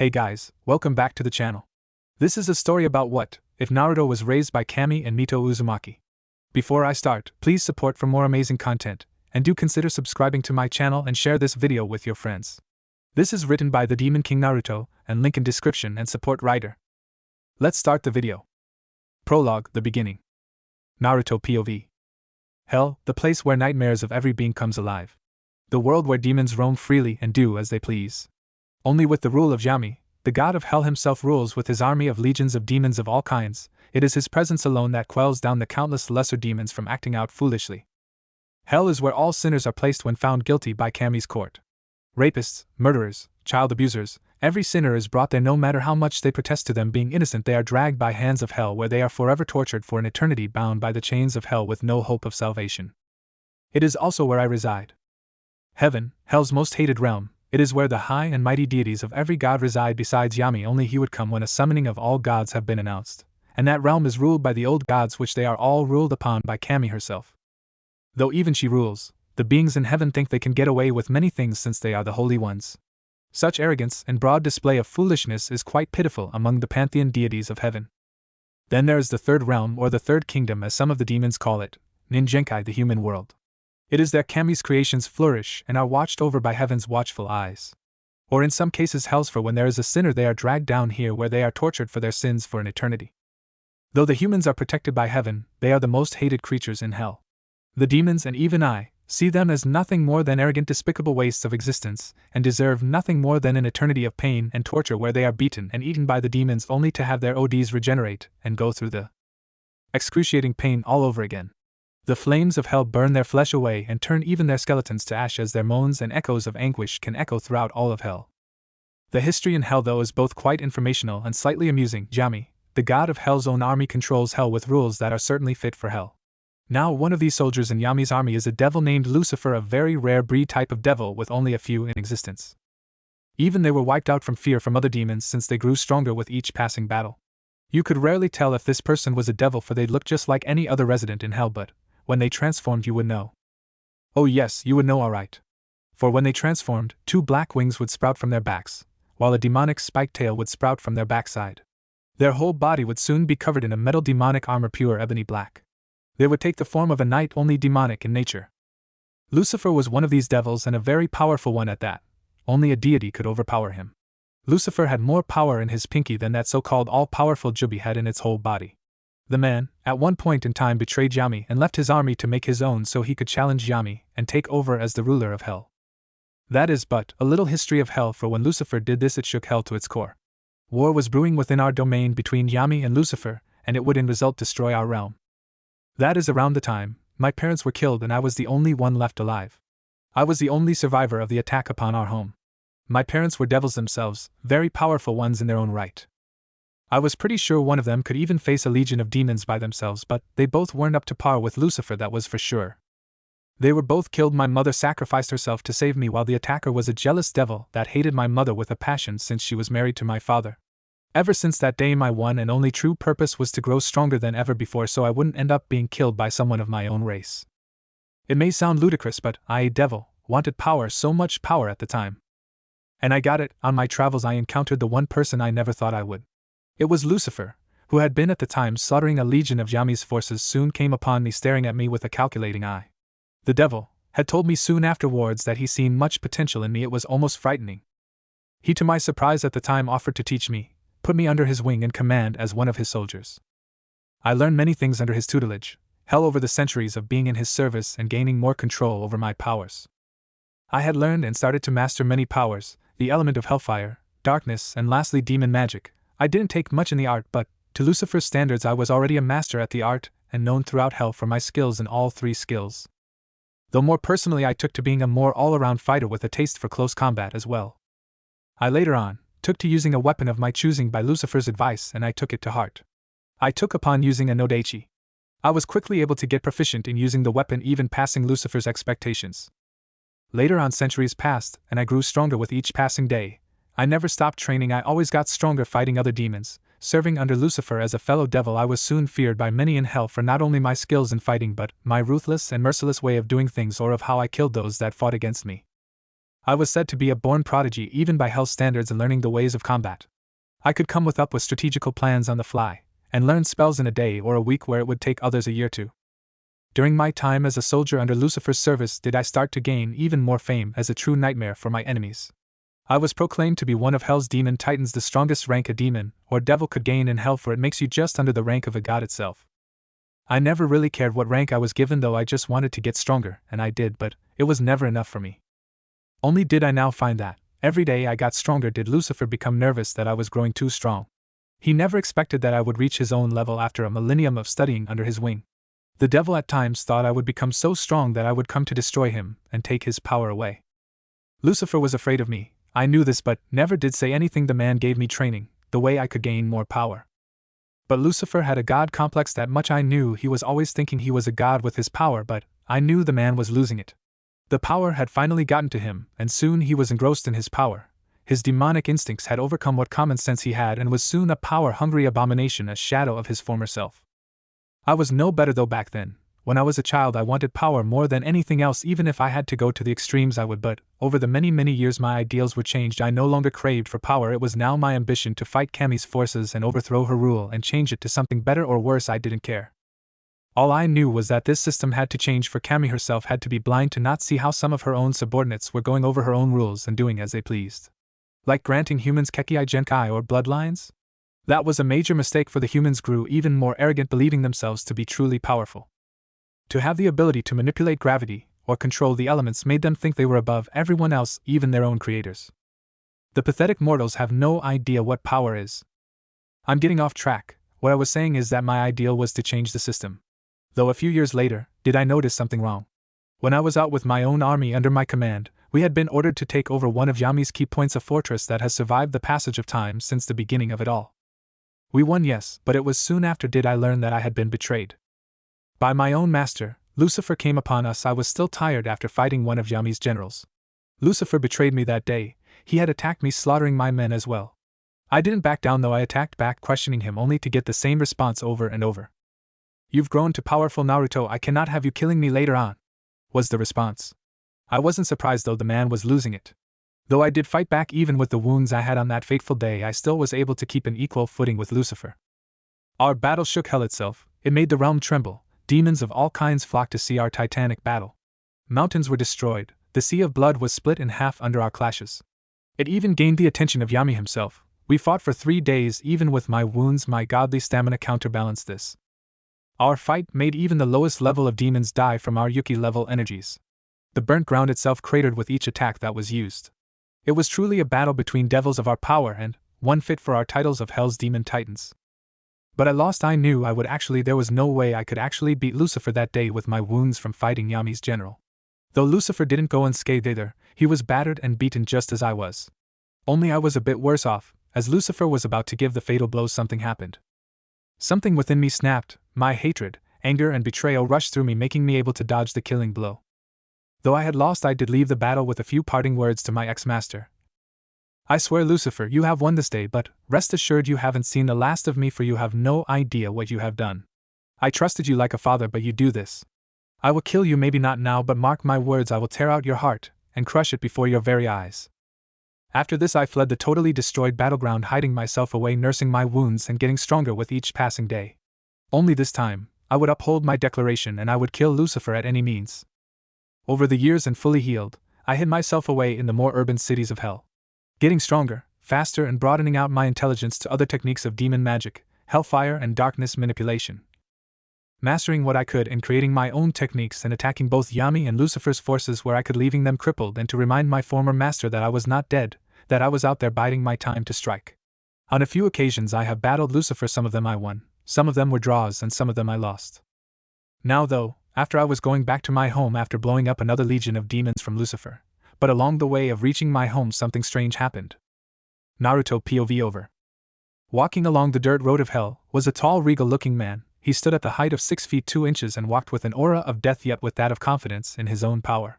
Hey guys, welcome back to the channel. This is a story about what if Naruto was raised by Kami and Mito Uzumaki. Before I start, please support for more amazing content, and do consider subscribing to my channel and share this video with your friends. This is written by TheDemonKingNaruto, and link in description and support writer. Let's start the video. Prologue, the beginning. Naruto POV. Hell, the place where nightmares of every being comes alive. The world where demons roam freely and do as they please. Only with the rule of Yami, the god of hell himself rules with his army of legions of demons of all kinds. It is his presence alone that quells down the countless lesser demons from acting out foolishly. Hell is where all sinners are placed when found guilty by Kami's court. Rapists, murderers, child abusers, every sinner is brought there. No matter how much they protest to them being innocent, they are dragged by hands of hell, where they are forever tortured for an eternity, bound by the chains of hell with no hope of salvation. It is also where I reside. Heaven, hell's most hated realm. It is where the high and mighty deities of every god reside. Besides Yami, only he would come when a summoning of all gods have been announced, and that realm is ruled by the old gods, which they are all ruled upon by Kami herself. Though even she rules, the beings in heaven think they can get away with many things since they are the holy ones. Such arrogance and broad display of foolishness is quite pitiful among the pantheon deities of heaven. Then there is the third realm, or the third kingdom as some of the demons call it, Ninjenkai, the human world. It is there Kami's creations flourish and are watched over by heaven's watchful eyes. Or in some cases hells, for when there is a sinner they are dragged down here, where they are tortured for their sins for an eternity. Though the humans are protected by heaven, they are the most hated creatures in hell. The demons, and even I, see them as nothing more than arrogant, despicable wastes of existence, and deserve nothing more than an eternity of pain and torture, where they are beaten and eaten by the demons only to have their ODs regenerate and go through the excruciating pain all over again. The flames of hell burn their flesh away and turn even their skeletons to ash, as their moans and echoes of anguish can echo throughout all of hell. The history in hell, though, is both quite informational and slightly amusing. Yami, the god of hell's own army, controls hell with rules that are certainly fit for hell. Now, one of these soldiers in Yami's army is a devil named Lucifer, a very rare breed type of devil with only a few in existence. Even they were wiped out from fear from other demons, since they grew stronger with each passing battle. You could rarely tell if this person was a devil, for they'd look just like any other resident in hell, but when they transformed you would know. Oh yes, you would know alright. For when they transformed, two black wings would sprout from their backs, while a demonic spiked tail would sprout from their backside. Their whole body would soon be covered in a metal demonic armor, pure ebony black. They would take the form of a knight, only demonic in nature. Lucifer was one of these devils, and a very powerful one at that. Only a deity could overpower him. Lucifer had more power in his pinky than that so-called all-powerful Jubi had in its whole body. The man, at one point in time, betrayed Yami and left his army to make his own so he could challenge Yami and take over as the ruler of hell. That is but a little history of hell, for when Lucifer did this, it shook hell to its core. War was brewing within our domain between Yami and Lucifer, and it would in result destroy our realm. That is around the time my parents were killed and I was the only one left alive. I was the only survivor of the attack upon our home. My parents were devils themselves, very powerful ones in their own right. I was pretty sure one of them could even face a legion of demons by themselves, but they both weren't up to par with Lucifer, that was for sure. They were both killed. My mother sacrificed herself to save me, while the attacker was a jealous devil that hated my mother with a passion since she was married to my father. Ever since that day, my one and only true purpose was to grow stronger than ever before, so I wouldn't end up being killed by someone of my own race. It may sound ludicrous, but I, a devil, wanted power, so much power at the time. And I got it. On my travels I encountered the one person I never thought I would. It was Lucifer, who had been at the time slaughtering a legion of Yami's forces, soon came upon me, staring at me with a calculating eye. The devil had told me soon afterwards that he seen much potential in me. It was almost frightening. He, to my surprise at the time, offered to teach me, put me under his wing and command as one of his soldiers. I learned many things under his tutelage, hell, over the centuries of being in his service and gaining more control over my powers. I had learned and started to master many powers, the element of hellfire, darkness, and lastly demon magic. I didn't take much in the art, but to Lucifer's standards I was already a master at the art, and known throughout hell for my skills in all three skills. Though more personally I took to being a more all-around fighter with a taste for close combat as well. I later on took to using a weapon of my choosing by Lucifer's advice, and I took it to heart. I took upon using a Nodachi. I was quickly able to get proficient in using the weapon, even passing Lucifer's expectations. Later on, centuries passed, and I grew stronger with each passing day. I never stopped training. I always got stronger fighting other demons. Serving under Lucifer as a fellow devil, I was soon feared by many in hell for not only my skills in fighting but my ruthless and merciless way of doing things, or of how I killed those that fought against me. I was said to be a born prodigy even by Hell's standards in learning the ways of combat. I could come up with strategical plans on the fly, and learn spells in a day or a week where it would take others a year to. During my time as a soldier under Lucifer's service did I start to gain even more fame as a true nightmare for my enemies. I was proclaimed to be one of Hell's demon titans, the strongest rank a demon or devil could gain in Hell, for it makes you just under the rank of a god itself. I never really cared what rank I was given, though I just wanted to get stronger, and I did, but it was never enough for me. Only did I now find that, every day I got stronger, did Lucifer become nervous that I was growing too strong. He never expected that I would reach his own level after a millennium of studying under his wing. The devil at times thought I would become so strong that I would come to destroy him and take his power away. Lucifer was afraid of me. I knew this, but never did say anything. The man gave me training, the way I could gain more power. But Lucifer had a god complex, that much I knew. He was always thinking he was a god with his power, but I knew the man was losing it. The power had finally gotten to him, and soon he was engrossed in his power. His demonic instincts had overcome what common sense he had, and was soon a power-hungry abomination, a shadow of his former self. I was no better though back then. When I was a child I wanted power more than anything else. Even if I had to go to the extremes I would, but over the many years my ideals were changed. I no longer craved for power. It was now my ambition to fight Kami's forces and overthrow her rule and change it to something better or worse. I didn't care. All I knew was that this system had to change, for Kami herself had to be blind to not see how some of her own subordinates were going over her own rules and doing as they pleased. Like granting humans Kekii Genkai or bloodlines? That was a major mistake, for the humans grew even more arrogant, believing themselves to be truly powerful. To have the ability to manipulate gravity or control the elements made them think they were above everyone else, even their own creators. The pathetic mortals have no idea what power is. I'm getting off track. What I was saying is that my ideal was to change the system. Though a few years later, did I notice something wrong. When I was out with my own army under my command, we had been ordered to take over one of Yami's key points, a fortress that has survived the passage of time since the beginning of it all. We won, yes, but it was soon after did I learn that I had been betrayed. By my own master. Lucifer came upon us. I was still tired after fighting one of Yami's generals. Lucifer betrayed me that day. He had attacked me, slaughtering my men as well. I didn't back down though. I attacked back, questioning him only to get the same response over and over. "You've grown to powerful Naruto. I cannot have you killing me later on," was the response. I wasn't surprised though. The man was losing it. Though I did fight back, even with the wounds I had on that fateful day, I still was able to keep an equal footing with Lucifer. Our battle shook Hell itself. It made the realm tremble. Demons of all kinds flocked to see our titanic battle. Mountains were destroyed. The sea of blood was split in half under our clashes. It even gained the attention of Yami himself. We fought for 3 days. Even with my wounds, my godly stamina counterbalanced this. Our fight made even the lowest level of demons die from our Yuki level energies. The burnt ground itself cratered with each attack that was used. It was truly a battle between devils of our power and one fit for our titles of Hell's demon titans. But I lost. I knew I would actually. There was no way I could actually beat Lucifer that day with my wounds from fighting Yami's general. Though Lucifer didn't go unscathed either, he was battered and beaten just as I was. Only I was a bit worse off. As Lucifer was about to give the fatal blow, something happened. Something within me snapped. My hatred, anger, and betrayal rushed through me, making me able to dodge the killing blow. Though I had lost, I did leave the battle with a few parting words to my ex-master. "I swear, Lucifer, you have won this day, but rest assured you haven't seen the last of me, for you have no idea what you have done. I trusted you like a father, but you do this. I will kill you, maybe not now, but mark my words, I will tear out your heart and crush it before your very eyes." After this I fled the totally destroyed battleground, hiding myself away, nursing my wounds and getting stronger with each passing day. Only this time, I would uphold my declaration and I would kill Lucifer at any means. Over the years and fully healed, I hid myself away in the more urban cities of Hell. Getting stronger, faster, and broadening out my intelligence to other techniques of demon magic, hellfire, and darkness manipulation. Mastering what I could and creating my own techniques and attacking both Yami and Lucifer's forces where I could, leaving them crippled, and to remind my former master that I was not dead, that I was out there biding my time to strike. On a few occasions I have battled Lucifer. Some of them I won, some of them were draws, and some of them I lost. Now though, after I was going back to my home after blowing up another legion of demons from Lucifer, but along the way of reaching my home something strange happened. Naruto POV over. Walking along the dirt road of Hell was a tall, regal-looking man. He stood at the height of 6 feet 2 inches and walked with an aura of death, yet with that of confidence in his own power.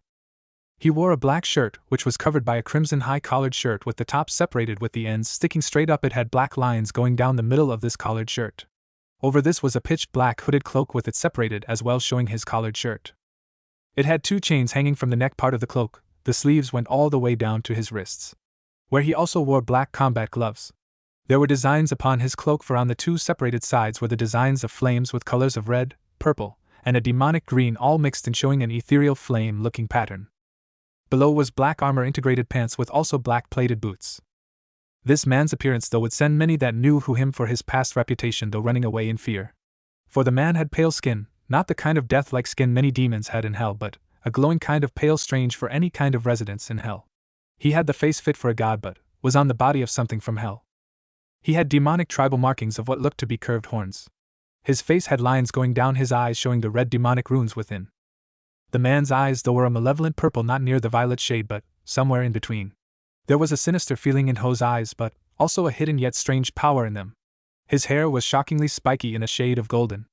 He wore a black shirt which was covered by a crimson high-collared shirt with the top separated with the ends sticking straight up. It had black lines going down the middle of this collared shirt. Over this was a pitch-black hooded cloak with it separated as well, showing his collared shirt. It had 2 chains hanging from the neck part of the cloak. The sleeves went all the way down to his wrists, where he also wore black combat gloves. There were designs upon his cloak, for on the two separated sides were the designs of flames with colors of red, purple, and a demonic green, all mixed and showing an ethereal flame-looking pattern. Below was black armor-integrated pants with also black plated boots. This man's appearance though would send many that knew him for his past reputation though running away in fear. For the man had pale skin, not the kind of death-like skin many demons had in hell, but a glowing kind of pale, strange for any kind of residence in hell. He had the face fit for a god but was on the body of something from hell. He had demonic tribal markings of what looked to be curved horns. His face had lines going down his eyes showing the red demonic runes within. The man's eyes though were a malevolent purple, not near the violet shade but somewhere in between. There was a sinister feeling in Ho's eyes but also a hidden yet strange power in them. His hair was shockingly spiky in a shade of golden.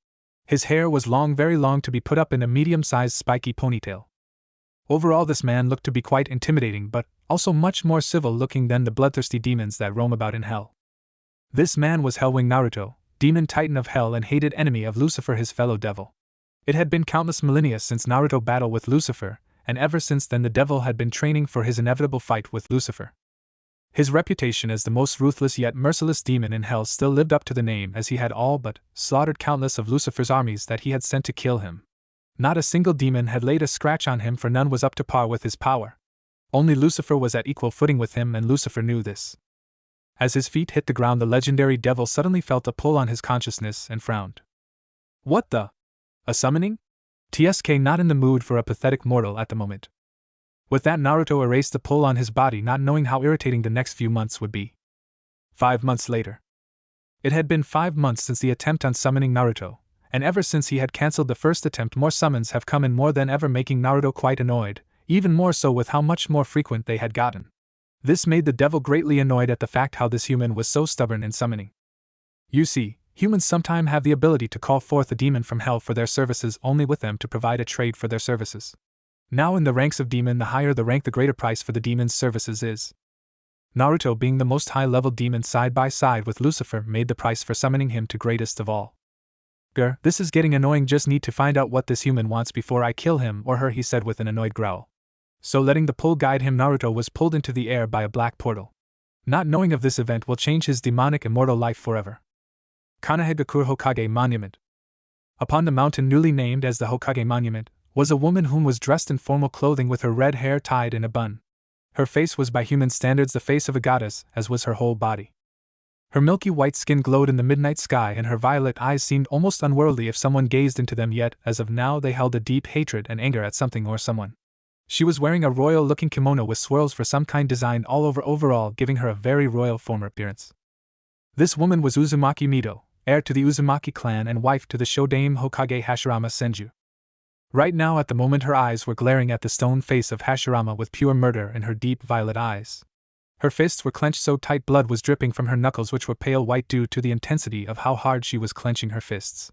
His hair was long, very long, to be put up in a medium-sized spiky ponytail. Overall this man looked to be quite intimidating but also much more civil-looking than the bloodthirsty demons that roam about in hell. This man was Hellwing Naruto, demon titan of hell and hated enemy of Lucifer, his fellow devil. It had been countless millennia since Naruto battled with Lucifer, and ever since then the devil had been training for his inevitable fight with Lucifer. His reputation as the most ruthless yet merciless demon in hell still lived up to the name, as he had all but slaughtered countless of Lucifer's armies that he had sent to kill him. Not a single demon had laid a scratch on him, for none was up to par with his power. Only Lucifer was at equal footing with him, and Lucifer knew this. As his feet hit the ground, the legendary devil suddenly felt a pull on his consciousness and frowned. What the? A summoning? TSK not in the mood for a pathetic mortal at the moment. With that, Naruto erased the pull on his body, not knowing how irritating the next few months would be. 5 months later. It had been 5 months since the attempt on summoning Naruto, and ever since he had cancelled the first attempt, more summons have come in, more than ever, making Naruto quite annoyed, even more so with how much more frequent they had gotten. This made the devil greatly annoyed at the fact how this human was so stubborn in summoning. You see, humans sometimes have the ability to call forth a demon from hell for their services, only with them to provide a trade for their services. Now in the ranks of demon, the higher the rank, the greater price for the demon's services is. Naruto, being the most high-level demon side by side with Lucifer, made the price for summoning him to greatest of all. Grr, this is getting annoying, just need to find out what this human wants before I kill him or her, he said with an annoyed growl. So letting the pull guide him, Naruto was pulled into the air by a black portal. Not knowing of this event will change his demonic immortal life forever. Kanahegakure Hokage Monument. Upon the mountain newly named as the Hokage Monument, was a woman whom was dressed in formal clothing with her red hair tied in a bun. Her face was by human standards the face of a goddess, as was her whole body. Her milky white skin glowed in the midnight sky, and her violet eyes seemed almost unworldly if someone gazed into them, yet as of now they held a deep hatred and anger at something or someone. She was wearing a royal-looking kimono with swirls for some kind designed all over overall, giving her a very royal former appearance. This woman was Uzumaki Mito, heir to the Uzumaki clan and wife to the Shodaime Hokage Hashirama Senju. Right now at the moment her eyes were glaring at the stone face of Hashirama with pure murder in her deep violet eyes. Her fists were clenched so tight blood was dripping from her knuckles, which were pale white due to the intensity of how hard she was clenching her fists.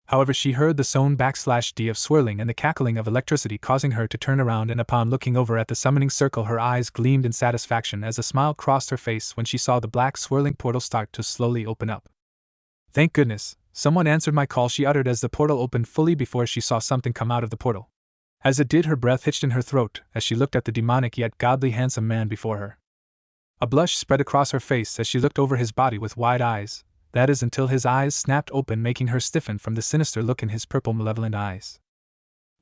However, she heard the sound /d of swirling and the cackling of electricity, causing her to turn around, and upon looking over at the summoning circle her eyes gleamed in satisfaction as a smile crossed her face when she saw the black swirling portal start to slowly open up. Thank goodness, someone answered my call, she uttered as the portal opened fully before she saw something come out of the portal. As it did, her breath hitched in her throat as she looked at the demonic yet godly handsome man before her. A blush spread across her face as she looked over his body with wide eyes, that is until his eyes snapped open, making her stiffen from the sinister look in his purple malevolent eyes.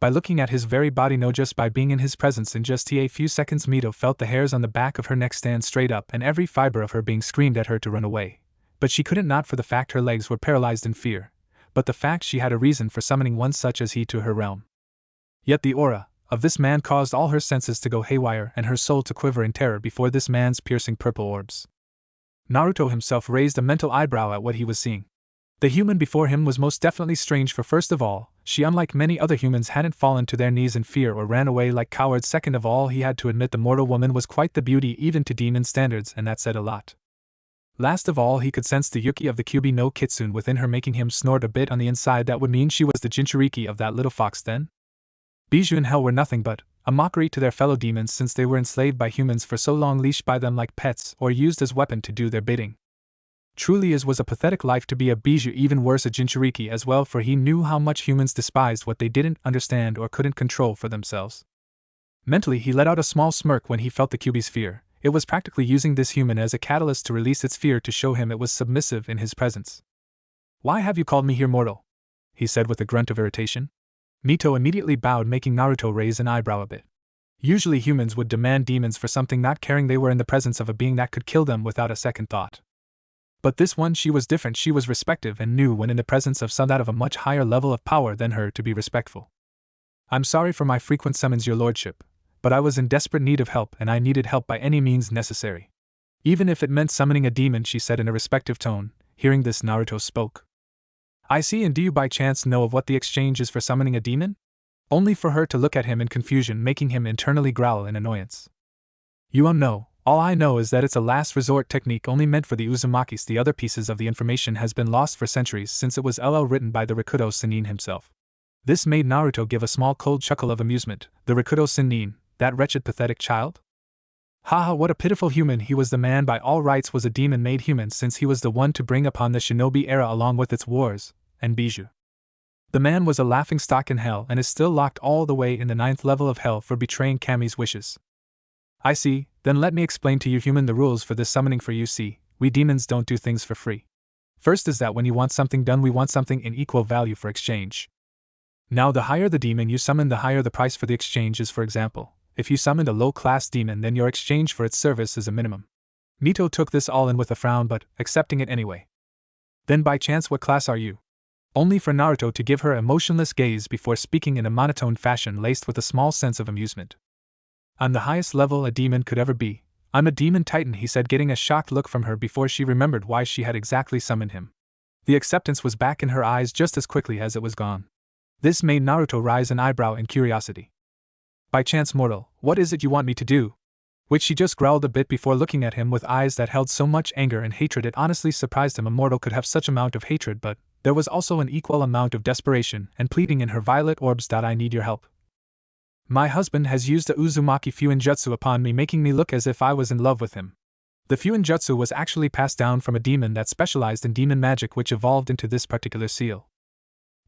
By looking at his very body, no, just by being in his presence in just a few seconds, Mito felt the hairs on the back of her neck stand straight up and every fiber of her being screamed at her to run away. But she couldn't, not for the fact her legs were paralyzed in fear, but the fact she had a reason for summoning one such as he to her realm. Yet the aura of this man caused all her senses to go haywire and her soul to quiver in terror before this man's piercing purple orbs. Naruto himself raised a mental eyebrow at what he was seeing. The human before him was most definitely strange, for first of all, she, unlike many other humans, hadn't fallen to their knees in fear or ran away like cowards. Second of all, he had to admit the mortal woman was quite the beauty even to demon standards, and that said a lot. Last of all, he could sense the Yuki of the Kyubi no Kitsune within her, making him snort a bit on the inside. That would mean she was the Jinchuriki of that little fox then? Bijou in hell were nothing but a mockery to their fellow demons, since they were enslaved by humans for so long, leashed by them like pets or used as weapon to do their bidding. Truly it was a pathetic life to be a Bijou, even worse a Jinchuriki as well, for he knew how much humans despised what they didn't understand or couldn't control for themselves. Mentally, he let out a small smirk when he felt the Kyuubi's fear. It was practically using this human as a catalyst to release its fear to show him it was submissive in his presence. "Why have you called me here mortal?" he said with a grunt of irritation. Mito immediately bowed, making Naruto raise an eyebrow a bit. Usually humans would demand demons for something, not caring they were in the presence of a being that could kill them without a second thought. But this one, she was different. She was respective and knew when in the presence of some that of a much higher level of power than her to be respectful. "I'm sorry for my frequent summons, your lordship, but I was in desperate need of help and I needed help by any means necessary. Even if it meant summoning a demon," she said in a respectful tone. Hearing this, Naruto spoke. "I see, and do you by chance know of what the exchange is for summoning a demon?" Only for her to look at him in confusion, making him internally growl in annoyance. "You don't know. All I know is that it's a last resort technique only meant for the Uzumakis. The other pieces of the information has been lost for centuries since it was written by the Rikudo Sennin himself." This made Naruto give a small cold chuckle of amusement. The Rikudo Sennin, that wretched pathetic child? Haha, what a pitiful human. He was the man by all rights, was a demon made human, since he was the one to bring upon the shinobi era along with its wars and bijou. The man was a laughingstock in hell and is still locked all the way in the 9th level of hell for betraying Kami's wishes. "I see, then let me explain to you, human, the rules for this summoning. For you see, we demons don't do things for free. First is that when you want something done, we want something in equal value for exchange. Now the higher the demon you summon, the higher the price for the exchange is. For example, if you summoned a low-class demon, then your exchange for its service is a minimum." Mito took this all in with a frown, but accepting it anyway. "Then by chance what class are you?" Only for Naruto to give her a motionless gaze before speaking in a monotone fashion laced with a small sense of amusement. "I'm the highest level a demon could ever be. I'm a demon titan," he said, getting a shocked look from her before she remembered why she had exactly summoned him. The acceptance was back in her eyes just as quickly as it was gone. This made Naruto raise an eyebrow in curiosity. "By chance, mortal, what is it you want me to do?" Which she just growled a bit before looking at him with eyes that held so much anger and hatred it honestly surprised him a mortal could have such amount of hatred, but there was also an equal amount of desperation and pleading in her violet orbs. "I need your help. My husband has used the Uzumaki Fuinjutsu upon me, making me look as if I was in love with him." The Fuinjutsu was actually passed down from a demon that specialized in demon magic, which evolved into this particular seal.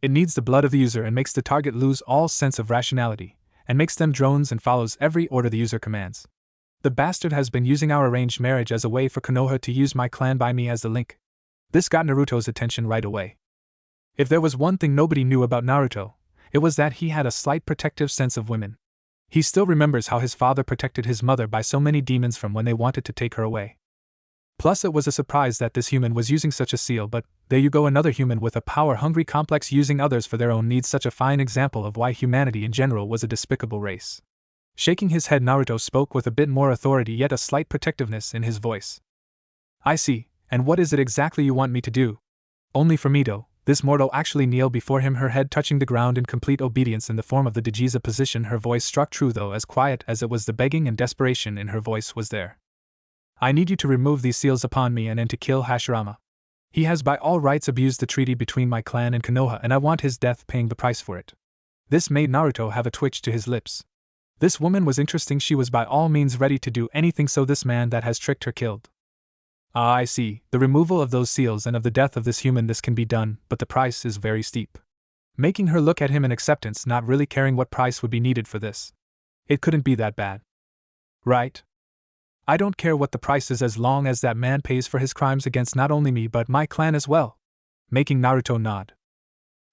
It needs the blood of the user and makes the target lose all sense of rationality, and makes them drones and follows every order the user commands. The bastard has been using our arranged marriage as a way for Konoha to use my clan by me as the link. This got Naruto's attention right away. If there was one thing nobody knew about Naruto, it was that he had a slight protective sense of women. He still remembers how his father protected his mother by so many demons from when they wanted to take her away. Plus, it was a surprise that this human was using such a seal, but there you go, another human with a power-hungry complex using others for their own needs. Such a fine example of why humanity in general was a despicable race. Shaking his head, Naruto spoke with a bit more authority yet a slight protectiveness in his voice. "I see, and what is it exactly you want me to do?" Only for Mito, this mortal actually kneeled before him, her head touching the ground in complete obedience in the form of the Dejiza position. Her voice struck true, though as quiet as it was. The begging and desperation in her voice was there. "I need you to remove these seals upon me and to kill Hashirama. He has by all rights abused the treaty between my clan and Konoha, and I want his death, paying the price for it." This made Naruto have a twitch to his lips. This woman was interesting. She was by all means ready to do anything so this man that has tricked her killed. "Ah, I see, the removal of those seals and of the death of this human. This can be done, but the price is very steep." Making her look at him in acceptance, not really caring what price would be needed for this. "It couldn't be that bad. Right? I don't care what the price is as long as that man pays for his crimes against not only me but my clan as well." Making Naruto nod.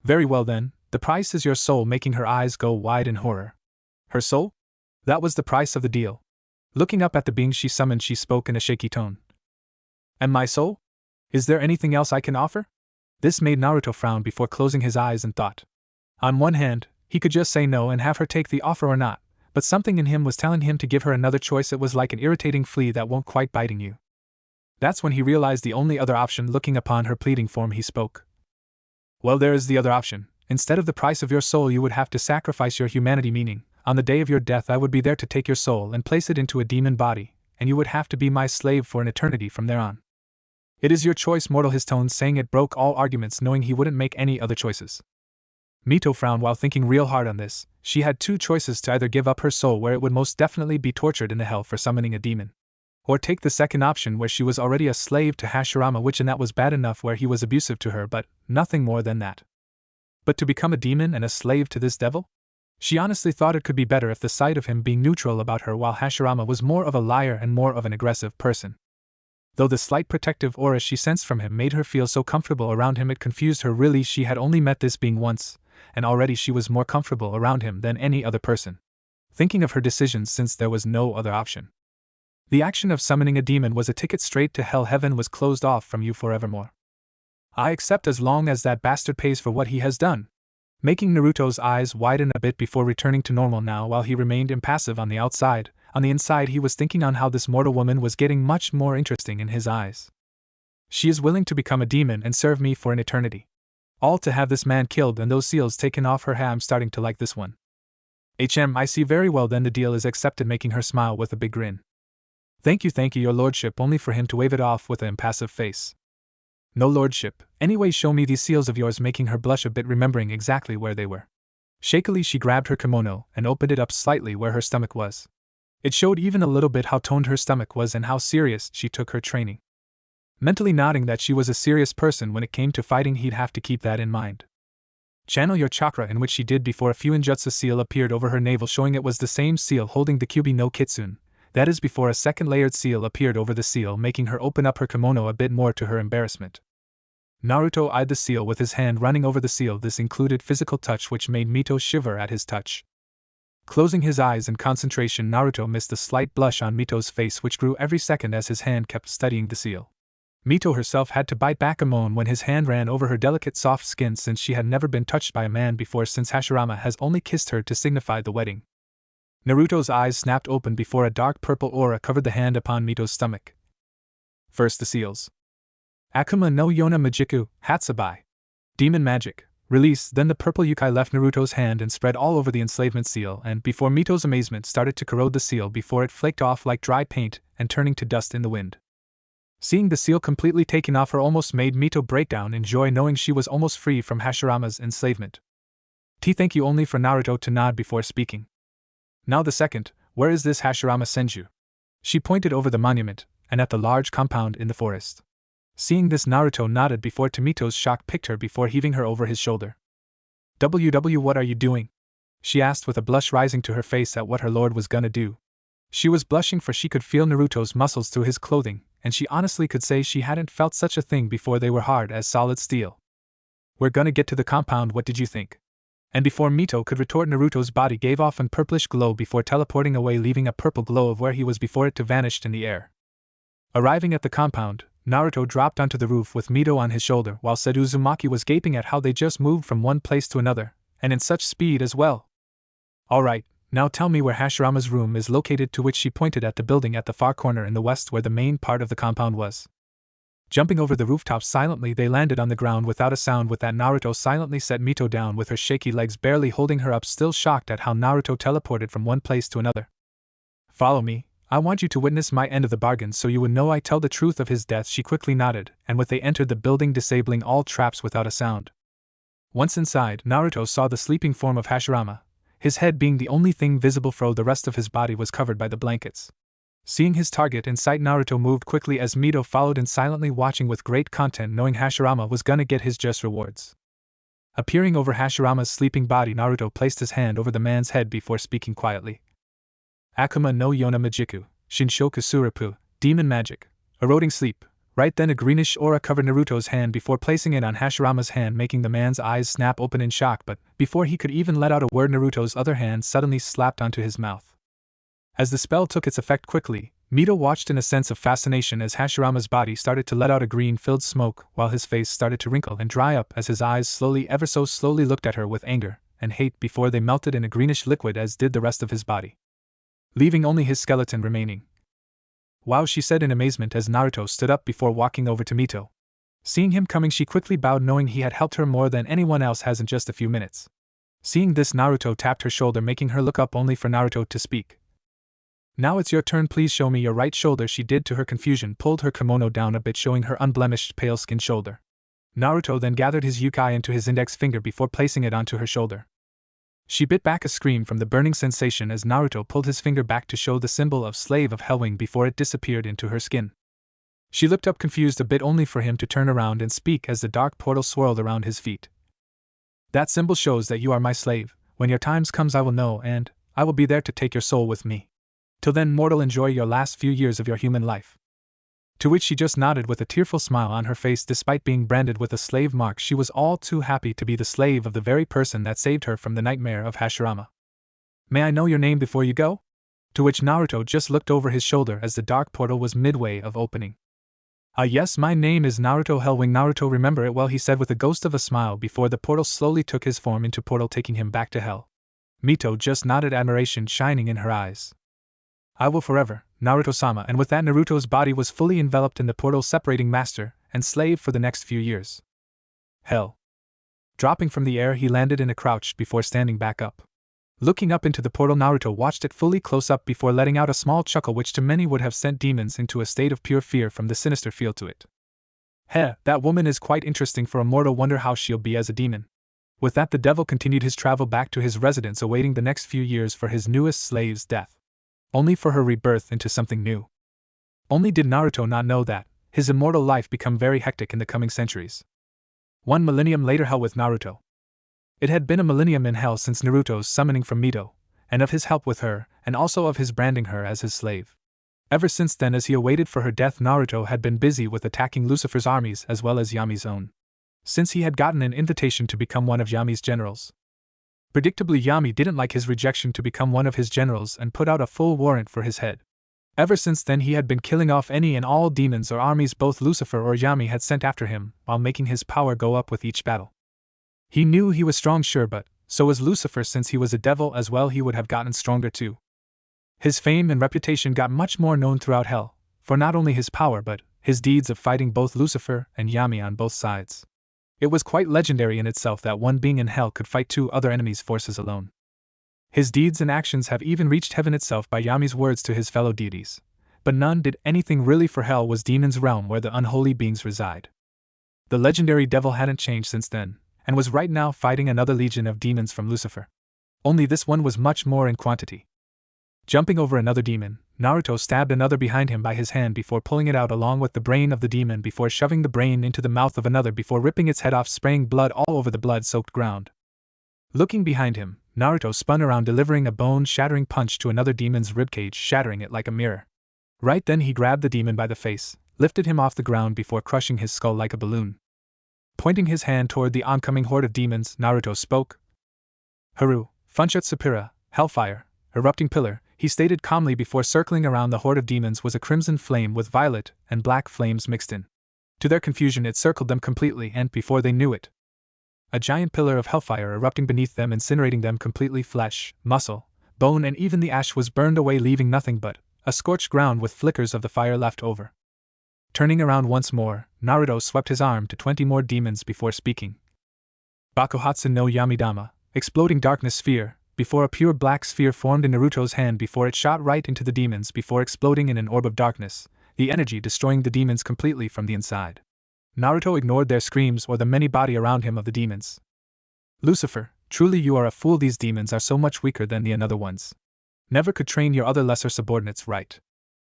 "Very well then, the price is your soul." Making her eyes go wide in horror. Her soul? That was the price of the deal. Looking up at the being she summoned, she spoke in a shaky tone. "And my soul? Is there anything else I can offer?" This made Naruto frown before closing his eyes in thought. On one hand, he could just say no and have her take the offer or not, but something in him was telling him to give her another choice. It was like an irritating flea that won't quite biting you. That's when he realized the only other option. Looking upon her pleading form, he spoke. "Well, there is the other option. Instead of the price of your soul, you would have to sacrifice your humanity, meaning, on the day of your death I would be there to take your soul and place it into a demon body, and you would have to be my slave for an eternity from there on. It is your choice, mortal." His tone saying it broke all arguments, knowing he wouldn't make any other choices. Mito frowned while thinking real hard on this. She had two choices: to either give up her soul, where it would most definitely be tortured in the hell for summoning a demon, or take the second option where she was already a slave to Hashirama, which and that was bad enough, where he was abusive to her, but nothing more than that. But to become a demon and a slave to this devil? She honestly thought it could be better if the sight of him being neutral about her while Hashirama was more of a liar and more of an aggressive person. Though the slight protective aura she sensed from him made her feel so comfortable around him, it confused her. Really, she had only met this being once, and already she was more comfortable around him than any other person. Thinking of her decisions since there was no other option. The action of summoning a demon was a ticket straight to hell. Heaven was closed off from you forevermore. I accept as long as that bastard pays for what he has done. Making Naruto's eyes widen a bit before returning to normal now while he remained impassive on the outside. On the inside he was thinking on how this mortal woman was getting much more interesting in his eyes. She is willing to become a demon and serve me for an eternity. All to have this man killed and those seals taken off her. I'm starting to like this one. I see very well, then the deal is accepted, making her smile with a big grin. Thank you, your lordship, only for him to wave it off with an impassive face. No lordship, anyway show me these seals of yours, making her blush a bit remembering exactly where they were. Shakily she grabbed her kimono and opened it up slightly where her stomach was. It showed even a little bit how toned her stomach was and how serious she took her training. Mentally nodding that she was a serious person when it came to fighting, he'd have to keep that in mind. Channel your chakra, in which she did before a Fuinjutsu seal appeared over her navel, showing it was the same seal holding the Kyubi no Kitsune. That is before a second layered seal appeared over the seal, making her open up her kimono a bit more to her embarrassment. Naruto eyed the seal with his hand running over the seal. This included physical touch, which made Mito shiver at his touch. Closing his eyes in concentration, Naruto missed a slight blush on Mito's face, which grew every second as his hand kept studying the seal. Mito herself had to bite back a moan when his hand ran over her delicate soft skin, since she had never been touched by a man before, since Hashirama has only kissed her to signify the wedding. Naruto's eyes snapped open before a dark purple aura covered the hand upon Mito's stomach. First the seals. Akuma no Yona Majiku, Hatsubai. Demon magic. Release. Then the purple yukai left Naruto's hand and spread all over the enslavement seal, and before Mito's amazement started to corrode the seal before it flaked off like dry paint and turning to dust in the wind. Seeing the seal completely taken off her almost made Mito break down in joy, knowing she was almost free from Hashirama's enslavement. Thank you, only for Naruto to nod before speaking. Now the second, where is this Hashirama Senju? She pointed over the monument, and at the large compound in the forest. Seeing this, Naruto nodded before Mito's shock picked her before heaving her over his shoulder. What are you doing? She asked with a blush rising to her face at what her lord was gonna do. She was blushing for she could feel Naruto's muscles through his clothing, and she honestly could say she hadn't felt such a thing before. They were hard as solid steel. We're gonna get to the compound, what did you think? And before Mito could retort, Naruto's body gave off an purplish glow before teleporting away, leaving a purple glow of where he was before it to vanish in the air. Arriving at the compound, Naruto dropped onto the roof with Mito on his shoulder, while said Uzumaki was gaping at how they just moved from one place to another, and in such speed as well. Alright, now tell me where Hashirama's room is located, to which she pointed at the building at the far corner in the west where the main part of the compound was. Jumping over the rooftop silently, they landed on the ground without a sound. With that, Naruto silently set Mito down with her shaky legs barely holding her up, still shocked at how Naruto teleported from one place to another. Follow me, I want you to witness my end of the bargain so you would know I tell the truth of his death. She quickly nodded, and with they entered the building, disabling all traps without a sound. Once inside, Naruto saw the sleeping form of Hashirama, his head being the only thing visible, for the rest of his body was covered by the blankets. Seeing his target in sight, Naruto moved quickly as Mito followed in silently, watching with great content, knowing Hashirama was gonna get his just rewards. Appearing over Hashirama's sleeping body, Naruto placed his hand over the man's head before speaking quietly. Akuma no Yona Majiku, Shinshoku Surapu, demon magic, eroding sleep. Right then a greenish aura covered Naruto's hand before placing it on Hashirama's hand, making the man's eyes snap open in shock, but before he could even let out a word, Naruto's other hand suddenly slapped onto his mouth. As the spell took its effect quickly, Mito watched in a sense of fascination as Hashirama's body started to let out a green-filled smoke, while his face started to wrinkle and dry up as his eyes slowly, ever so slowly, looked at her with anger and hate before they melted in a greenish liquid, as did the rest of his body, leaving only his skeleton remaining. Wow, she said in amazement as Naruto stood up before walking over to Mito. Seeing him coming, she quickly bowed, knowing he had helped her more than anyone else has in just a few minutes. Seeing this, Naruto tapped her shoulder, making her look up, only for Naruto to speak. Now it's your turn, please show me your right shoulder. She did, to her confusion, pulled her kimono down a bit, showing her unblemished pale-skinned shoulder. Naruto then gathered his yukai into his index finger before placing it onto her shoulder. She bit back a scream from the burning sensation as Naruto pulled his finger back to show the symbol of Slave of Hellwing before it disappeared into her skin. She looked up confused a bit, only for him to turn around and speak as the dark portal swirled around his feet. That symbol shows that you are my slave, When your times comes I will know, and I will be there to take your soul with me. Till then, mortal, enjoy your last few years of your human life." To which she just nodded with a tearful smile on her face. Despite being branded with a slave mark, she was all too happy to be the slave of the very person that saved her from the nightmare of Hashirama. "May I know your name before you go?" To which Naruto just looked over his shoulder as the dark portal was midway of opening. Yes, my name is Naruto Hellwing." Naruto remember it well, he said with a ghost of a smile before the portal slowly took his form into portal, taking him back to hell. Mito just nodded, admiration shining in her eyes. "I will forever, Naruto-sama," and with that Naruto's body was fully enveloped in the portal, separating master and slave for the next few years. Hell. Dropping from the air, he landed in a crouch before standing back up. Looking up into the portal, Naruto watched it fully close up before letting out a small chuckle which to many would have sent demons into a state of pure fear from the sinister feel to it. "Heh, that woman is quite interesting for a mortal, wonder how she'll be as a demon." With that, the devil continued his travel back to his residence, awaiting the next few years for his newest slave's death. Only for her rebirth into something new. Only did Naruto not know that his immortal life become very hectic in the coming centuries. 1 millennium later, hell with Naruto. It had been a millennium in hell since Naruto's summoning from Mito, and of his help with her, and also of his branding her as his slave. Ever since then, as he awaited for her death, Naruto had been busy with attacking Lucifer's armies as well as Yami's own. Since he had gotten an invitation to become one of Yami's generals. Predictably, Yami didn't like his rejection to become one of his generals and put out a full warrant for his head. Ever since then, he had been killing off any and all demons or armies both Lucifer or Yami had sent after him, while making his power go up with each battle. He knew he was strong, sure, but so was Lucifer. Since he was a devil as well, he would have gotten stronger too. His fame and reputation got much more known throughout hell, for not only his power but his deeds of fighting both Lucifer and Yami on both sides. It was quite legendary in itself that one being in hell could fight two other enemies' forces alone. His deeds and actions have even reached heaven itself by Yami's words to his fellow deities, but none did anything really, for hell was demons' realm where the unholy beings reside. The legendary devil hadn't changed since then, and was right now fighting another legion of demons from Lucifer. Only this one was much more in quantity. Jumping over another demon, Naruto stabbed another behind him by his hand before pulling it out along with the brain of the demon, before shoving the brain into the mouth of another before ripping its head off, spraying blood all over the blood-soaked ground. Looking behind him, Naruto spun around, delivering a bone-shattering punch to another demon's ribcage, shattering it like a mirror. Right then he grabbed the demon by the face, lifted him off the ground before crushing his skull like a balloon. Pointing his hand toward the oncoming horde of demons, Naruto spoke. "Haru, Funchatsupira, Hellfire, Erupting Pillar," he stated calmly before circling around the horde of demons was a crimson flame with violet and black flames mixed in. To their confusion, it circled them completely, and before they knew it, a giant pillar of hellfire erupting beneath them, incinerating them completely. Flesh, muscle, bone, and even the ash was burned away, leaving nothing but a scorched ground with flickers of the fire left over. Turning around once more, Naruto swept his arm to 20 more demons before speaking. "Bakuhatsu no Yamidama, exploding darkness sphere," before a pure black sphere formed in Naruto's hand before it shot right into the demons before exploding in an orb of darkness, the energy destroying the demons completely from the inside. Naruto ignored their screams or the many body around him of the demons. "Lucifer, truly you are a fool. These demons are so much weaker than the other ones. Never could train your other lesser subordinates right."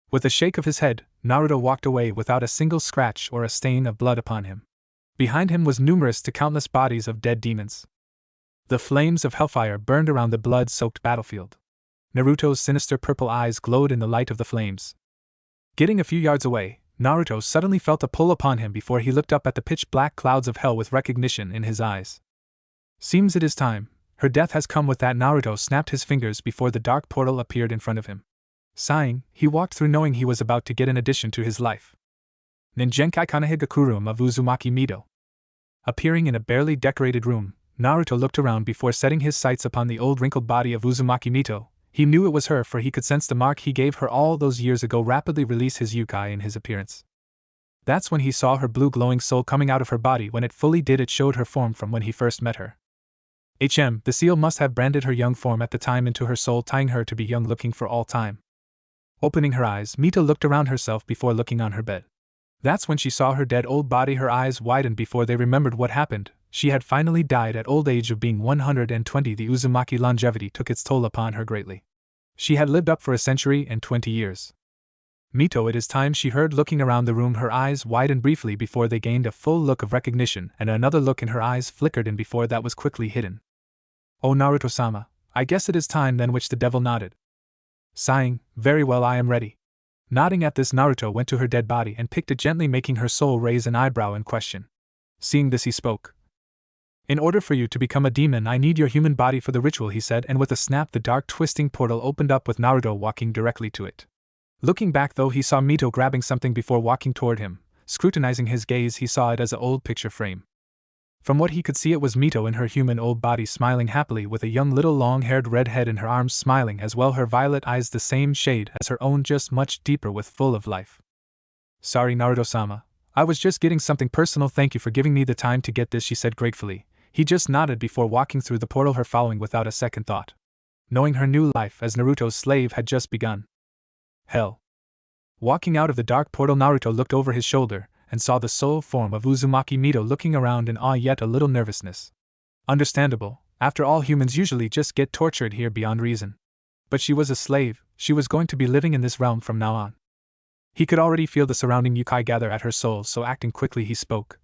With a shake of his head, Naruto walked away without a single scratch or a stain of blood upon him. Behind him was numerous to countless bodies of dead demons. The flames of hellfire burned around the blood-soaked battlefield. Naruto's sinister purple eyes glowed in the light of the flames. Getting a few yards away, Naruto suddenly felt a pull upon him before he looked up at the pitch-black clouds of hell with recognition in his eyes. "Seems it is time. Her death has come." With that, Naruto snapped his fingers before the dark portal appeared in front of him. Sighing, he walked through, knowing he was about to get an addition to his life. Ninjenkai Kanahigaku room of Uzumaki Mito. Appearing in a barely decorated room, Naruto looked around before setting his sights upon the old wrinkled body of Uzumaki Mito. He knew it was her, for he could sense the mark he gave her all those years ago rapidly release his yukai in his appearance. That's when he saw her blue glowing soul coming out of her body. When it fully did, it showed her form from when he first met her. The seal must have branded her young form at the time into her soul, tying her to be young looking for all time. Opening her eyes, Mito looked around herself before looking on her bed. That's when she saw her dead old body. Her eyes widened before they remembered what happened. She had finally died at old age of being 120. The Uzumaki longevity took its toll upon her greatly. She had lived up for a century and 20 years. "Mito, it is time," she heard looking around the room. Her eyes widened briefly before they gained a full look of recognition, and another look in her eyes flickered in before that was quickly hidden. Oh Naruto-sama, I guess it is time then, which the devil nodded. Sighing, very well, I am ready. Nodding at this, Naruto went to her dead body and picked it gently, making her soul raise an eyebrow in question. Seeing this, he spoke. In order for you to become a demon, I need your human body for the ritual, he said, and with a snap the dark twisting portal opened up with Naruto walking directly to it. Looking back though, he saw Mito grabbing something before walking toward him. Scrutinizing his gaze, he saw it as an old picture frame. From what he could see, it was Mito in her human old body, smiling happily with a young little long-haired redhead in her arms, smiling as well, her violet eyes the same shade as her own, just much deeper with full of life. Sorry Naruto-sama, I was just getting something personal, thank you for giving me the time to get this, she said gratefully. He just nodded before walking through the portal, her following without a second thought. Knowing her new life as Naruto's slave had just begun. Hell. Walking out of the dark portal, Naruto looked over his shoulder and saw the soul form of Uzumaki Mito looking around in awe, yet a little nervousness. Understandable, after all, humans usually just get tortured here beyond reason. But she was a slave, she was going to be living in this realm from now on. He could already feel the surrounding yokai gather at her soul, so acting quickly he spoke.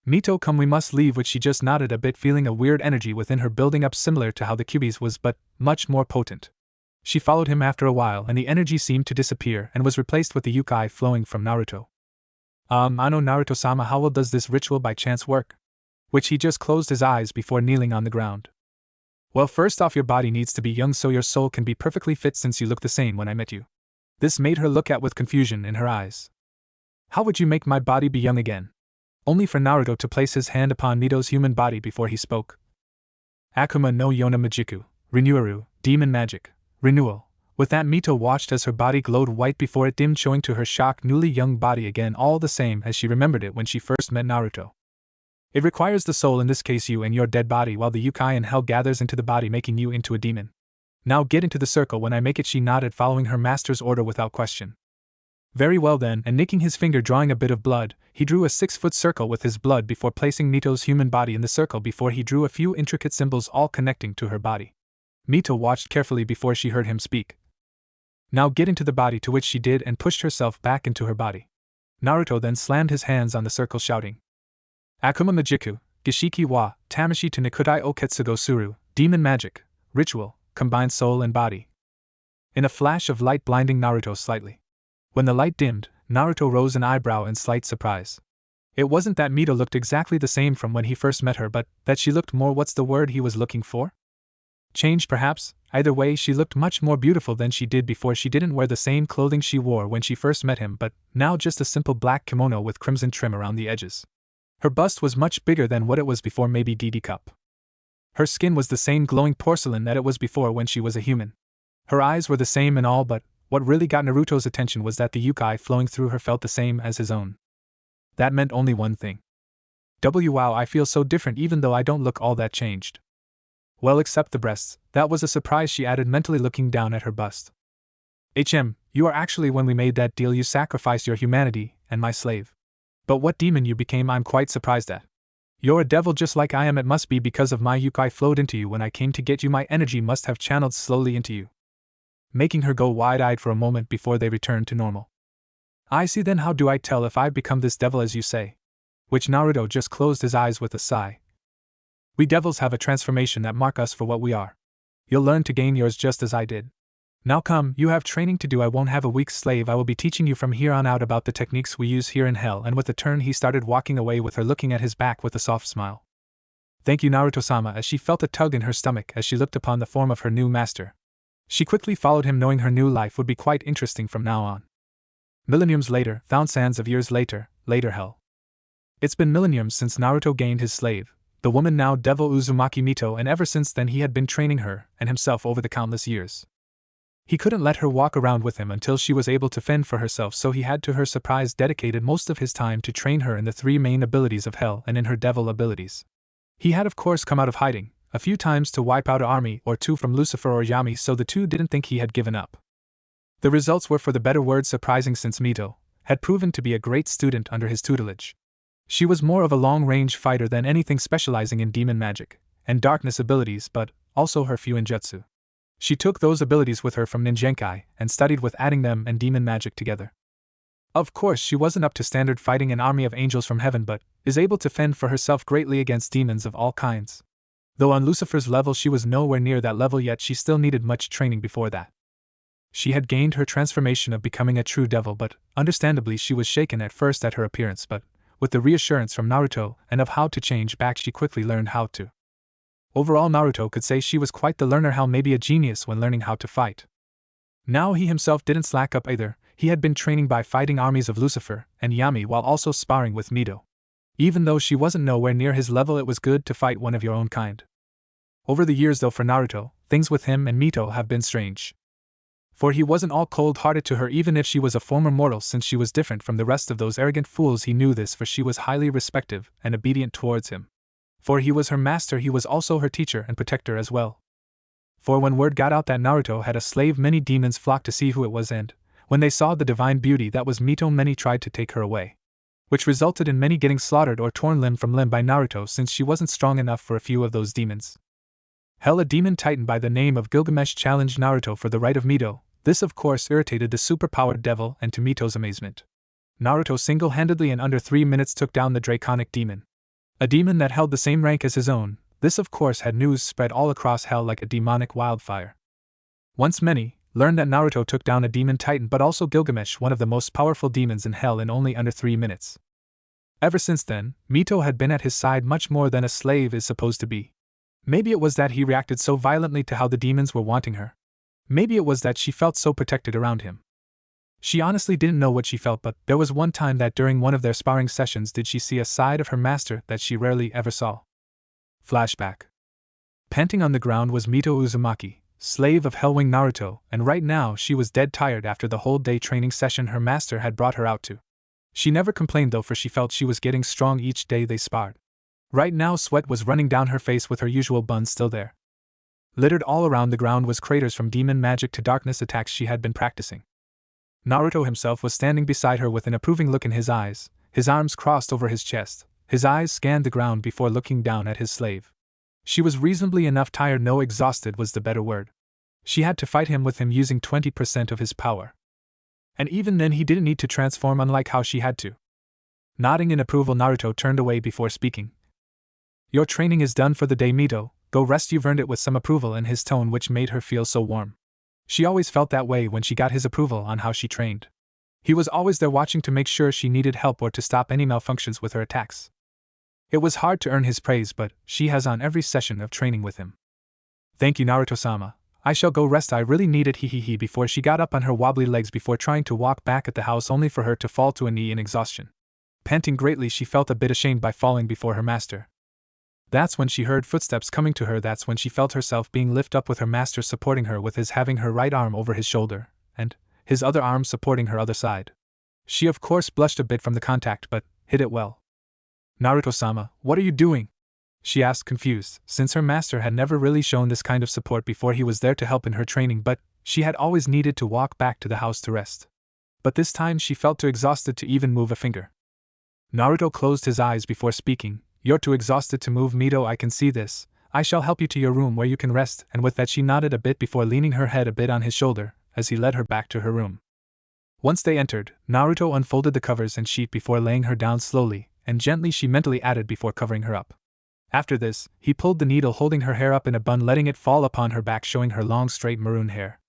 Mito, come, we must leave, which she just nodded a bit, feeling a weird energy within her building up similar to how the Kyuubi's was, but much more potent. She followed him after a while and the energy seemed to disappear and was replaced with the yokai flowing from Naruto. I know Naruto-sama, how well does this ritual by chance work? Which he just closed his eyes before kneeling on the ground. Well, first off, your body needs to be young so your soul can be perfectly fit, since you look the same when I met you. This made her look at with confusion in her eyes. How would you make my body be young again? Only for Naruto to place his hand upon Mito's human body before he spoke. Akuma no Yona Majiku, Renewuru, Demon Magic, Renewal. With that, Mito watched as her body glowed white before it dimmed, showing to her shocked newly young body again all the same as she remembered it when she first met Naruto. It requires the soul, in this case you and your dead body, while the yokai in hell gathers into the body, making you into a demon. Now get into the circle when I make it, she nodded, following her master's order without question. Very well then, and nicking his finger drawing a bit of blood, he drew a 6-foot circle with his blood before placing Mito's human body in the circle, before he drew a few intricate symbols all connecting to her body. Mito watched carefully before she heard him speak. Now get into the body, to which she did and pushed herself back into her body. Naruto then slammed his hands on the circle, shouting. Akuma Majiku, Gishiki wa, Tamashi to Nikudai o Ketsugo Suru, Demon Magic, Ritual, combined soul and body. In a flash of light blinding Naruto slightly. When the light dimmed, Naruto rose an eyebrow in slight surprise. It wasn't that Mito looked exactly the same from when he first met her, but that she looked more, what's the word he was looking for? Changed perhaps. Either way, she looked much more beautiful than she did before. She didn't wear the same clothing she wore when she first met him, but now just a simple black kimono with crimson trim around the edges. Her bust was much bigger than what it was before, maybe DD cup. Her skin was the same glowing porcelain that it was before when she was a human. Her eyes were the same and all, but what really got Naruto's attention was that the yokai flowing through her felt the same as his own. That meant only one thing. Wow, I feel so different even though I don't look all that changed. Well, except the breasts, that was a surprise, she added, mentally looking down at her bust. You are actually, when we made that deal, you sacrificed your humanity and my slave. But what demon you became, I'm quite surprised at. You're a devil just like I am. It must be because of my yokai flowed into you when I came to get you. My energy must have channeled slowly into you. Making her go wide-eyed for a moment before they returned to normal. I see, then how do I tell if I've become this devil as you say? Which Naruto just closed his eyes with a sigh. We devils have a transformation that mark us for what we are. You'll learn to gain yours just as I did. Now come, you have training to do. I won't have a weak slave. I will be teaching you from here on out about the techniques we use here in hell. And with a turn he started walking away with her, looking at his back with a soft smile. Thank you, Naruto-sama, as she felt a tug in her stomach as she looked upon the form of her new master. She quickly followed him, knowing her new life would be quite interesting from now on. Millenniums later, thousands of years later, hell. It's been millenniums since Naruto gained his slave, the woman now devil Uzumaki Mito, and ever since then he had been training her and himself over the countless years. He couldn't let her walk around with him until she was able to fend for herself, so he had, to her surprise, dedicated most of his time to train her in the 3 main abilities of hell and in her devil abilities. He had of course come out of hiding a few times to wipe out an army or 2 from Lucifer or Yami, so the 2 didn't think he had given up. The results were, for the better word, surprising, since Mito had proven to be a great student under his tutelage. She was more of a long-range fighter than anything, specializing in demon magic and darkness abilities, but also her Fuinjutsu. She took those abilities with her from Ninjenkai and studied with adding them and demon magic together. Of course, she wasn't up to standard fighting an army of angels from heaven, but is able to fend for herself greatly against demons of all kinds. Though on Lucifer's level she was nowhere near that level yet, she still needed much training before that. She had gained her transformation of becoming a true devil, but, understandably, she was shaken at first at her appearance, but, with the reassurance from Naruto and of how to change back, she quickly learned how to. Overall, Naruto could say she was quite the learner, how maybe a genius when learning how to fight. Now he himself didn't slack up either. He had been training by fighting armies of Lucifer and Yami while also sparring with Mito. Even though she wasn't nowhere near his level, it was good to fight one of your own kind. Over the years though, for Naruto, things with him and Mito have been strange. For he wasn't all cold-hearted to her even if she was a former mortal, since she was different from the rest of those arrogant fools. He knew this, for she was highly respectful and obedient towards him. For he was her master, he was also her teacher and protector as well. For when word got out that Naruto had a slave, many demons flocked to see who it was, and, when they saw the divine beauty that was Mito, many tried to take her away. Which resulted in many getting slaughtered or torn limb from limb by Naruto, since she wasn't strong enough for a few of those demons. Hell, a demon titan by the name of Gilgamesh challenged Naruto for the right of Mito. This of course irritated the superpowered devil, and to Mito's amazement, Naruto single-handedly in under 3 minutes took down the draconic demon. A demon that held the same rank as his own. This of course had news spread all across hell like a demonic wildfire. Once many learned that Naruto took down a demon titan, but also Gilgamesh, one of the most powerful demons in hell, in only under 3 minutes. Ever since then, Mito had been at his side much more than a slave is supposed to be. Maybe it was that he reacted so violently to how the demons were wanting her. Maybe it was that she felt so protected around him. She honestly didn't know what she felt, but there was one time that during one of their sparring sessions did she see a side of her master that she rarely ever saw. Flashback. Panting on the ground was Mito Uzumaki, slave of Hellwing Naruto, and right now she was dead tired after the whole day training session her master had brought her out to. She never complained though, for she felt she was getting strong each day they sparred. Right now sweat was running down her face, with her usual bun still there. Littered all around the ground was craters from demon magic to darkness attacks she had been practicing. Naruto himself was standing beside her with an approving look in his eyes, his arms crossed over his chest. His eyes scanned the ground before looking down at his slave. She was reasonably enough tired, no, exhausted was the better word. She had to fight him with him using 20% of his power. And even then he didn't need to transform, unlike how she had to. Nodding in approval, Naruto turned away before speaking. Your training is done for the day, Mito. Go rest, you've earned it, with some approval in his tone, which made her feel so warm. She always felt that way when she got his approval on how she trained. He was always there watching to make sure she needed help or to stop any malfunctions with her attacks. It was hard to earn his praise, but she has on every session of training with him. Thank you, Naruto-sama. I shall go rest, I really need it, he before she got up on her wobbly legs before trying to walk back at the house, only for her to fall to a knee in exhaustion. Panting greatly, she felt a bit ashamed by falling before her master. That's when she heard footsteps coming to her. That's when she felt herself being lifted up with her master supporting her, with his having her right arm over his shoulder, and his other arm supporting her other side. She of course blushed a bit from the contact, but hid it well. Naruto-sama, what are you doing? She asked, confused, since her master had never really shown this kind of support before. He was there to help in her training, but she had always needed to walk back to the house to rest. But this time she felt too exhausted to even move a finger. Naruto closed his eyes before speaking. You're too exhausted to move, Mito, I can see this. I shall help you to your room where you can rest, and with that she nodded a bit before leaning her head a bit on his shoulder, as he led her back to her room. Once they entered, Naruto unfolded the covers and sheet before laying her down slowly, and gently, she mentally added, before covering her up. After this, he pulled the needle holding her hair up in a bun, letting it fall upon her back, showing her long straight maroon hair.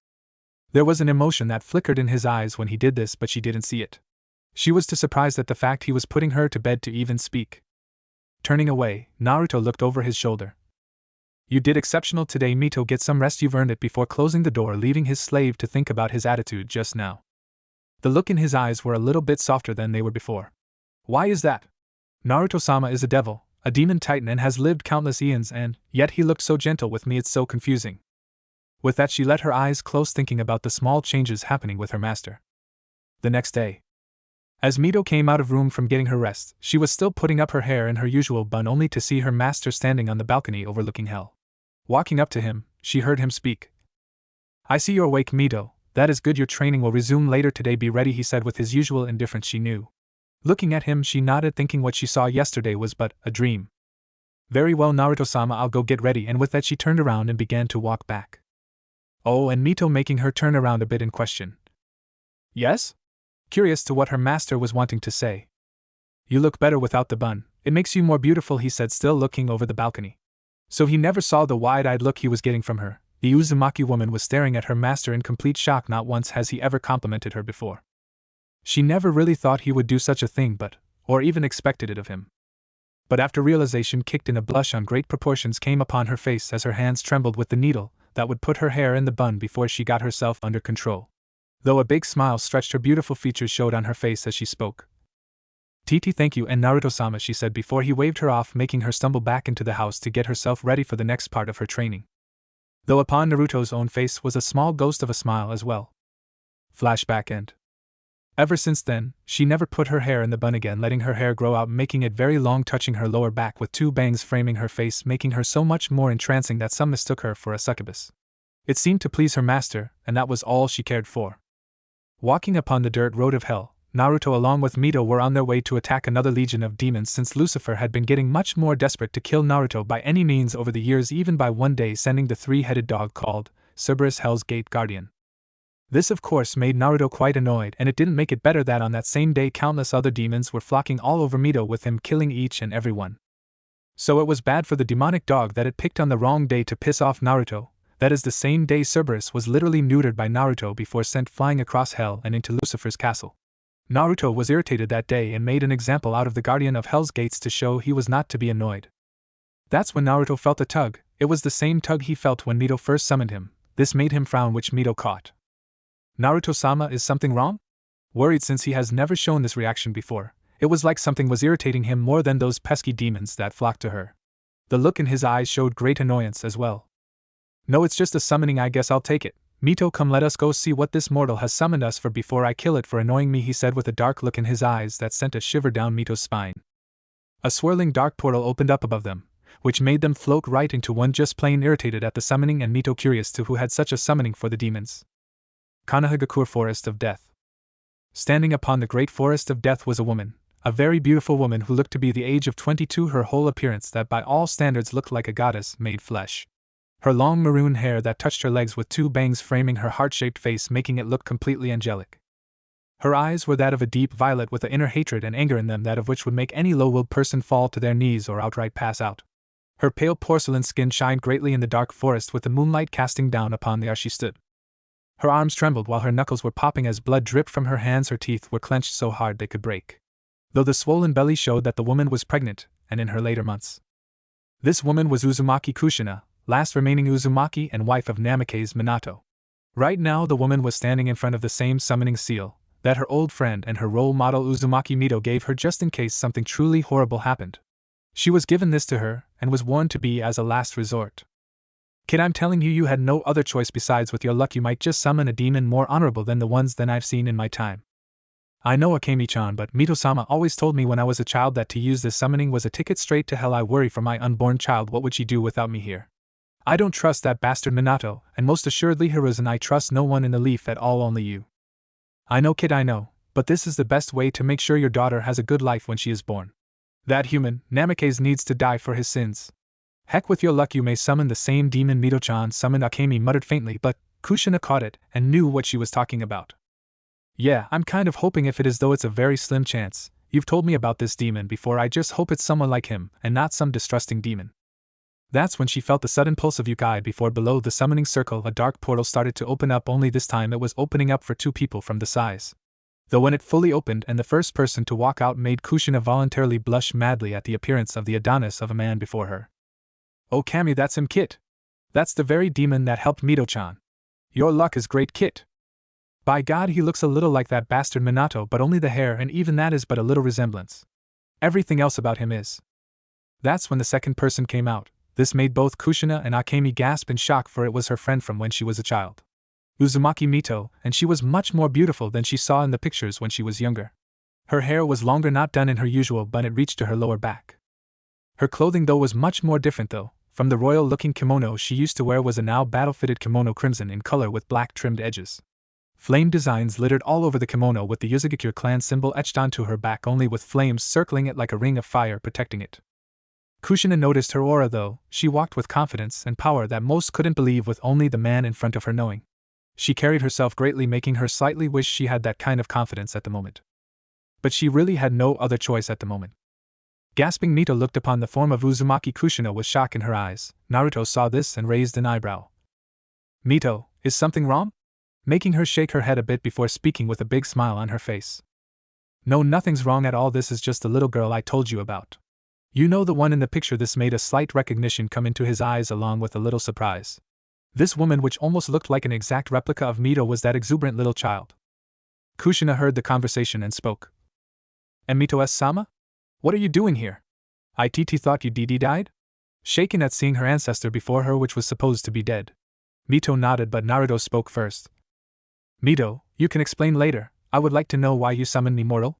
There was an emotion that flickered in his eyes when he did this, but she didn't see it. She was too surprised at the fact he was putting her to bed to even speak. Turning away, Naruto looked over his shoulder. You did exceptional today, Mito, get some rest, you've earned it, before closing the door, leaving his slave to think about his attitude just now. The look in his eyes were a little bit softer than they were before. Why is that? Naruto-sama is a devil, a demon titan, and has lived countless eons, and yet he looked so gentle with me, it's so confusing. With that she let her eyes close, thinking about the small changes happening with her master. The next day, as Mito came out of room from getting her rest, she was still putting up her hair in her usual bun, only to see her master standing on the balcony overlooking hell. Walking up to him, she heard him speak. I see you're awake, Mito. That is good, your training will resume later today, be ready, he said with his usual indifference. She knew. Looking at him, she nodded, thinking what she saw yesterday was but a dream. Very well, Naruto-sama, I'll go get ready, and with that she turned around and began to walk back. Oh, and Mito making her turn around a bit in question. Yes? Curious to what her master was wanting to say. You look better without the bun, it makes you more beautiful, he said, still looking over the balcony. So he never saw the wide-eyed look he was getting from her. The Uzumaki woman was staring at her master in complete shock. Not once has he ever complimented her before. She never really thought he would do such a thing or even expected it of him. But after realization kicked in, a blush on great proportions came upon her face as her hands trembled with the needle that would put her hair in the bun before she got herself under control. Though a big smile stretched her beautiful features showed on her face as she spoke. "TT, thank you, and Naruto-sama," she said before he waved her off, making her stumble back into the house to get herself ready for the next part of her training. Though upon Naruto's own face was a small ghost of a smile as well. Flashback end. Ever since then, she never put her hair in the bun again, letting her hair grow out, making it very long, touching her lower back with two bangs framing her face, making her so much more entrancing that some mistook her for a succubus. It seemed to please her master, and that was all she cared for. Walking upon the dirt road of hell, Naruto along with Mito were on their way to attack another legion of demons, since Lucifer had been getting much more desperate to kill Naruto by any means over the years, even by one day sending the three-headed dog called Cerberus, Hell's Gate Guardian. This of course made Naruto quite annoyed, and it didn't make it better that on that same day countless other demons were flocking all over Mito with him, killing each and every one. So it was bad for the demonic dog that it picked on the wrong day to piss off Naruto. That is the same day Cerberus was literally neutered by Naruto before sent flying across hell and into Lucifer's castle. Naruto was irritated that day and made an example out of the guardian of Hell's Gates to show he was not to be annoyed. That's when Naruto felt a tug. It was the same tug he felt when Mito first summoned him. This made him frown, which Mito caught. "Naruto-sama, is something wrong?" Worried, since he has never shown this reaction before. It was like something was irritating him more than those pesky demons that flocked to her. The look in his eyes showed great annoyance as well. "No, it's just a summoning, I guess I'll take it. Mito, come, let us go see what this mortal has summoned us for before I kill it for annoying me," he said with a dark look in his eyes that sent a shiver down Mito's spine. A swirling dark portal opened up above them, which made them float right into one, just plain irritated at the summoning, and Mito curious to who had such a summoning for the demons. Kanahagakur Forest of Death. Standing upon the great forest of death was a woman, a very beautiful woman who looked to be the age of 22, her whole appearance that by all standards looked like a goddess made flesh. Her long maroon hair that touched her legs with two bangs framing her heart-shaped face, making it look completely angelic. Her eyes were that of a deep violet with an inner hatred and anger in them, that of which would make any low-willed person fall to their knees or outright pass out. Her pale porcelain skin shined greatly in the dark forest with the moonlight casting down upon the as she stood. Her arms trembled while her knuckles were popping as blood dripped from her hands. Her teeth were clenched so hard they could break, though the swollen belly showed that the woman was pregnant, and in her later months. This woman was Uzumaki Kushina, last remaining Uzumaki and wife of Namikaze Minato. Right now the woman was standing in front of the same summoning seal that her old friend and her role model Uzumaki Mito gave her just in case something truly horrible happened. She was given this to her, and was warned to be as a last resort. "Kid, I'm telling you, you had no other choice. Besides, with your luck you might just summon a demon more honorable than the ones that I've seen in my time. I know, Akemi-chan, but Mito-sama always told me when I was a child that to use this summoning was a ticket straight to hell. I worry for my unborn child. What would she do without me here? I don't trust that bastard Minato, and most assuredly Hiruzen. I trust no one in the leaf at all, only you." "I know, kid, I know, but this is the best way to make sure your daughter has a good life when she is born. That human, Namikaze, needs to die for his sins. Heck, with your luck you may summon the same demon Mito-chan summoned," Akemi muttered faintly, but Kushina caught it and knew what she was talking about. "Yeah, I'm kind of hoping if it is, though it's a very slim chance. You've told me about this demon before. I just hope it's someone like him, and not some distrusting demon." That's when she felt the sudden pulse of Yukai before below the summoning circle a dark portal started to open up, only this time it was opening up for two people from the size. Though when it fully opened and the first person to walk out made Kushina voluntarily blush madly at the appearance of the Adonis of a man before her. "Oh Kami, that's him, Kit. That's the very demon that helped Mito-chan. Your luck is great, Kit. By God, he looks a little like that bastard Minato, but only the hair, and even that is but a little resemblance. Everything else about him is." That's when the second person came out. This made both Kushina and Akemi gasp in shock, for it was her friend from when she was a child, Uzumaki Mito, and she was much more beautiful than she saw in the pictures when she was younger. Her hair was longer, not done in her usual bun, it reached to her lower back. Her clothing though was much more different though. From the royal-looking kimono she used to wear was a now battle-fitted kimono, crimson in color with black trimmed edges. Flame designs littered all over the kimono, with the Uzumaki clan symbol etched onto her back, only with flames circling it like a ring of fire protecting it. Kushina noticed her aura though. She walked with confidence and power that most couldn't believe, with only the man in front of her knowing. She carried herself greatly, making her slightly wish she had that kind of confidence at the moment. But she really had no other choice at the moment. Gasping, Mito looked upon the form of Uzumaki Kushina with shock in her eyes. Naruto saw this and raised an eyebrow. Mito, is something wrong? Making her shake her head a bit before speaking with a big smile on her face. No, nothing's wrong at all, this is just the little girl I told you about. You know, the one in the picture. This made a slight recognition come into his eyes along with a little surprise. This woman, which almost looked like an exact replica of Mito, was that exuberant little child. Kushina heard the conversation and spoke. And Mito-sama? What are you doing here? ITT thought you died? Shaken at seeing her ancestor before her, which was supposed to be dead. Mito nodded, but Naruto spoke first. Mito, you can explain later. I would like to know why you summoned me, mortal.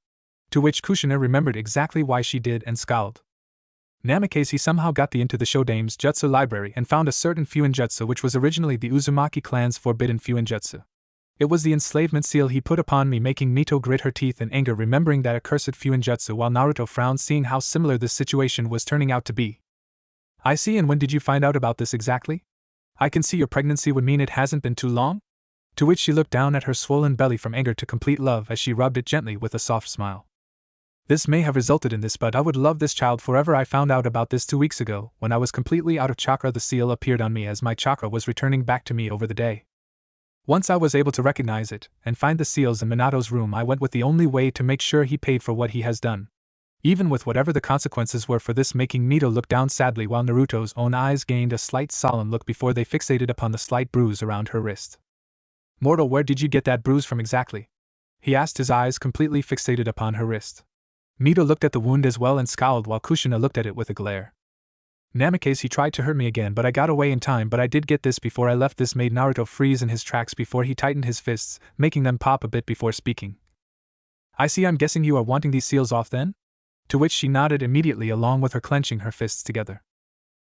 To which Kushina remembered exactly why she did and scowled. Namikaze, he somehow got into the Shodame's jutsu library and found a certain Fuinjutsu which was originally the Uzumaki clan's forbidden Fuinjutsu. It was the enslavement seal he put upon me, making Mito grit her teeth in anger remembering that accursed Fuinjutsu, while Naruto frowned seeing how similar this situation was turning out to be. I see, and when did you find out about this exactly? I can see your pregnancy would mean it hasn't been too long? To which she looked down at her swollen belly from anger to complete love as she rubbed it gently with a soft smile. This may have resulted in this, but I would love this child forever. I found out about this 2 weeks ago, when I was completely out of chakra. The seal appeared on me as my chakra was returning back to me over the day. Once I was able to recognize it, and find the seals in Minato's room, I went with the only way to make sure he paid for what he has done. Even with whatever the consequences were for this, making Mito look down sadly while Naruto's own eyes gained a slight solemn look before they fixated upon the slight bruise around her wrist. Mortal, where did you get that bruise from exactly? He asked, his eyes completely fixated upon her wrist. Mito looked at the wound as well and scowled while Kushina looked at it with a glare. Namikaze, he tried to hurt me again, but I got away in time. But I did get this before I left. This made Naruto freeze in his tracks before he tightened his fists, making them pop a bit before speaking. I see, I'm guessing you are wanting these seals off then? To which she nodded immediately along with her clenching her fists together.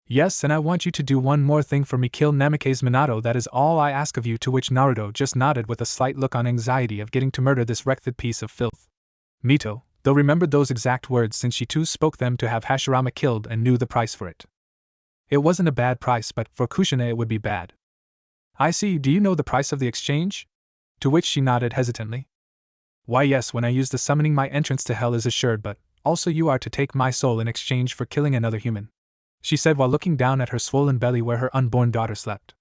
Yes, and I want you to do one more thing for me, kill Namikaze Minato, that is all I ask of you. To which Naruto just nodded with a slight look on anxiety of getting to murder this wretched piece of filth. Mito, though, remembered those exact words since she too spoke them to have Hashirama killed and knew the price for it. It wasn't a bad price, but for Kushina it would be bad. I see, do you know the price of the exchange? To which she nodded hesitantly. Why yes, when I use the summoning my entrance to hell is assured, but also you are to take my soul in exchange for killing another human, she said while looking down at her swollen belly where her unborn daughter slept.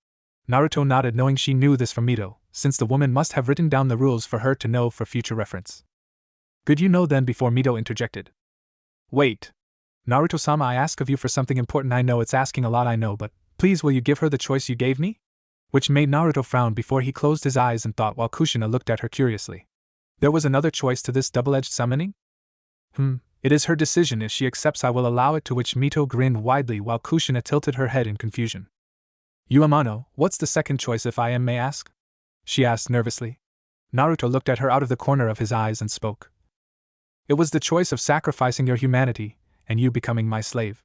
Naruto nodded, knowing she knew this from Mito, since the woman must have written down the rules for her to know for future reference. Good, you know then, before Mito interjected. Wait. Naruto-sama, I ask of you for something important. I know it's asking a lot, I know, but please will you give her the choice you gave me? Which made Naruto frown before he closed his eyes in thought while Kushina looked at her curiously. There was another choice to this double-edged summoning? It is her decision. If she accepts, I will allow it. To which Mito grinned widely while Kushina tilted her head in confusion. You Amano, what's the second choice if I may ask? She asked nervously. Naruto looked at her out of the corner of his eyes and spoke. It was the choice of sacrificing your humanity, and you becoming my slave.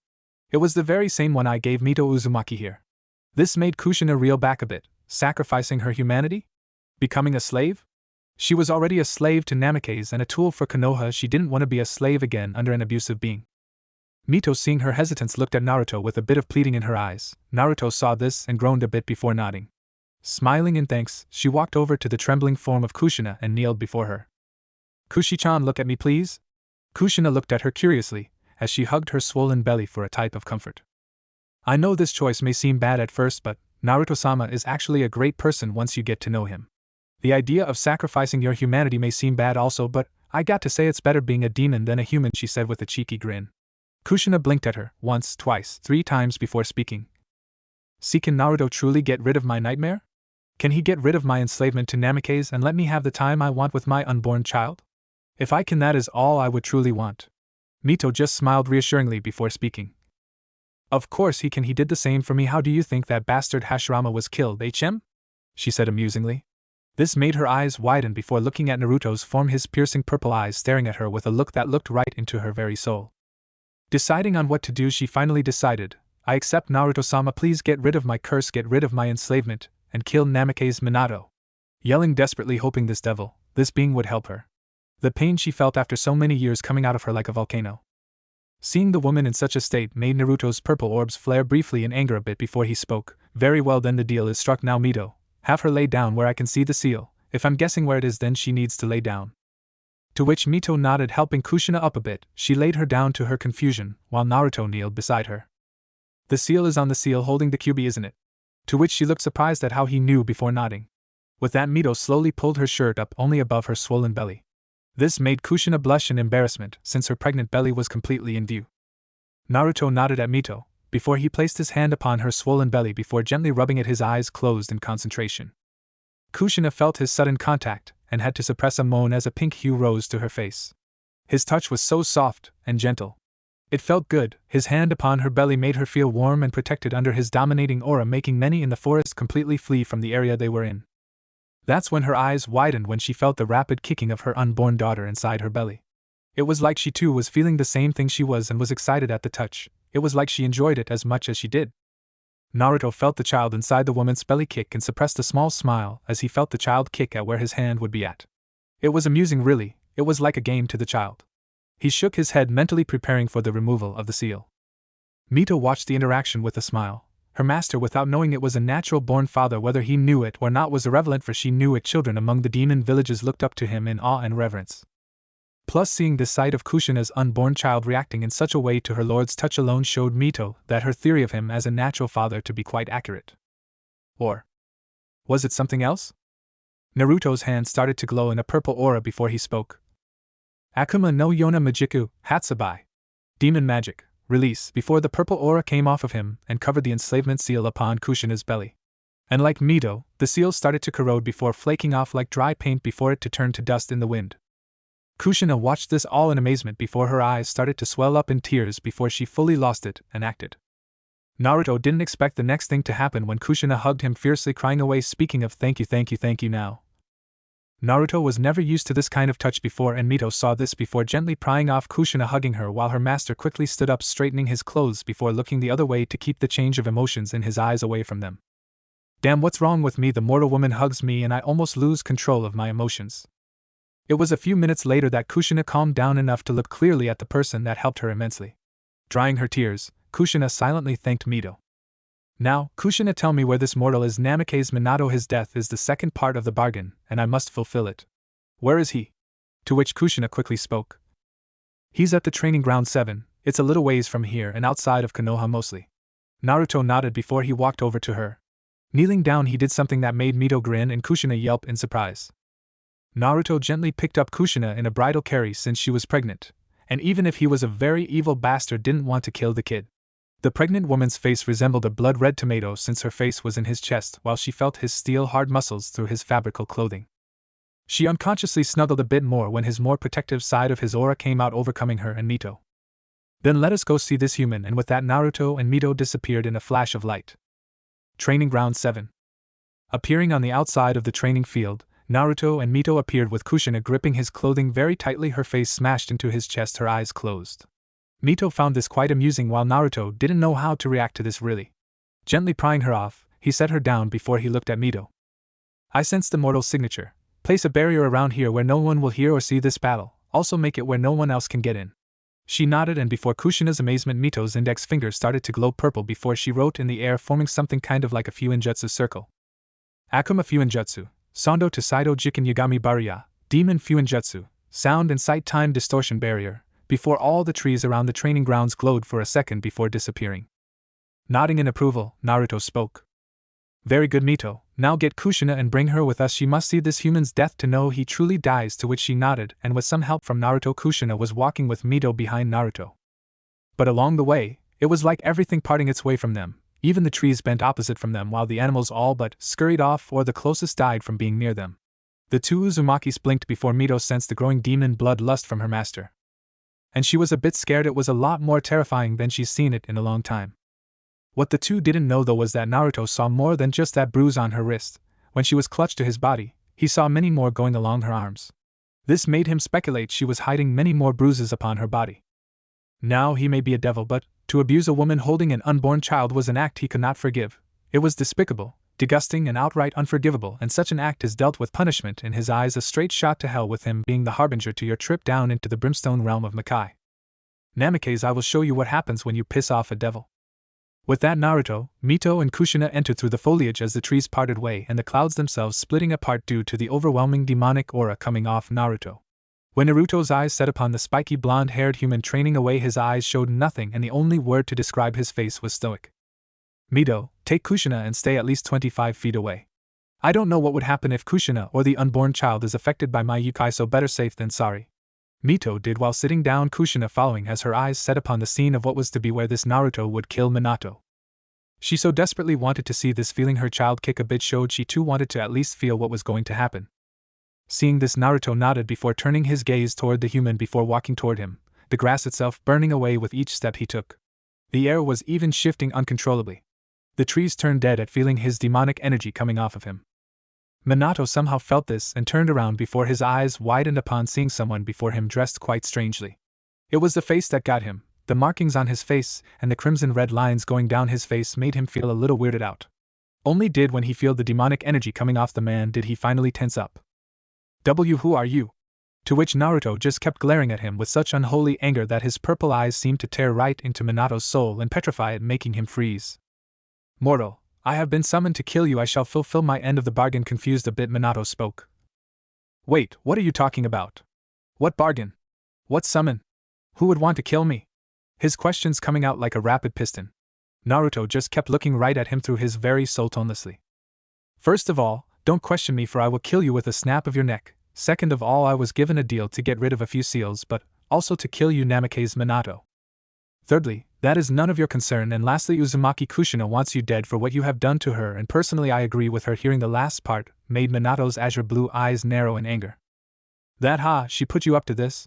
It was the very same one I gave Mito Uzumaki here. This made Kushina reel back a bit. Sacrificing her humanity? Becoming a slave? She was already a slave to Namikaze and a tool for Konoha. She didn't want to be a slave again under an abusive being. Mito, seeing her hesitance, looked at Naruto with a bit of pleading in her eyes. Naruto saw this and groaned a bit before nodding. Smiling in thanks, she walked over to the trembling form of Kushina and kneeled before her. Kushi-chan, look at me please. Kushina looked at her curiously, as she hugged her swollen belly for a type of comfort. I know this choice may seem bad at first, but Naruto-sama is actually a great person once you get to know him. The idea of sacrificing your humanity may seem bad also, but I got to say it's better being a demon than a human, she said with a cheeky grin. Kushina blinked at her, once, twice, 3 times before speaking. See, can Naruto truly get rid of my nightmare? Can he get rid of my enslavement to Namikaze and let me have the time I want with my unborn child? If I can, that is all I would truly want. Mito just smiled reassuringly before speaking. Of course he can, he did the same for me. How do you think that bastard Hashirama was killed, HM? She said amusingly. This made her eyes widen before looking at Naruto's form, his piercing purple eyes staring at her with a look that looked right into her very soul. Deciding on what to do, she finally decided, I accept, Naruto-sama, please get rid of my curse, get rid of my enslavement, and kill Namikaze Minato. Yelling desperately, hoping this devil, this being would help her. The pain she felt after so many years coming out of her like a volcano. Seeing the woman in such a state made Naruto's purple orbs flare briefly in anger a bit before he spoke. Very well then, the deal is struck now, Mito. Have her lay down where I can see the seal. If I'm guessing where it is, then she needs to lay down. To which Mito nodded, helping Kushina up a bit. She laid her down to her confusion, while Naruto kneeled beside her. The seal is on the seal holding the QB, isn't it? To which she looked surprised at how he knew before nodding. With that, Mito slowly pulled her shirt up only above her swollen belly. This made Kushina blush in embarrassment, since her pregnant belly was completely in view. Naruto nodded at Mito, before he placed his hand upon her swollen belly before gently rubbing it, his eyes closed in concentration. Kushina felt his sudden contact, and had to suppress a moan as a pink hue rose to her face. His touch was so soft and gentle. It felt good. His hand upon her belly made her feel warm and protected under his dominating aura, making many in the forest completely flee from the area they were in. That's when her eyes widened when she felt the rapid kicking of her unborn daughter inside her belly. It was like she too was feeling the same thing she was and was excited at the touch. It was like she enjoyed it as much as she did. Naruto felt the child inside the woman's belly kick and suppressed a small smile as he felt the child kick at where his hand would be at. It was amusing, really. It was like a game to the child. He shook his head, mentally preparing for the removal of the seal. Mito watched the interaction with a smile. Her master, without knowing it was a natural-born father, whether he knew it or not, was irrelevant, for she knew it. Children among the demon villages looked up to him in awe and reverence. Plus, seeing the sight of Kushina's unborn child reacting in such a way to her lord's touch alone showed Mito that her theory of him as a natural father to be quite accurate. Or was it something else? Naruto's hand started to glow in a purple aura before he spoke. Akuma no Yona Majiku, Hatsubai. Demon magic, release, before the purple aura came off of him and covered the enslavement seal upon Kushina's belly. And like Mito, the seal started to corrode before flaking off like dry paint before it to turn to dust in the wind. Kushina watched this all in amazement before her eyes started to swell up in tears before she fully lost it and acted. Naruto didn't expect the next thing to happen when Kushina hugged him fiercely, crying away, speaking of thank you now. Naruto was never used to this kind of touch before, and Mito saw this before gently prying off Kushina, hugging her while her master quickly stood up, straightening his clothes before looking the other way to keep the change of emotions in his eyes away from them. Damn, what's wrong with me? The mortal woman hugs me and I almost lose control of my emotions. It was a few minutes later that Kushina calmed down enough to look clearly at the person that helped her immensely. Drying her tears, Kushina silently thanked Mito. Now, Kushina, tell me where this mortal is. Namikaze Minato. His death is the second part of the bargain, and I must fulfill it. Where is he? To which Kushina quickly spoke. He's at the training ground 7, it's a little ways from here and outside of Konoha mostly. Naruto nodded before he walked over to her. Kneeling down, he did something that made Mito grin and Kushina yelp in surprise. Naruto gently picked up Kushina in a bridal carry since she was pregnant, and even if he was a very evil bastard, didn't want to kill the kid. The pregnant woman's face resembled a blood-red tomato since her face was in his chest while she felt his steel-hard muscles through his fabrical clothing. She unconsciously snuggled a bit more when his more protective side of his aura came out, overcoming her and Mito. Then let us go see this human, and with that Naruto and Mito disappeared in a flash of light. Training Ground 7. Appearing on the outside of the training field, Naruto and Mito appeared with Kushina gripping his clothing very tightly, her face smashed into his chest, her eyes closed. Mito found this quite amusing while Naruto didn't know how to react to this really. Gently prying her off, he set her down before he looked at Mito. I sense the mortal signature. Place a barrier around here where no one will hear or see this battle, also make it where no one else can get in. She nodded, and before Kushina's amazement, Mito's index finger started to glow purple before she wrote in the air, forming something kind of like a Fuinjutsu circle. Akuma Fuinjutsu, Sando to Saido Jikin Yagami Bariya, Demon Fuinjutsu, Sound and Sight Time Distortion Barrier, before all the trees around the training grounds glowed for a second before disappearing. Nodding in approval, Naruto spoke. Very good, Mito, now get Kushina and bring her with us. She must see this human's death to know he truly dies. To which she nodded, and with some help from Naruto, Kushina was walking with Mito behind Naruto. But along the way, it was like everything parting its way from them. Even the trees bent opposite from them while the animals all but scurried off, or the closest died from being near them. The two Uzumakis blinked before Mito sensed the growing demon bloodlust from her master. And she was a bit scared. It was a lot more terrifying than she's seen it in a long time. What the two didn't know though was that Naruto saw more than just that bruise on her wrist. When she was clutched to his body, he saw many more going along her arms. This made him speculate she was hiding many more bruises upon her body. Now he may be a devil, but to abuse a woman holding an unborn child was an act he could not forgive. It was despicable, disgusting, and outright unforgivable, and such an act is dealt with punishment. In his eyes, a straight shot to hell, with him being the harbinger to your trip down into the brimstone realm of Makai. Namikaze, I will show you what happens when you piss off a devil. With that, Naruto, Mito, and Kushina entered through the foliage as the trees parted way and the clouds themselves splitting apart due to the overwhelming demonic aura coming off Naruto. When Naruto's eyes set upon the spiky blonde-haired human training away, his eyes showed nothing and the only word to describe his face was stoic. Mito, take Kushina and stay at least 25 feet away. I don't know what would happen if Kushina or the unborn child is affected by my Yukai, so better safe than sorry. Mito did while sitting down, Kushina following as her eyes set upon the scene of what was to be where this Naruto would kill Minato. She so desperately wanted to see this, feeling her child kick a bit showed she too wanted to at least feel what was going to happen. Seeing this, Naruto nodded before turning his gaze toward the human before walking toward him, the grass itself burning away with each step he took. The air was even shifting uncontrollably. The trees turned dead at feeling his demonic energy coming off of him. Minato somehow felt this and turned around before his eyes widened upon seeing someone before him dressed quite strangely. It was the face that got him. The markings on his face and the crimson red lines going down his face made him feel a little weirded out. Only did when he felt the demonic energy coming off the man did he finally tense up. Who are you? To which Naruto just kept glaring at him with such unholy anger that his purple eyes seemed to tear right into Minato's soul and petrify it, making him freeze. Mortal, I have been summoned to kill you. I shall fulfill my end of the bargain. Confused a bit, Minato spoke. Wait, what are you talking about? What bargain? What summon? Who would want to kill me? His questions coming out like a rapid piston. Naruto just kept looking right at him through his very soul tonelessly. First of all, don't question me, for I will kill you with a snap of your neck. Second of all, I was given a deal to get rid of a few seals, but also to kill you, Namikaze Minato. Thirdly, that is none of your concern, and lastly, Uzumaki Kushina wants you dead for what you have done to her, and personally I agree with her. Hearing the last part made Minato's azure blue eyes narrow in anger. That she put you up to this?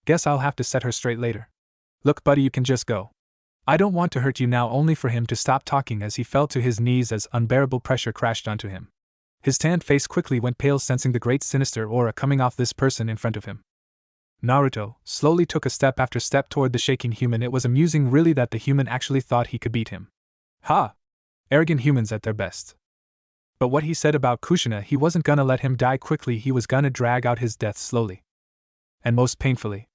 Guess I'll have to set her straight later. Look, buddy, you can just go. I don't want to hurt you now. Only for him to stop talking as he fell to his knees as unbearable pressure crashed onto him. His tanned face quickly went pale, sensing the great sinister aura coming off this person in front of him. Naruto slowly took a step after step toward the shaking human. It was amusing really that the human actually thought he could beat him. Arrogant humans at their best. But what he said about Kushina, he wasn't gonna let him die quickly, he was gonna drag out his death slowly. And most painfully.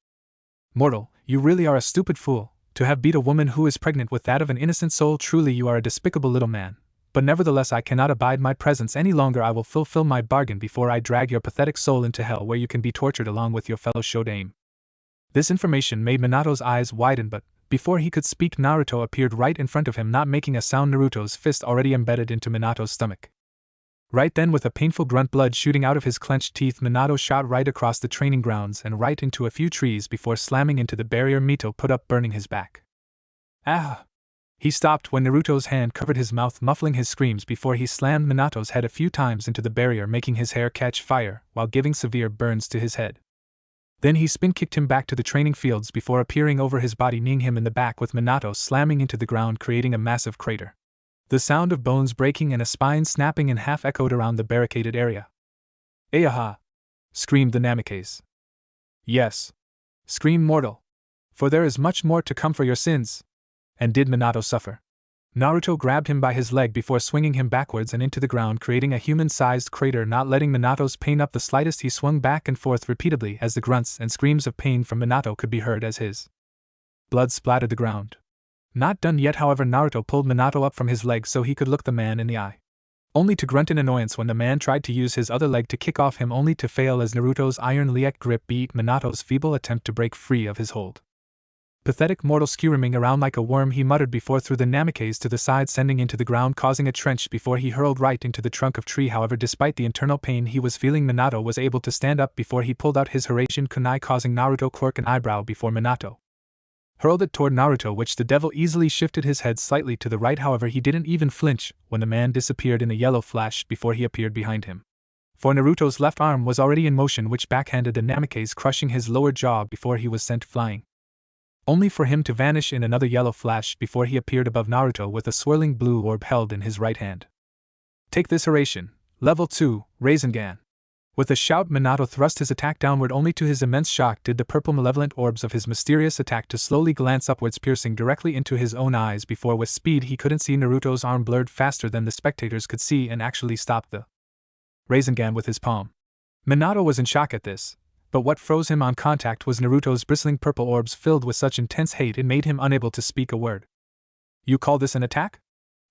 Mortal, you really are a stupid fool, to have beat a woman who is pregnant with that of an innocent soul. Truly you are a despicable little man. But nevertheless I cannot abide my presence any longer. I will fulfill my bargain before I drag your pathetic soul into hell, where you can be tortured along with your fellow Shodaime. This information made Minato's eyes widen, but before he could speak, Naruto appeared right in front of him, not making a sound, Naruto's fist already embedded into Minato's stomach. Right then, with a painful grunt, blood shooting out of his clenched teeth, Minato shot right across the training grounds and right into a few trees before slamming into the barrier Mito put up, burning his back. He stopped when Naruto's hand covered his mouth, muffling his screams before he slammed Minato's head a few times into the barrier, making his hair catch fire while giving severe burns to his head. Then he spin-kicked him back to the training fields before appearing over his body, kneeing him in the back with Minato slamming into the ground, creating a massive crater. The sound of bones breaking and a spine snapping in half echoed around the barricaded area. "Ayaha!" screamed the Namikaze. "Yes," screamed Mortal. "For there is much more to come for your sins." And did Minato suffer? Naruto grabbed him by his leg before swinging him backwards and into the ground, creating a human-sized crater. Not letting Minato's pain up the slightest, he swung back and forth repeatedly as the grunts and screams of pain from Minato could be heard as his blood splattered the ground. Not done yet, however, Naruto pulled Minato up from his leg so he could look the man in the eye. Only to grunt in annoyance when the man tried to use his other leg to kick off him, only to fail as Naruto's iron liek grip beat Minato's feeble attempt to break free of his hold. "Pathetic mortal, squirming around like a worm," he muttered before threw the Namikaze to the side, sending into the ground, causing a trench before he hurled right into the trunk of tree. However, despite the internal pain he was feeling, Minato was able to stand up before he pulled out his Hiraishin kunai, causing Naruto quirk an eyebrow before Minato hurled it toward Naruto, which the devil easily shifted his head slightly to the right. However, he didn't even flinch when the man disappeared in a yellow flash before he appeared behind him. For Naruto's left arm was already in motion, which backhanded the Namikaze, crushing his lower jaw before he was sent flying. Only for him to vanish in another yellow flash before he appeared above Naruto with a swirling blue orb held in his right hand. "Take this, Hiraishin. Level 2, Rasengan." With a shout, Minato thrust his attack downward. Only to his immense shock did the purple malevolent orbs of his mysterious attack to slowly glance upwards, piercing directly into his own eyes before with speed he couldn't see. Naruto's arm blurred faster than the spectators could see and actually stopped the Rasengan with his palm. Minato was in shock at this. But what froze him on contact was Naruto's bristling purple orbs filled with such intense hate it made him unable to speak a word. "You call this an attack?"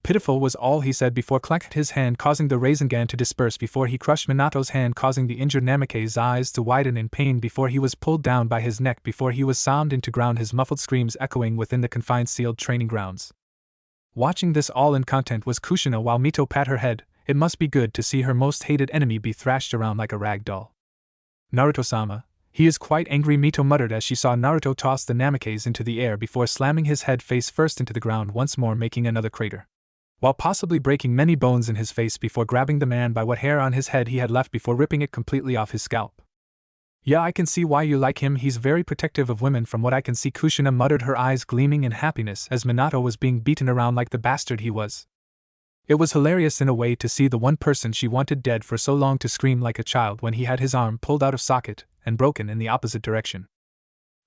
Pitiful was all he said before clacked his hand, causing the Rasengan to disperse before he crushed Minato's hand, causing the injured Namake's eyes to widen in pain before he was pulled down by his neck before he was slammed into ground, his muffled screams echoing within the confined sealed training grounds. Watching this all in content was Kushina while Mito pat her head. It must be good to see her most hated enemy be thrashed around like a rag doll. Naruto-sama, he is quite angry, Mito muttered as she saw Naruto toss the Namakes into the air before slamming his head face first into the ground once more, making another crater, while possibly breaking many bones in his face before grabbing the man by what hair on his head he had left before ripping it completely off his scalp. Yeah, I can see why you like him, he's very protective of women from what I can see, Kushina muttered, her eyes gleaming in happiness as Minato was being beaten around like the bastard he was. It was hilarious in a way to see the one person she wanted dead for so long to scream like a child when he had his arm pulled out of socket and broken in the opposite direction.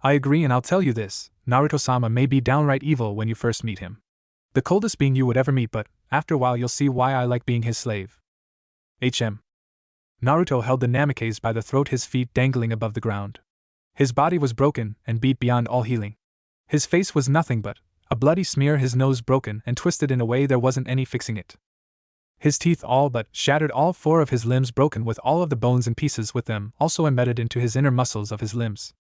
I agree, and I'll tell you this, Naruto-sama may be downright evil when you first meet him. The coldest being you would ever meet, but after a while you'll see why I like being his slave. Naruto held the Namakes by the throat, his feet dangling above the ground. His body was broken and beat beyond all healing. His face was nothing but a bloody smear, his nose broken and twisted in a way there wasn't any fixing it. His teeth all but shattered, all four of his limbs broken with all of the bones and pieces with them also embedded into his inner muscles of his limbs.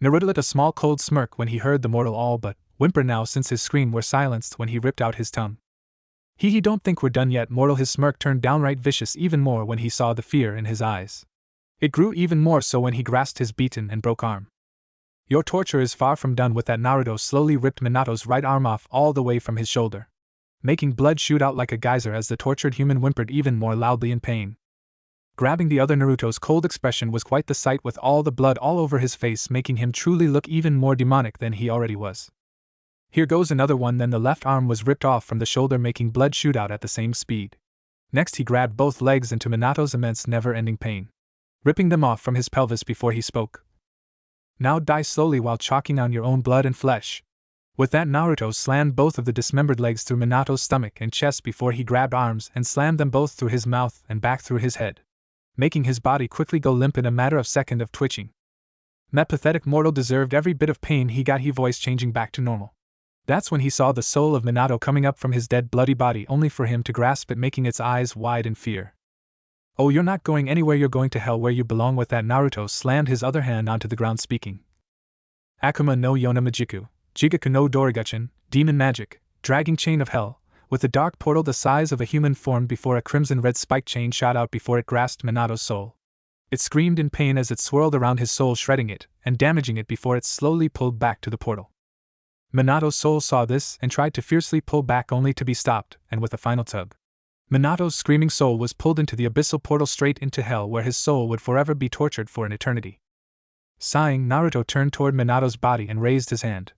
Naruto lit a small cold smirk when he heard the mortal all but whimper now, since his scream were silenced when he ripped out his tongue. He don't think we're done yet, mortal. His smirk turned downright vicious even more when he saw the fear in his eyes. It grew even more so when he grasped his beaten and broke arm. Your torture is far from done. With that, Naruto slowly ripped Minato's right arm off all the way from his shoulder, making blood shoot out like a geyser as the tortured human whimpered even more loudly in pain. Grabbing the other, Naruto's cold expression was quite the sight, with all the blood all over his face, making him truly look even more demonic than he already was. Here goes another one. Then the left arm was ripped off from the shoulder, making blood shoot out at the same speed. Next he grabbed both legs into Minato's immense never-ending pain, ripping them off from his pelvis before he spoke. Now die slowly while choking on your own blood and flesh. With that, Naruto slammed both of the dismembered legs through Minato's stomach and chest before he grabbed arms and slammed them both through his mouth and back through his head, making his body quickly go limp in a matter of seconds of twitching. That pathetic mortal deserved every bit of pain he got, he voice changing back to normal. That's when he saw the soul of Minato coming up from his dead bloody body, only for him to grasp it, making its eyes wide in fear. Oh, you're not going anywhere, you're going to hell where you belong. With that, Naruto slammed his other hand onto the ground, speaking. Akuma no Yona Majiku, Jigaku no Dorigachin, demon magic, dragging chain of hell, with a dark portal the size of a human formed before a crimson-red spike chain shot out before it grasped Minato's soul. It screamed in pain as it swirled around his soul, shredding it and damaging it before it slowly pulled back to the portal. Minato's soul saw this and tried to fiercely pull back, only to be stopped, and with a final tug, Minato's screaming soul was pulled into the abyssal portal straight into hell, where his soul would forever be tortured for an eternity. Sighing, Naruto turned toward Minato's body and raised his hand.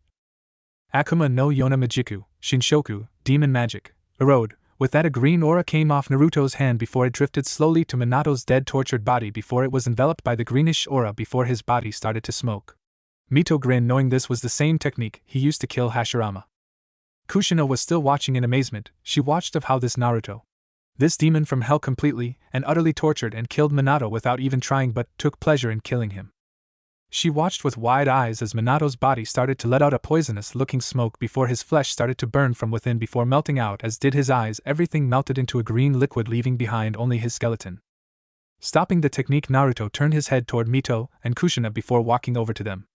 Akuma no Yona Majiku, Shinshoku, demon magic, erode. With that, a green aura came off Naruto's hand before it drifted slowly to Minato's dead, tortured body before it was enveloped by the greenish aura before his body started to smoke. Mito grinned, knowing this was the same technique he used to kill Hashirama. Kushina was still watching in amazement. She watched of how this Naruto, this demon from hell, completely and utterly tortured and killed Minato without even trying, but took pleasure in killing him. She watched with wide eyes as Minato's body started to let out a poisonous-looking smoke before his flesh started to burn from within before melting out, as did his eyes. Everything melted into a green liquid, leaving behind only his skeleton. Stopping the technique, Naruto turned his head toward Mito and Kushina before walking over to them.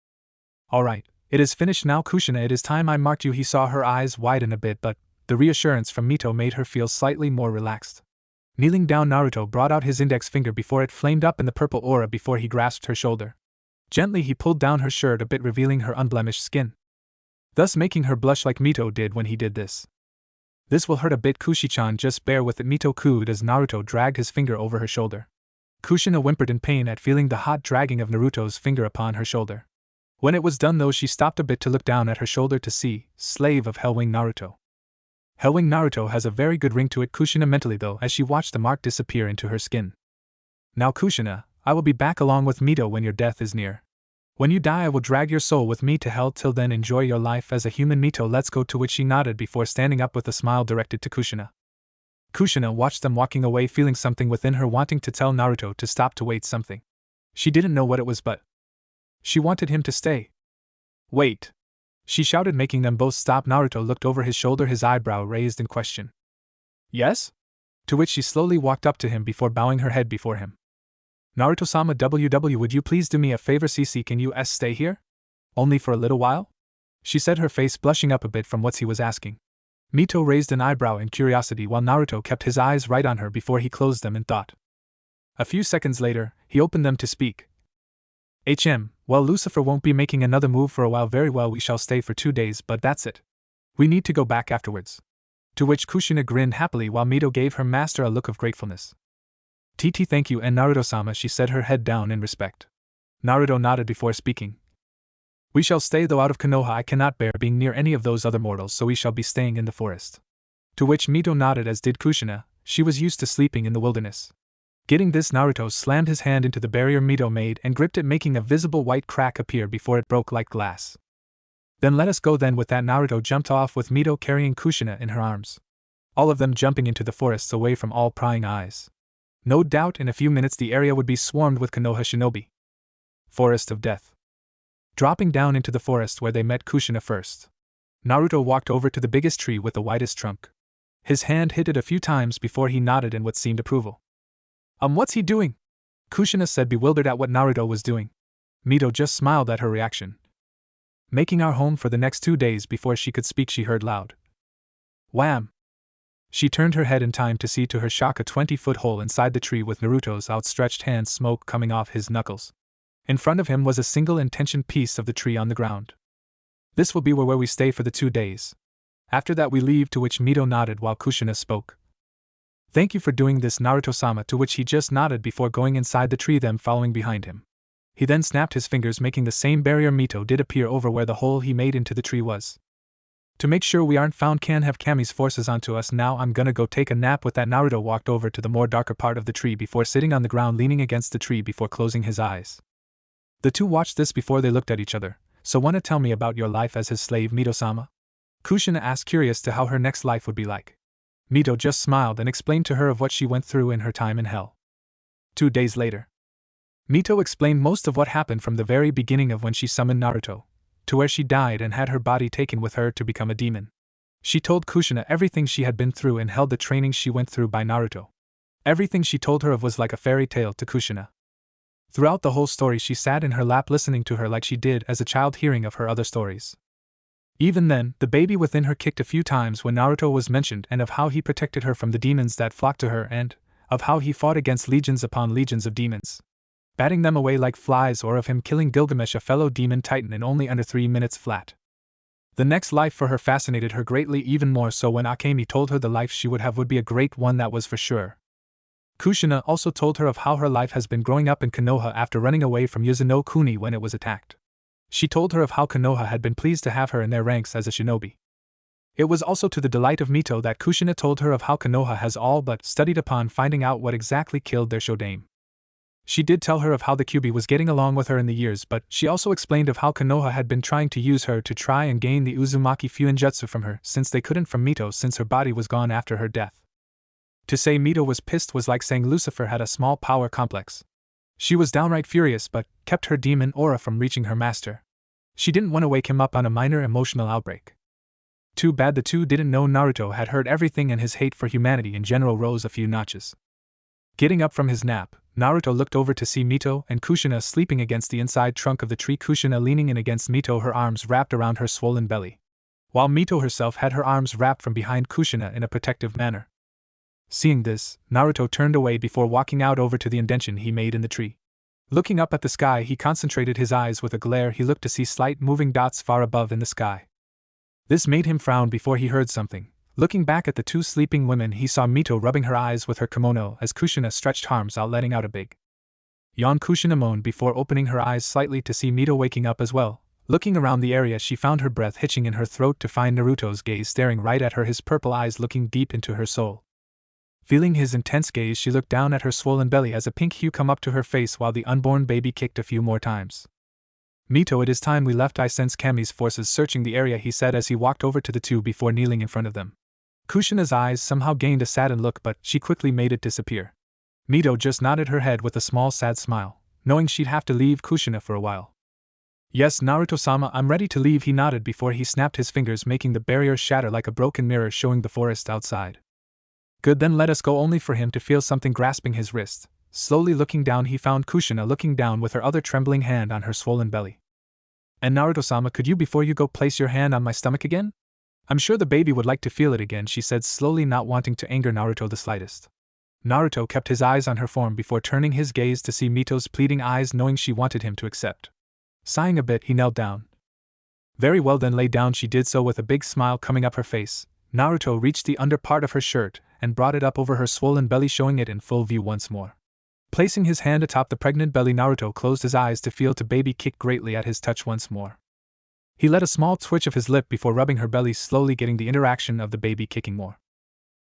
Alright, it is finished now, Kushina, it is time I marked you. He saw her eyes widen a bit, but the reassurance from Mito made her feel slightly more relaxed. Kneeling down, Naruto brought out his index finger before it flamed up in the purple aura before he grasped her shoulder. Gently he pulled down her shirt a bit, revealing her unblemished skin, thus making her blush like Mito did when he did this. This will hurt a bit, Kushi-chan, just bear with it, Mito cooed as Naruto dragged his finger over her shoulder. Kushina whimpered in pain at feeling the hot dragging of Naruto's finger upon her shoulder. When it was done though, she stopped a bit to look down at her shoulder to see, slave of Hellwing Naruto. Hellwing Naruto has a very good ring to it, Kushina mentally though, as she watched the mark disappear into her skin. Now Kushina, I will be back along with Mito when your death is near. When you die I will drag your soul with me to hell. Till then enjoy your life as a human, Mito. Let's go, to which she nodded before standing up with a smile directed to Kushina. Kushina watched them walking away, feeling something within her wanting to tell Naruto to stop, to wait something. She didn't know what it was, but she wanted him to stay. Wait! She shouted, making them both stop. Naruto looked over his shoulder, his eyebrow raised in question. Yes? To which she slowly walked up to him before bowing her head before him. Naruto-sama WW, would you please do me a favor? CC, can you stay here? Only for a little while? She said, her face blushing up a bit from what he was asking. Mito raised an eyebrow in curiosity while Naruto kept his eyes right on her before he closed them in thought. A few seconds later, he opened them to speak. Well, Lucifer won't be making another move for a while. Very well, we shall stay for 2 days, but that's it. We need to go back afterwards. To which Kushina grinned happily while Mito gave her master a look of gratefulness. TT, thank you, and Naruto-sama, she set her head down in respect. Naruto nodded before speaking. We shall stay, though out of Konoha I cannot bear being near any of those other mortals, so we shall be staying in the forest. To which Mito nodded, as did Kushina. She was used to sleeping in the wilderness. Getting this, Naruto slammed his hand into the barrier Mito made and gripped it, making a visible white crack appear before it broke like glass. Then let us go then. With that, Naruto jumped off with Mito carrying Kushina in her arms. All of them jumping into the forests away from all prying eyes. No doubt in a few minutes the area would be swarmed with Konoha shinobi. Forest of Death. Dropping down into the forest where they met Kushina first, Naruto walked over to the biggest tree with the widest trunk. His hand hit it a few times before he nodded in what seemed approval. What's he doing? Kushina said, bewildered at what Naruto was doing. Mito just smiled at her reaction. Making our home for the next 2 days. Before she could speak, she heard loud wham. She turned her head in time to see to her shock a 20-foot hole inside the tree with Naruto's outstretched hand, smoke coming off his knuckles. In front of him was a single intentioned piece of the tree on the ground. This will be where we stay for the 2 days. After that we leave. To which Mito nodded while Kushina spoke. Thank you for doing this, Naruto-sama, to which he just nodded before going inside the tree, them following behind him. He then snapped his fingers, making the same barrier Mito did appear over where the hole he made into the tree was. To make sure we aren't found, can't have Kami's forces onto us. Now I'm gonna go take a nap. With that, Naruto walked over to the more darker part of the tree before sitting on the ground, leaning against the tree before closing his eyes. The two watched this before they looked at each other. So wanna tell me about your life as his slave, Mito-sama? Kushina asked, curious to how her next life would be like. Mito just smiled and explained to her of what she went through in her time in hell. 2 days later, Mito explained most of what happened from the very beginning of when she summoned Naruto, to where she died and had her body taken with her to become a demon. She told Kushina everything she had been through and held the training she went through by Naruto. Everything she told her of was like a fairy tale to Kushina. Throughout the whole story she sat in her lap listening to her like she did as a child hearing of her other stories. Even then, the baby within her kicked a few times when Naruto was mentioned, and of how he protected her from the demons that flocked to her, and of how he fought against legions upon legions of demons, batting them away like flies, or of him killing Gilgamesh, a fellow demon titan, in only under 3 minutes flat. The next life for her fascinated her greatly, even more so when Akemi told her the life she would have would be a great one, that was for sure. Kushina also told her of how her life has been growing up in Konoha after running away from Yuzuno Kuni when it was attacked. She told her of how Konoha had been pleased to have her in their ranks as a shinobi. It was also to the delight of Mito that Kushina told her of how Konoha has all but studied upon finding out what exactly killed their Shodaime. She did tell her of how the Kyuubi was getting along with her in the years, but she also explained of how Konoha had been trying to use her to try and gain the Uzumaki Fuinjutsu from her, since they couldn't from Mito since her body was gone after her death. To say Mito was pissed was like saying Lucifer had a small power complex. She was downright furious but kept her demon aura from reaching her master. She didn't want to wake him up on a minor emotional outbreak. Too bad the two didn't know Naruto had heard everything and his hate for humanity in general rose a few notches. Getting up from his nap, Naruto looked over to see Mito and Kushina sleeping against the inside trunk of the tree, Kushina leaning in against Mito, her arms wrapped around her swollen belly, while Mito herself had her arms wrapped from behind Kushina in a protective manner. Seeing this, Naruto turned away before walking out over to the indention he made in the tree. Looking up at the sky, he concentrated his eyes with a glare. He looked to see slight moving dots far above in the sky. This made him frown before he heard something. Looking back at the two sleeping women, he saw Mito rubbing her eyes with her kimono as Kushina stretched arms out, letting out a big yawn. Kushina moaned before opening her eyes slightly to see Mito waking up as well. Looking around the area, she found her breath hitching in her throat to find Naruto's gaze staring right at her, his purple eyes looking deep into her soul. Feeling his intense gaze, she looked down at her swollen belly as a pink hue come up to her face while the unborn baby kicked a few more times. Mito, it is time we left. I sense Kami's forces searching the area, he said as he walked over to the two before kneeling in front of them. Kushina's eyes somehow gained a saddened look, but she quickly made it disappear. Mito just nodded her head with a small sad smile, knowing she'd have to leave Kushina for a while. Yes, Naruto-sama, I'm ready to leave, he nodded before he snapped his fingers, making the barrier shatter like a broken mirror showing the forest outside. Good, then let us go, only for him to feel something grasping his wrist. Slowly looking down, he found Kushina looking down with her other trembling hand on her swollen belly. And Naruto-sama, could you before you go place your hand on my stomach again? I'm sure the baby would like to feel it again, she said slowly, not wanting to anger Naruto the slightest. Naruto kept his eyes on her form before turning his gaze to see Mito's pleading eyes, knowing she wanted him to accept. Sighing a bit, he knelt down. Very well, then lay down. She did so with a big smile coming up her face. Naruto reached the under part of her shirt and brought it up over her swollen belly, showing it in full view once more. Placing his hand atop the pregnant belly, Naruto closed his eyes to feel the baby kick greatly at his touch once more. He let a small twitch of his lip before rubbing her belly, slowly getting the interaction of the baby kicking more.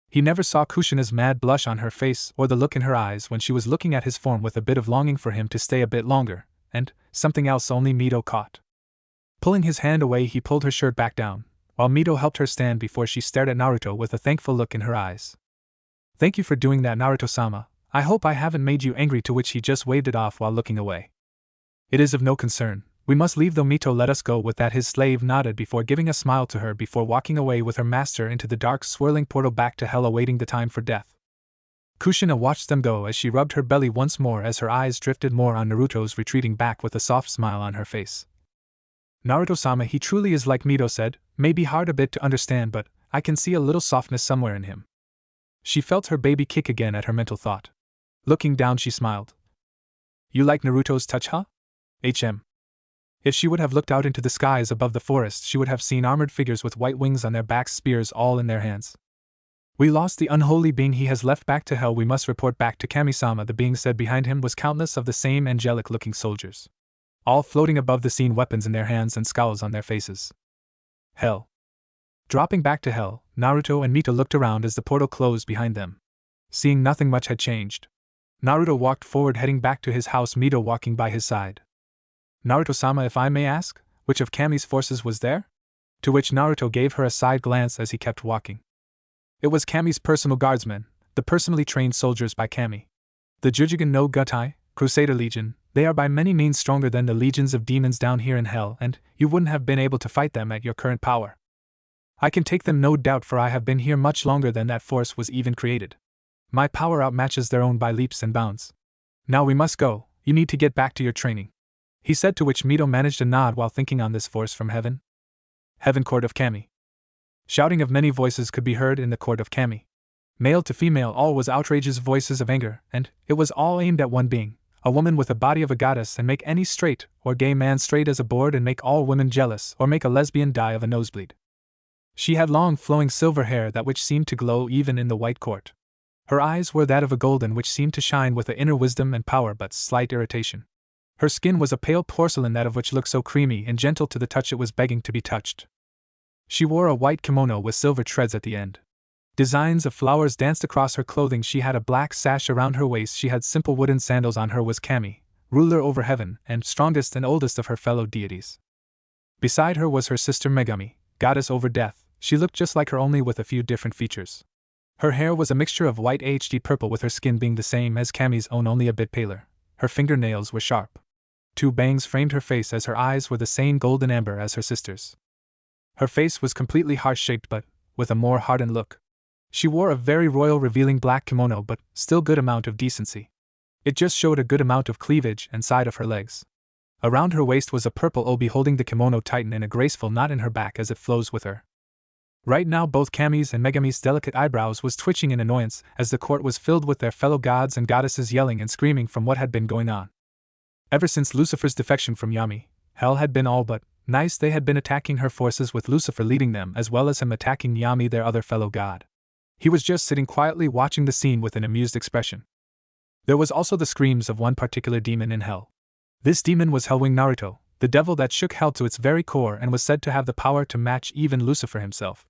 He never saw Kushina's mad blush on her face or the look in her eyes when she was looking at his form with a bit of longing for him to stay a bit longer, and something else only Mito caught. Pulling his hand away, he pulled her shirt back down, while Mito helped her stand before she stared at Naruto with a thankful look in her eyes. Thank you for doing that, Naruto-sama. I hope I haven't made you angry, to which he just waved it off while looking away. It is of no concern. We must leave, though. Mito let us go. With that, his slave nodded before giving a smile to her before walking away with her master into the dark swirling portal back to hell, awaiting the time for death. Kushina watched them go as she rubbed her belly once more as her eyes drifted more on Naruto's, retreating back with a soft smile on her face. Naruto-sama, he truly is like Mito said, may be hard a bit to understand, but I can see a little softness somewhere in him. She felt her baby kick again at her mental thought. Looking down, she smiled. You like Naruto's touch, huh? If she would have looked out into the skies above the forest, she would have seen armored figures with white wings on their backs, spears all in their hands. We lost the unholy being, he has left back to hell. We must report back to Kami-sama, the being said. Behind him was countless of the same angelic-looking soldiers, all floating above the scene, weapons in their hands and scowls on their faces. Hell. Dropping back to hell, Naruto and Mito looked around as the portal closed behind them. Seeing nothing much had changed, Naruto walked forward, heading back to his house, Mito walking by his side. Naruto-sama, if I may ask, which of Kami's forces was there? To which Naruto gave her a side glance as he kept walking. It was Kami's personal guardsmen, the personally trained soldiers by Kami. The Jujigen no Gutai, Crusader Legion. They are by many means stronger than the legions of demons down here in hell, and you wouldn't have been able to fight them at your current power. I can take them, no doubt, for I have been here much longer than that force was even created. My power outmatches their own by leaps and bounds. Now we must go. You need to get back to your training, he said, to which Mito managed a nod while thinking on this force from heaven. Heaven, court of Kami. Shouting of many voices could be heard in the court of Kami. Male to female, all was outrageous voices of anger, and it was all aimed at one being, a woman with a body of a goddess, and make any straight or gay man straight as a board, and make all women jealous, or make a lesbian die of a nosebleed. She had long flowing silver hair that which seemed to glow even in the white court. Her eyes were that of a golden which seemed to shine with the inner wisdom and power but slight irritation. Her skin was a pale porcelain, that of which looked so creamy and gentle to the touch it was begging to be touched. She wore a white kimono with silver threads at the end. Designs of flowers danced across her clothing. She had a black sash around her waist. She had simple wooden sandals on. Her was Kami, ruler over heaven and strongest and oldest of her fellow deities. Beside her was her sister Megami, goddess over death. She looked just like her, only with a few different features. Her hair was a mixture of white HD purple, with her skin being the same as Kami's own, only a bit paler. Her fingernails were sharp. 2 bangs framed her face, as her eyes were the same golden amber as her sister's. Her face was completely heart-shaped, but with a more hardened look. She wore a very royal, revealing black kimono, but still good amount of decency. It just showed a good amount of cleavage and side of her legs. Around her waist was a purple obi holding the kimono tighten in a graceful knot in her back as it flows with her. Right now both Kami's and Megami's delicate eyebrows was twitching in annoyance as the court was filled with their fellow gods and goddesses yelling and screaming from what had been going on. Ever since Lucifer's defection from Yami, hell had been all but nice. They had been attacking her forces with Lucifer leading them, as well as him attacking Yami, their other fellow god. He was just sitting quietly watching the scene with an amused expression. There was also the screams of one particular demon in hell. This demon was Hellwing Naruto, the devil that shook hell to its very core and was said to have the power to match even Lucifer himself.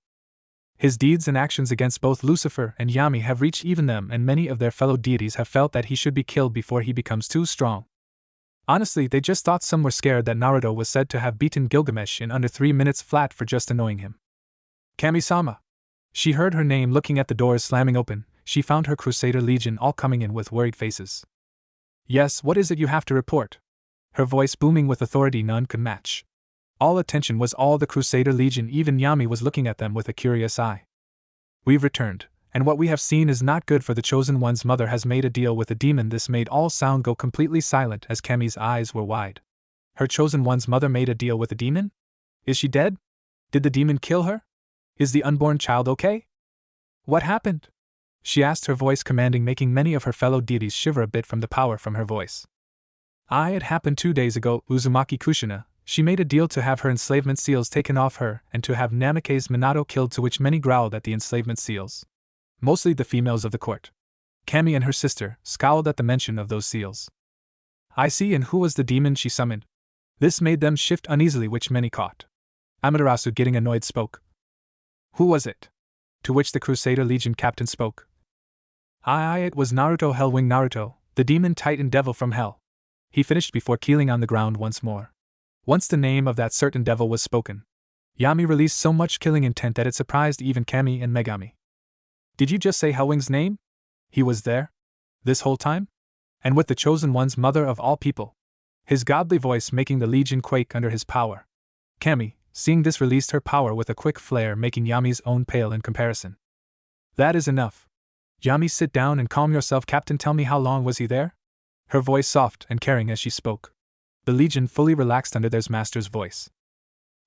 His deeds and actions against both Lucifer and Yami have reached even them, and many of their fellow deities have felt that he should be killed before he becomes too strong. Honestly, they just thought some were scared that Naruto was said to have beaten Gilgamesh in under 3 minutes flat for just annoying him. Kami-sama. She heard her name. Looking at the doors slamming open, she found her Crusader Legion all coming in with worried faces. Yes, what is it you have to report? Her voice booming with authority none could match. All attention was all the Crusader Legion. Even Yami was looking at them with a curious eye. We've returned. And what we have seen is not good, for the Chosen One's mother has made a deal with a demon. This made all sound go completely silent as Kami's eyes were wide. Her Chosen One's mother made a deal with a demon? Is she dead? Did the demon kill her? Is the unborn child okay? What happened? She asked, her voice commanding, making many of her fellow deities shiver a bit from the power from her voice. It happened 2 days ago. Uzumaki Kushina, she made a deal to have her enslavement seals taken off her and to have Namikaze Minato killed, to which many growled at the enslavement seals. Mostly the females of the court. Kami and her sister scowled at the mention of those seals. I see, and who was the demon she summoned? This made them shift uneasily, which many caught. Amaterasu, getting annoyed, spoke. Who was it? To which the Crusader Legion captain spoke. It was Naruto, Hellwing Naruto, the demon titan devil from hell. He finished before keeling on the ground once more. Once the name of that certain devil was spoken, Yami released so much killing intent that it surprised even Kami and Megami. Did you just say Hellwing's name? He was there? This whole time? And with the Chosen One's mother of all people? His godly voice making the Legion quake under his power. Kami, seeing this, released her power with a quick flare, making Yami's own pale in comparison. That is enough. Yami, sit down and calm yourself, Captain. Tell me, how long was he there? Her voice soft and caring as she spoke. The Legion fully relaxed under their master's voice.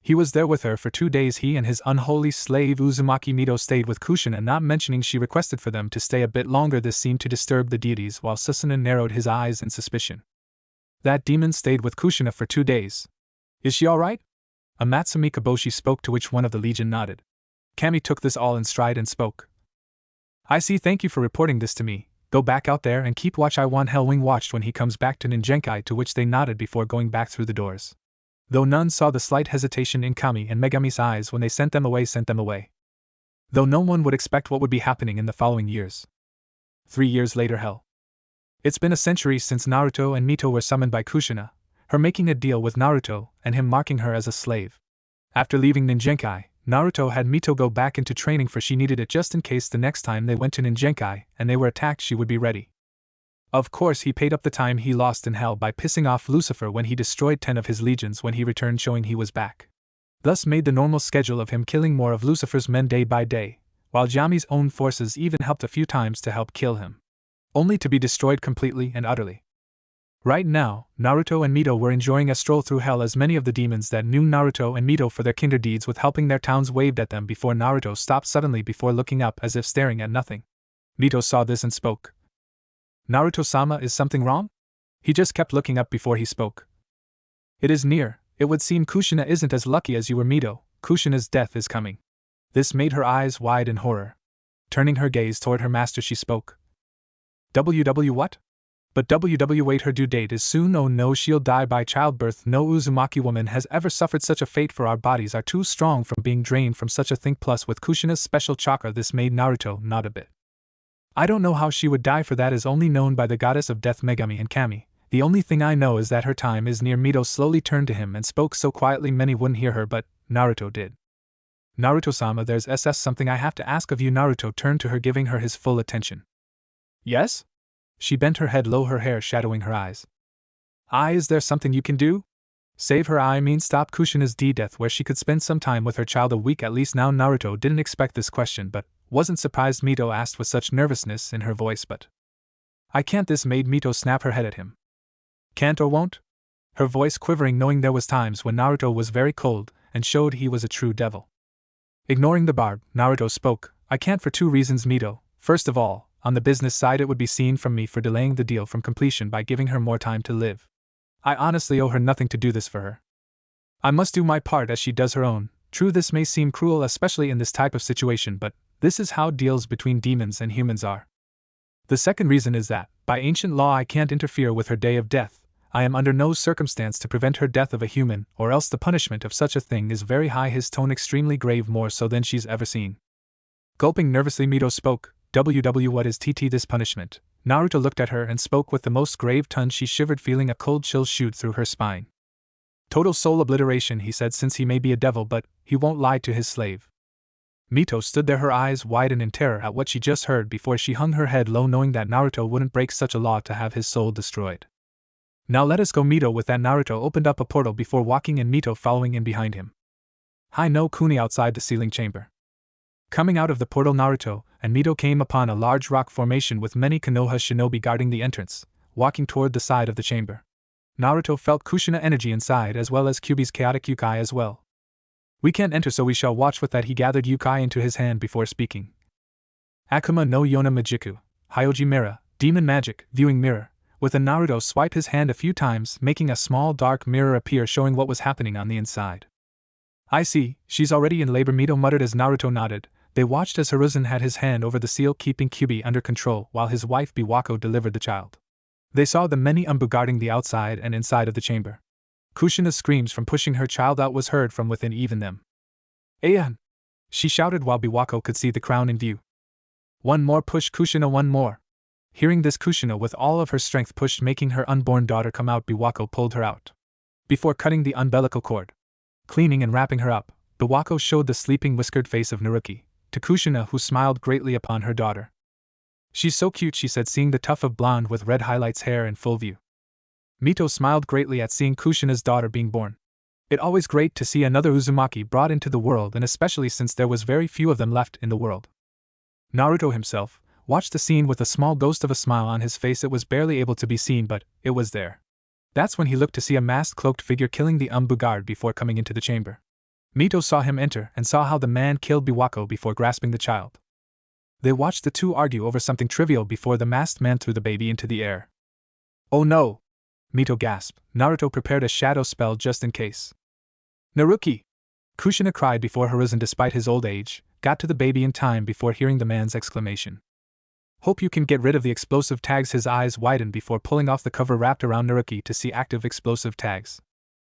He was there with her for 2 days. He and his unholy slave Uzumaki Mito stayed with Kushina, not mentioning she requested for them to stay a bit longer. This seemed to disturb the deities, while Susanoo narrowed his eyes in suspicion. That demon stayed with Kushina for 2 days. Is she alright? Amatsumi Kaboshi spoke, to which one of the Legion nodded. Kami took this all in stride and spoke. I see, thank you for reporting this to me. Go back out there and keep watch. I want Hellwing watched when he comes back to Ninjenkai, to which they nodded before going back through the doors. Though none saw the slight hesitation in Kami and Megami's eyes when they sent them away. Though no one would expect what would be happening in the following years. 3 years later. Hell. It's been a century since Naruto and Mito were summoned by Kushina, her making a deal with Naruto and him marking her as a slave. After leaving Ninjenkai, Naruto had Mito go back into training, for she needed it just in case the next time they went to Ninjenkai and they were attacked she would be ready. Of course, he paid up the time he lost in hell by pissing off Lucifer when he destroyed 10 of his legions when he returned, showing he was back. Thus made the normal schedule of him killing more of Lucifer's men day by day, while Yami's own forces even helped a few times to help kill him. Only to be destroyed completely and utterly. Right now, Naruto and Mito were enjoying a stroll through hell, as many of the demons that knew Naruto and Mito for their kinder deeds with helping their towns waved at them before Naruto stopped suddenly before looking up as if staring at nothing. Mito saw this and spoke. Naruto-sama, is something wrong? He just kept looking up before he spoke. It is near. It would seem Kushina isn't as lucky as you were, Mito. Kushina's death is coming. This made her eyes wide in horror. Turning her gaze toward her master, she spoke. What? But wait, her due date is soon. Oh no, she'll die by childbirth. No Uzumaki woman has ever suffered such a fate, for our bodies are too strong from being drained from such a thing. Plus with Kushina's special chakra, this made Naruto nod a bit. I don't know how she would die, for that is only known by the goddess of death Megami and Kami. The only thing I know is that her time is near. Mito slowly turned to him and spoke so quietly many wouldn't hear her, but Naruto did. Naruto-sama, there's something I have to ask of you. Naruto turned to her, giving her his full attention. Yes? She bent her head low, her hair shadowing her eyes. Is there something you can do? Save her, I mean stop Kushina's death, where she could spend some time with her child a week at least. Now Naruto didn't expect this question, but wasn't surprised Mito asked with such nervousness in her voice. But I can't. This made Mito snap her head at him. Can't or won't? Her voice quivering, knowing there was times when Naruto was very cold and showed he was a true devil. Ignoring the barb, Naruto spoke. I can't for 2 reasons, Mito. First of all, on the business side, it would be seen from me for delaying the deal from completion by giving her more time to live. I honestly owe her nothing to do this for her. I must do my part as she does her own. True, this may seem cruel, especially in this type of situation, but this is how deals between demons and humans are. The second reason is that, by ancient law, I can't interfere with her day of death. I am under no circumstance to prevent her death of a human, or else the punishment of such a thing is very high. His tone extremely grave, more so than she's ever seen. Gulping nervously, Mito spoke. What is this punishment? Naruto looked at her and spoke with the most grave tone. She shivered, feeling a cold chill shoot through her spine. Total soul obliteration, he said, since he may be a devil, but he won't lie to his slave. Mito stood there, her eyes widened in terror at what she just heard before she hung her head low, knowing that Naruto wouldn't break such a law to have his soul destroyed. Now let us go, Mito. With that, Naruto opened up a portal before walking in, Mito following in behind him. Hi no Kuni outside the ceiling chamber. Coming out of the portal, Naruto, and Mito came upon a large rock formation with many Konoha shinobi guarding the entrance, walking toward the side of the chamber. Naruto felt Kushina energy inside as well as Kyuubi's chaotic yukai as well. We can't enter, so we shall watch. With that, he gathered yukai into his hand before speaking. Akuma no Yona Majiku, Hyoji Mirror, Demon Magic, Viewing Mirror. With a Naruto swipe his hand a few times, making a small dark mirror appear showing what was happening on the inside. I see, she's already in labor, Mito muttered as Naruto nodded. They watched as Hiruzen had his hand over the seal, keeping Kyuubi under control while his wife Biwako delivered the child. They saw the many umbu guarding the outside and inside of the chamber. Kushina's screams from pushing her child out was heard from within even them. Ayan! She shouted while Biwako could see the crown in view. One more push, Kushina, one more. Hearing this, Kushina with all of her strength pushed, making her unborn daughter come out. Biwako pulled her out. Before cutting the umbilical cord, cleaning and wrapping her up, Biwako showed the sleeping whiskered face of Naruki to Kushina, who smiled greatly upon her daughter. She's so cute, she said, seeing the tuft of blonde with red highlights hair in full view. Mito smiled greatly at seeing Kushina's daughter being born. It always great to see another Uzumaki brought into the world, and especially since there was very few of them left in the world. Naruto himself watched the scene with a small ghost of a smile on his face. It was barely able to be seen, but it was there. That's when he looked to see a masked cloaked figure killing the umbu guard before coming into the chamber. Mito saw him enter and saw how the man killed Biwako before grasping the child. They watched the two argue over something trivial before the masked man threw the baby into the air. Oh no! Mito gasped. Naruto prepared a shadow spell just in case. Naruki! Kushina cried before Hiruzen, despite his old age, got to the baby in time before hearing the man's exclamation. Hope you can get rid of the explosive tags. His eyes widened before pulling off the cover wrapped around Naruki to see active explosive tags.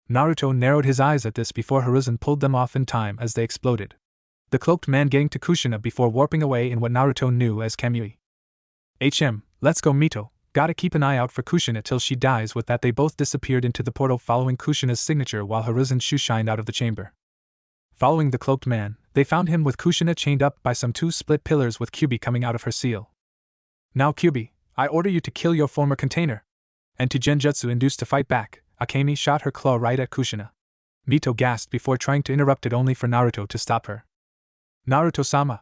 Naruto narrowed his eyes at this before Hiruzen pulled them off in time as they exploded. The cloaked man getting to Kushina before warping away in what Naruto knew as Kamui. Let's go, Mito. Gotta keep an eye out for Kushina till she dies. With that, they both disappeared into the portal following Kushina's signature while Hiruzen's shoe shined out of the chamber. Following the cloaked man, they found him with Kushina chained up by some two split pillars with Kyuubi coming out of her seal. Now Kyuubi, I order you to kill your former container. And to Genjutsu induced to fight back, Akemi shot her claw right at Kushina. Mito gasped before trying to interrupt it, only for Naruto to stop her. Naruto-sama.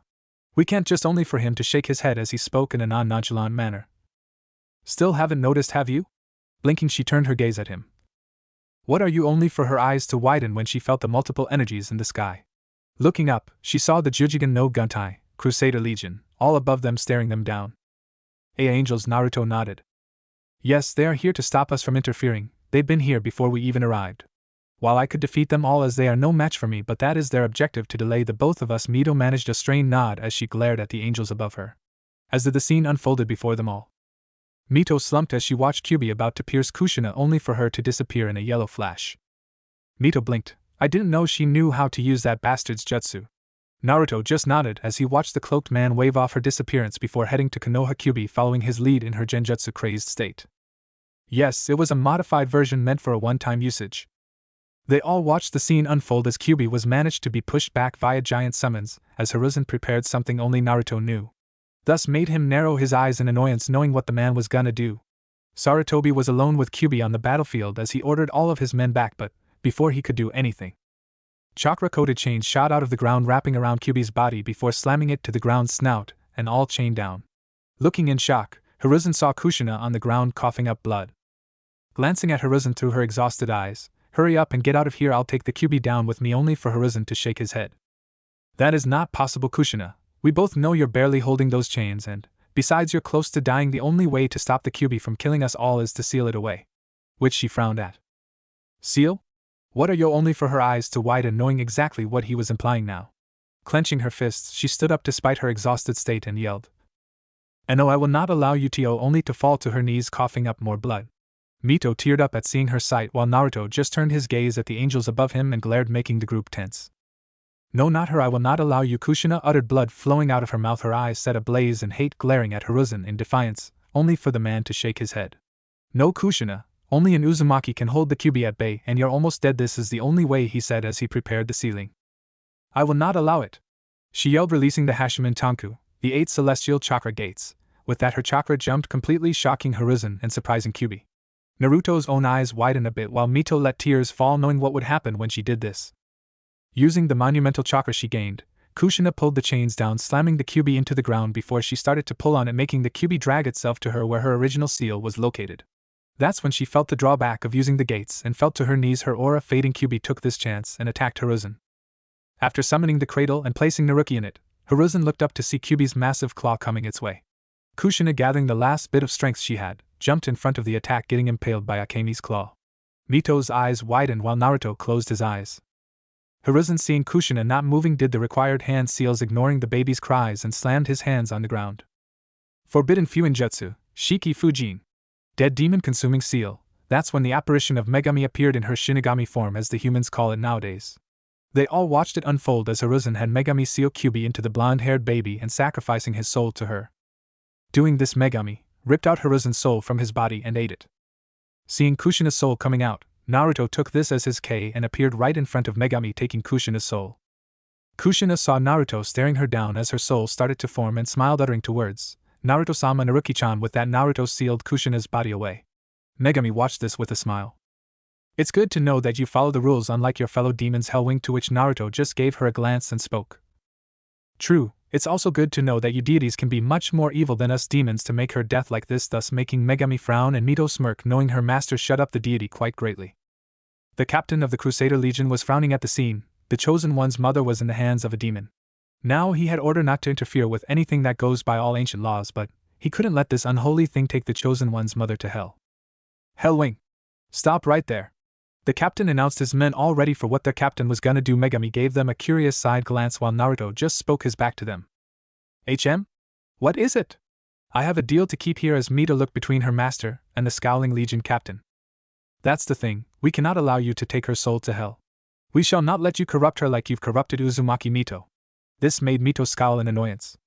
We can't, just only for him to shake his head as he spoke in a non-nonchalant manner. Still haven't noticed, have you? Blinking, she turned her gaze at him. What are you, only for her eyes to widen when she felt the multiple energies in the sky. Looking up, she saw the Jujigen no Guntai, Crusader Legion, all above them staring them down. Angels, Naruto nodded. Yes, they are here to stop us from interfering. They've been here before we even arrived. While I could defeat them all as they are no match for me, but that is their objective, to delay the both of us. Mito managed a strained nod as she glared at the angels above her. As did the scene unfolded before them all. Mito slumped as she watched Kyuubi about to pierce Kushina, only for her to disappear in a yellow flash. Mito blinked. I didn't know she knew how to use that bastard's jutsu. Naruto just nodded as he watched the cloaked man wave off her disappearance before heading to Konoha Kyuubi, following his lead in her genjutsu crazed state. Yes, it was a modified version meant for a one-time usage. They all watched the scene unfold as Kyuubi was managed to be pushed back via giant summons, as Hiruzen prepared something only Naruto knew. Thus made him narrow his eyes in annoyance, knowing what the man was gonna do. Sarutobi was alone with Kyuubi on the battlefield as he ordered all of his men back, but before he could do anything, chakra-coated chains shot out of the ground, wrapping around Kyuubi's body before slamming it to the ground's snout, and all chained down. Looking in shock, Hiruzen saw Kushina on the ground coughing up blood. Glancing at Hiruzen through her exhausted eyes, hurry up and get out of here, I'll take the Kyuubi down with me, only for Hiruzen to shake his head. That is not possible, Kushina. We both know you're barely holding those chains, and, besides, you're close to dying. The only way to stop the Kyuubi from killing us all is to seal it away. Which she frowned at. Seal? What are you, only for her eyes to widen, knowing exactly what he was implying now. Clenching her fists, she stood up despite her exhausted state and yelled. And no, I will not allow you to, only to fall to her knees coughing up more blood. Mito teared up at seeing her sight, while Naruto just turned his gaze at the angels above him and glared, making the group tense. No, not her, I will not allow you, Kushina uttered, blood flowing out of her mouth, her eyes set ablaze in hate, glaring at Hiruzen in defiance, only for the man to shake his head. No, Kushina, only an Uzumaki can hold the Kyuubi at bay, and you're almost dead. This is the only way, he said as he prepared the sealing. I will not allow it, she yelled, releasing the Hashimen Tanku, the 8 celestial chakra gates. With that, her chakra jumped completely, shocking Hiruzen and surprising Kyuubi. Naruto's own eyes widened a bit while Mito let tears fall, knowing what would happen when she did this. Using the monumental chakra she gained, Kushina pulled the chains down, slamming the Kyuubi into the ground before she started to pull on it, making the Kyuubi drag itself to her where her original seal was located. That's when she felt the drawback of using the gates and felt to her knees. Her aura fading. Kyuubi took this chance and attacked Hiruzen. After summoning the cradle and placing Naruki in it, Hiruzen looked up to see Kyuubi's massive claw coming its way. Kushina, gathering the last bit of strength she had, jumped in front of the attack, getting impaled by Akemi's claw. Mito's eyes widened while Naruto closed his eyes. Hiruzen, seeing Kushina not moving, did the required hand seals, ignoring the baby's cries, and slammed his hands on the ground. Forbidden Fuinjutsu, Shiki Fujin. Dead demon consuming seal. That's when the apparition of Megami appeared in her Shinigami form, as the humans call it nowadays. They all watched it unfold as Hiruzen had Megami seal Kyuubi into the blonde-haired baby and sacrificing his soul to her. Doing this, Megami ripped out Hiruzen's soul from his body and ate it. Seeing Kushina's soul coming out, Naruto took this as his K and appeared right in front of Megami, taking Kushina's soul. Kushina saw Naruto staring her down as her soul started to form and smiled, uttering two words, "Naruto-sama." Naruki-chan. With that, Naruto sealed Kushina's body away. Megami watched this with a smile. "It's good to know that you follow the rules unlike your fellow demons, Hellwing," to which Naruto just gave her a glance and spoke. "True, it's also good to know that you deities can be much more evil than us demons to make her death like this," thus making Megami frown and Mito smirk, knowing her master shut up the deity quite greatly. The captain of the Crusader Legion was frowning at the scene. The Chosen One's mother was in the hands of a demon. Now he had order not to interfere with anything that goes by all ancient laws, but he couldn't let this unholy thing take the Chosen One's mother to hell. "Hellwing! Stop right there!" The captain announced, his men all ready for what their captain was gonna do. Megami gave them a curious side glance while Naruto just spoke his back to them. "HM? What is it?" "I have a deal to keep here," as Mito looked between her master and the scowling Legion captain. "That's the thing, we cannot allow you to take her soul to hell. We shall not let you corrupt her like you've corrupted Uzumaki Mito." This made Mito scowl in annoyance.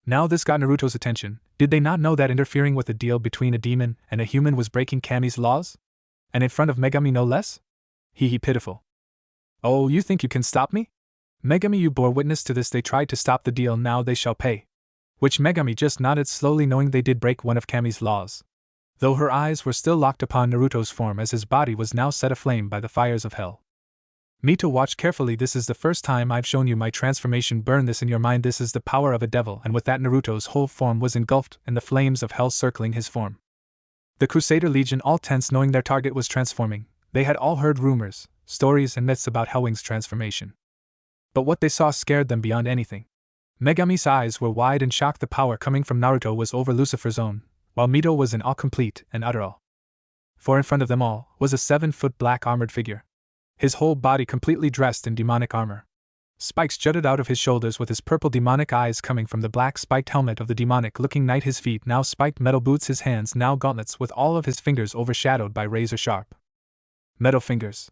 Now this got Naruto's attention. Did they not know that interfering with a deal between a demon and a human was breaking Kami's laws? And in front of Megami no less? Hee pitiful. "Oh, you think you can stop me?" "Megami, you bore witness to this. They tried to stop the deal, now they shall pay." Which Megami just nodded slowly, knowing they did break one of Kami's laws. Though her eyes were still locked upon Naruto's form as his body was now set aflame by the fires of hell. Mito watched carefully. "This is the first time I've shown you my transformation. Burn this in your mind. This is the power of a devil." And with that, Naruto's whole form was engulfed in the flames of hell circling his form. The Crusader Legion all tense, knowing their target was transforming. They had all heard rumors, stories, and myths about Hellwing's transformation. But what they saw scared them beyond anything. Megami's eyes were wide in shock. The power coming from Naruto was over Lucifer's own, while Mito was in awe, complete and utter awe. For in front of them all was a 7-foot black armored figure. His whole body completely dressed in demonic armor. Spikes jutted out of his shoulders with his purple demonic eyes coming from the black spiked helmet of the demonic-looking knight. His feet now spiked metal boots, his hands now gauntlets, with all of his fingers overshadowed by razor-sharp metal fingers.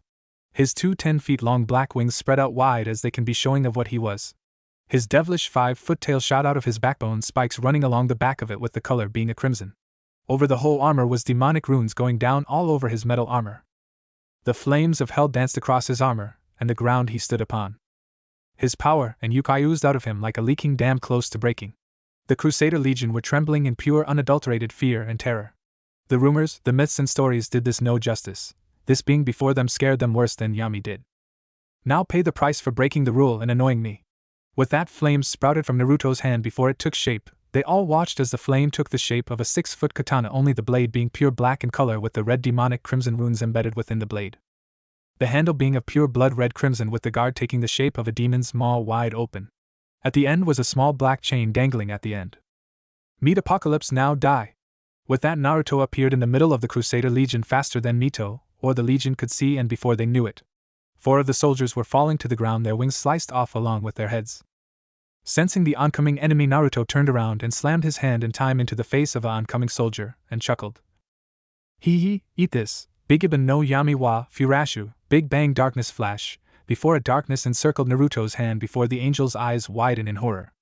His 2 10-feet-long black wings spread out wide as they can be showing of what he was. His devilish 5-foot tail shot out of his backbone, spikes running along the back of it with the color being a crimson. Over the whole armor was demonic runes going down all over his metal armor. The flames of hell danced across his armor and the ground he stood upon. His power and Yukai oozed out of him like a leaking dam close to breaking. The Crusader Legion were trembling in pure unadulterated fear and terror. The rumors, the myths and stories did this no justice. This being before them scared them worse than Yami did. "Now pay the price for breaking the rule and annoying me." With that, flames sprouted from Naruto's hand before it took shape. They all watched as the flame took the shape of a 6-foot katana, only the blade being pure black in color with the red demonic crimson runes embedded within the blade. The handle being of pure blood red crimson with the guard taking the shape of a demon's maw wide open. At the end was a small black chain dangling at the end. "Meet Apocalypse, now die." With that, Naruto appeared in the middle of the Crusader Legion faster than Mito or the Legion could see, and before they knew it, 4 of the soldiers were falling to the ground, their wings sliced off along with their heads. Sensing the oncoming enemy, Naruto turned around and slammed his hand in time into the face of an oncoming soldier, and chuckled. "Hee, eat this, Bigiban no Yami wa Furashu." Big bang darkness flash, before a darkness encircled Naruto's hand before the angel's eyes widen in horror.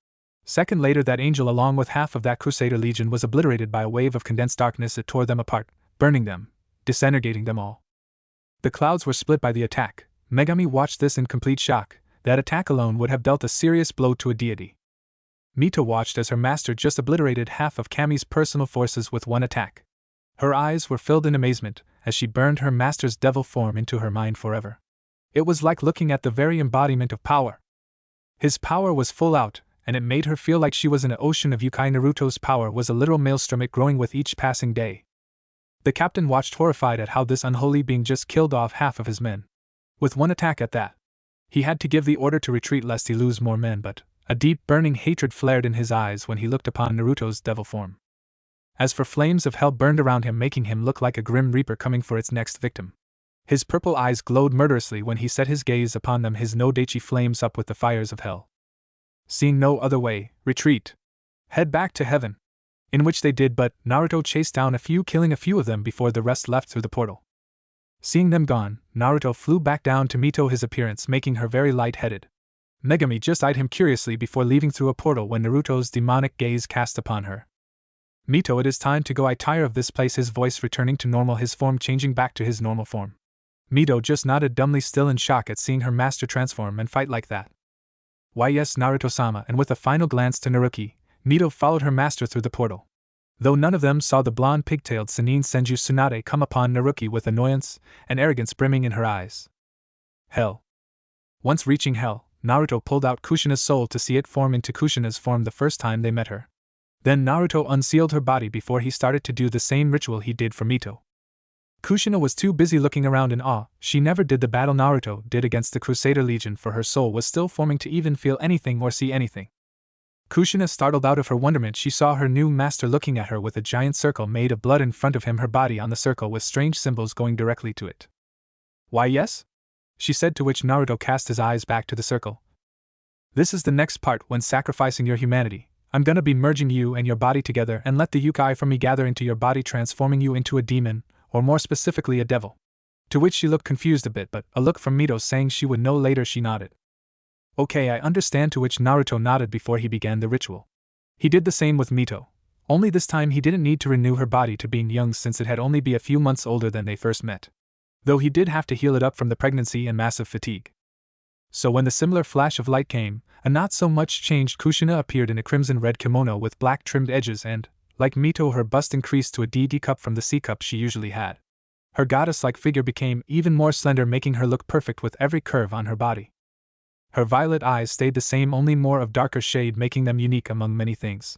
Second later, that angel along with half of that Crusader Legion was obliterated by a wave of condensed darkness. It tore them apart, burning them, disintegrating them all. The clouds were split by the attack. Megami watched this in complete shock. That attack alone would have dealt a serious blow to a deity. Mito watched as her master just obliterated half of Kami's personal forces with one attack. Her eyes were filled in amazement as she burned her master's devil form into her mind forever. It was like looking at the very embodiment of power. His power was full out, and it made her feel like she was in an ocean of yukai. Naruto's power was a literal maelstrom, growing with each passing day. The captain watched horrified at how this unholy being just killed off half of his men. With one attack at that. He had to give the order to retreat lest he lose more men, but a deep burning hatred flared in his eyes when he looked upon Naruto's devil form. As for flames of hell burned around him, making him look like a grim reaper coming for its next victim. His purple eyes glowed murderously when he set his gaze upon them, his no-dachi flames up with the fires of hell. Seeing no other way, retreat. Head back to heaven. In which they did, but Naruto chased down a few, killing a few of them before the rest left through the portal. Seeing them gone, Naruto flew back down to Mito, his appearance making her very light-headed. Megami just eyed him curiously before leaving through a portal when Naruto's demonic gaze cast upon her. Mito, it is time to go, I tire of this place, his voice returning to normal, his form changing back to his normal form. Mito just nodded dumbly, still in shock at seeing her master transform and fight like that. Why yes, Naruto-sama, and with a final glance to Naruki, Mito followed her master through the portal. Though none of them saw the blonde pigtailed Sannin Senju Tsunade come upon Naruki with annoyance and arrogance brimming in her eyes. Hell. Once reaching hell, Naruto pulled out Kushina's soul to see it form into Kushina's form the first time they met her. Then Naruto unsealed her body before he started to do the same ritual he did for Mito. Kushina was too busy looking around in awe. She never did the battle Naruto did against the Crusader Legion, for her soul was still forming to even feel anything or see anything. Kushina startled out of her wonderment. She saw her new master looking at her with a giant circle made of blood in front of him, her body on the circle with strange symbols going directly to it. Why yes? She said, to which Naruto cast his eyes back to the circle. This is the next part. When sacrificing your humanity, I'm gonna be merging you and your body together and let the yukai from me gather into your body, transforming you into a demon, or more specifically a devil. To which she looked confused a bit, but a look from Mito saying she would know later, she nodded. Okay, I understand, to which Naruto nodded before he began the ritual. He did the same with Mito, only this time he didn't need to renew her body to being young since it had only been a few months older than they first met. Though he did have to heal it up from the pregnancy and massive fatigue. So when the similar flash of light came, a not so much changed Kushina appeared in a crimson-red kimono with black trimmed edges and, like Mito, her bust increased to a DD cup from the C cup she usually had. Her goddess-like figure became even more slender, making her look perfect with every curve on her body. Her violet eyes stayed the same, only more of darker shade, making them unique among many things.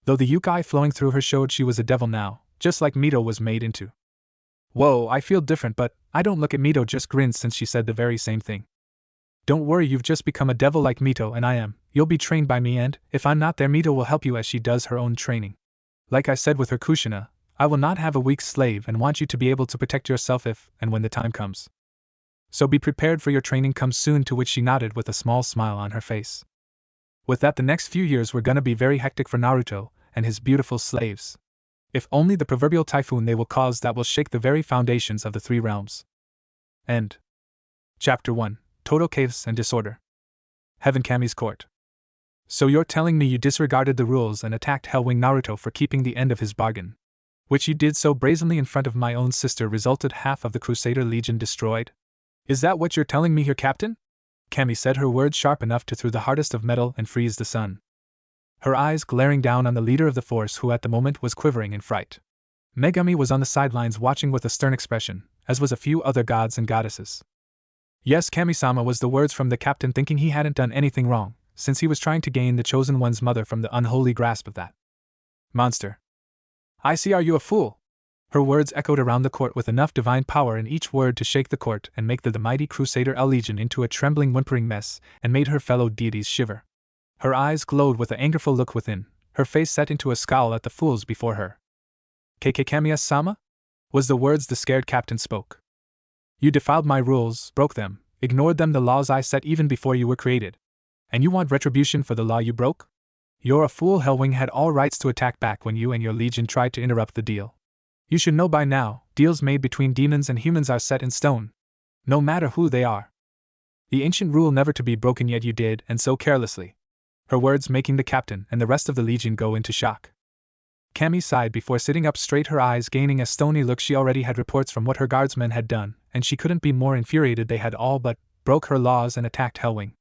Though the yukai flowing through her showed she was a devil now, just like Mito was made into. Whoa, I feel different, but I don't look at Mito, just grinned since she said the very same thing. Don't worry, you've just become a devil like Mito and I am. You'll be trained by me, and, if I'm not there, Mito will help you as she does her own training. Like I said with her Kushina, I will not have a weak slave and want you to be able to protect yourself if and when the time comes. So be prepared, for your training comes soon, to which she nodded with a small smile on her face. With that, the next few years were gonna be very hectic for Naruto and his beautiful slaves. If only the proverbial typhoon they will cause that will shake the very foundations of the three realms. End. Chapter 1. Total Chaos and Disorder. Heaven, Kami's Court. So you're telling me you disregarded the rules and attacked Hellwing Naruto for keeping the end of his bargain? Which you did so brazenly in front of my own sister, resulted half of the Crusader Legion destroyed? Is that what you're telling me here, Captain? Kami said, her words sharp enough to through the hardest of metal and freeze the sun. Her eyes glaring down on the leader of the force, who at the moment was quivering in fright. Megami was on the sidelines watching with a stern expression, as was a few other gods and goddesses. Yes, Kami-sama, was the words from the captain, thinking he hadn't done anything wrong, since he was trying to gain the Chosen One's mother from the unholy grasp of that monster. I see, are you a fool? Her words echoed around the court with enough divine power in each word to shake the court and make the mighty Crusader Legion into a trembling, whimpering mess, and made her fellow deities shiver. Her eyes glowed with an angerful look within, her face set into a scowl at the fools before her. Kamiya-sama? Was the words the scared captain spoke. You defiled my rules, broke them, ignored them, the laws I set even before you were created. And you want retribution for the law you broke? You're a fool. Hellwing had all rights to attack back when you and your legion tried to interrupt the deal. You should know by now, deals made between demons and humans are set in stone. No matter who they are. The ancient rule never to be broken, yet you did, and so carelessly. Her words making the captain and the rest of the legion go into shock. Kami sighed before sitting up straight, her eyes gaining a stony look. She already had reports from what her guardsmen had done, and she couldn't be more infuriated. They had all but broke her laws and attacked Hellwing.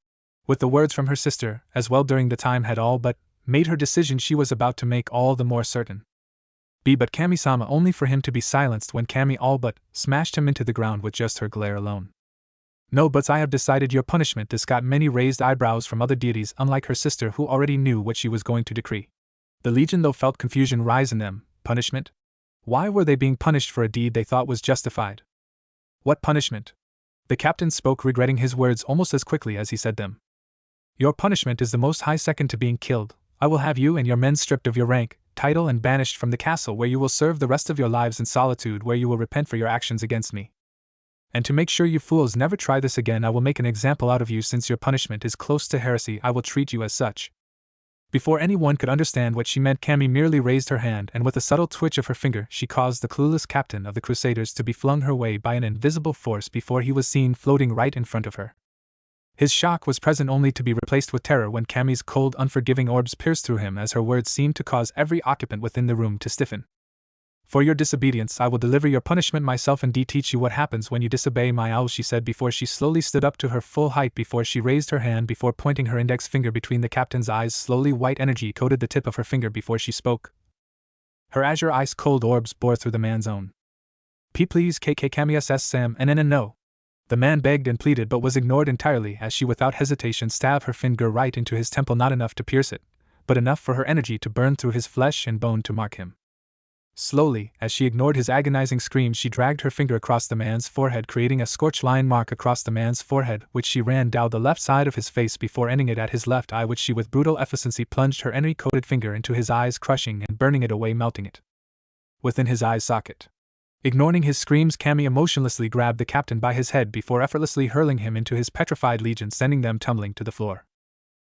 With the words from her sister, as well during the time, had all but made her decision she was about to make all the more certain. But Kami-sama, only for him to be silenced when Kami all but smashed him into the ground with just her glare alone. No, but I have decided your punishment. This got many raised eyebrows from other deities, unlike her sister who already knew what she was going to decree. The Legion though felt confusion rise in them. Punishment? Why were they being punished for a deed they thought was justified? What punishment? The captain spoke, regretting his words almost as quickly as he said them. Your punishment is the most high, second to being killed. I will have you and your men stripped of your rank, title, and banished from the castle, where you will serve the rest of your lives in solitude, where you will repent for your actions against me. And to make sure you fools never try this again, I will make an example out of you. Since your punishment is close to heresy, I will treat you as such. Before anyone could understand what she meant, Cammy merely raised her hand, and with a subtle twitch of her finger she caused the clueless captain of the Crusaders to be flung her way by an invisible force before he was seen floating right in front of her. His shock was present, only to be replaced with terror when Cammy's cold, unforgiving orbs pierced through him, as her words seemed to cause every occupant within the room to stiffen. For your disobedience, I will deliver your punishment myself and teach you what happens when you disobey my owl, she said before she slowly stood up to her full height, before she raised her hand before pointing her index finger between the captain's eyes. Slowly white energy coated the tip of her finger before she spoke. Her azure ice-cold orbs bore through the man's own. Please Cammy Sam and no. The man begged and pleaded, but was ignored entirely as she without hesitation stabbed her finger right into his temple, not enough to pierce it, but enough for her energy to burn through his flesh and bone to mark him. Slowly, as she ignored his agonizing screams, she dragged her finger across the man's forehead, creating a scorch line mark across the man's forehead, which she ran down the left side of his face before ending it at his left eye, which she with brutal efficiency plunged her energy-coated finger into his eyes, crushing and burning it away, melting it within his eye socket. Ignoring his screams, Cammy emotionlessly grabbed the captain by his head before effortlessly hurling him into his petrified legion, sending them tumbling to the floor.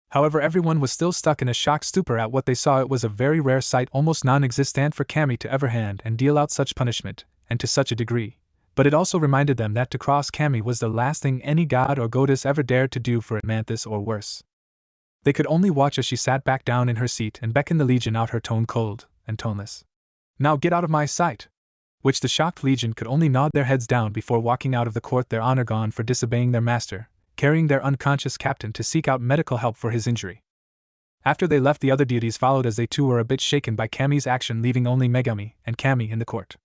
However, everyone was still stuck in a shocked stupor at what they saw. It was a very rare sight, almost non-existent for Cammy to ever hand and deal out such punishment, and to such a degree. But it also reminded them that to cross Cammy was the last thing any god or goddess ever dared to do for a mantis, or worse. They could only watch as she sat back down in her seat and beckoned the legion out, her tone cold and toneless. Now get out of my sight! Which the shocked legion could only nod their heads down before walking out of the court, their honor gone for disobeying their master, carrying their unconscious captain to seek out medical help for his injury. After they left, the other deities followed, as they too were a bit shaken by Cammy's action, leaving only Megami and Cammy in the court.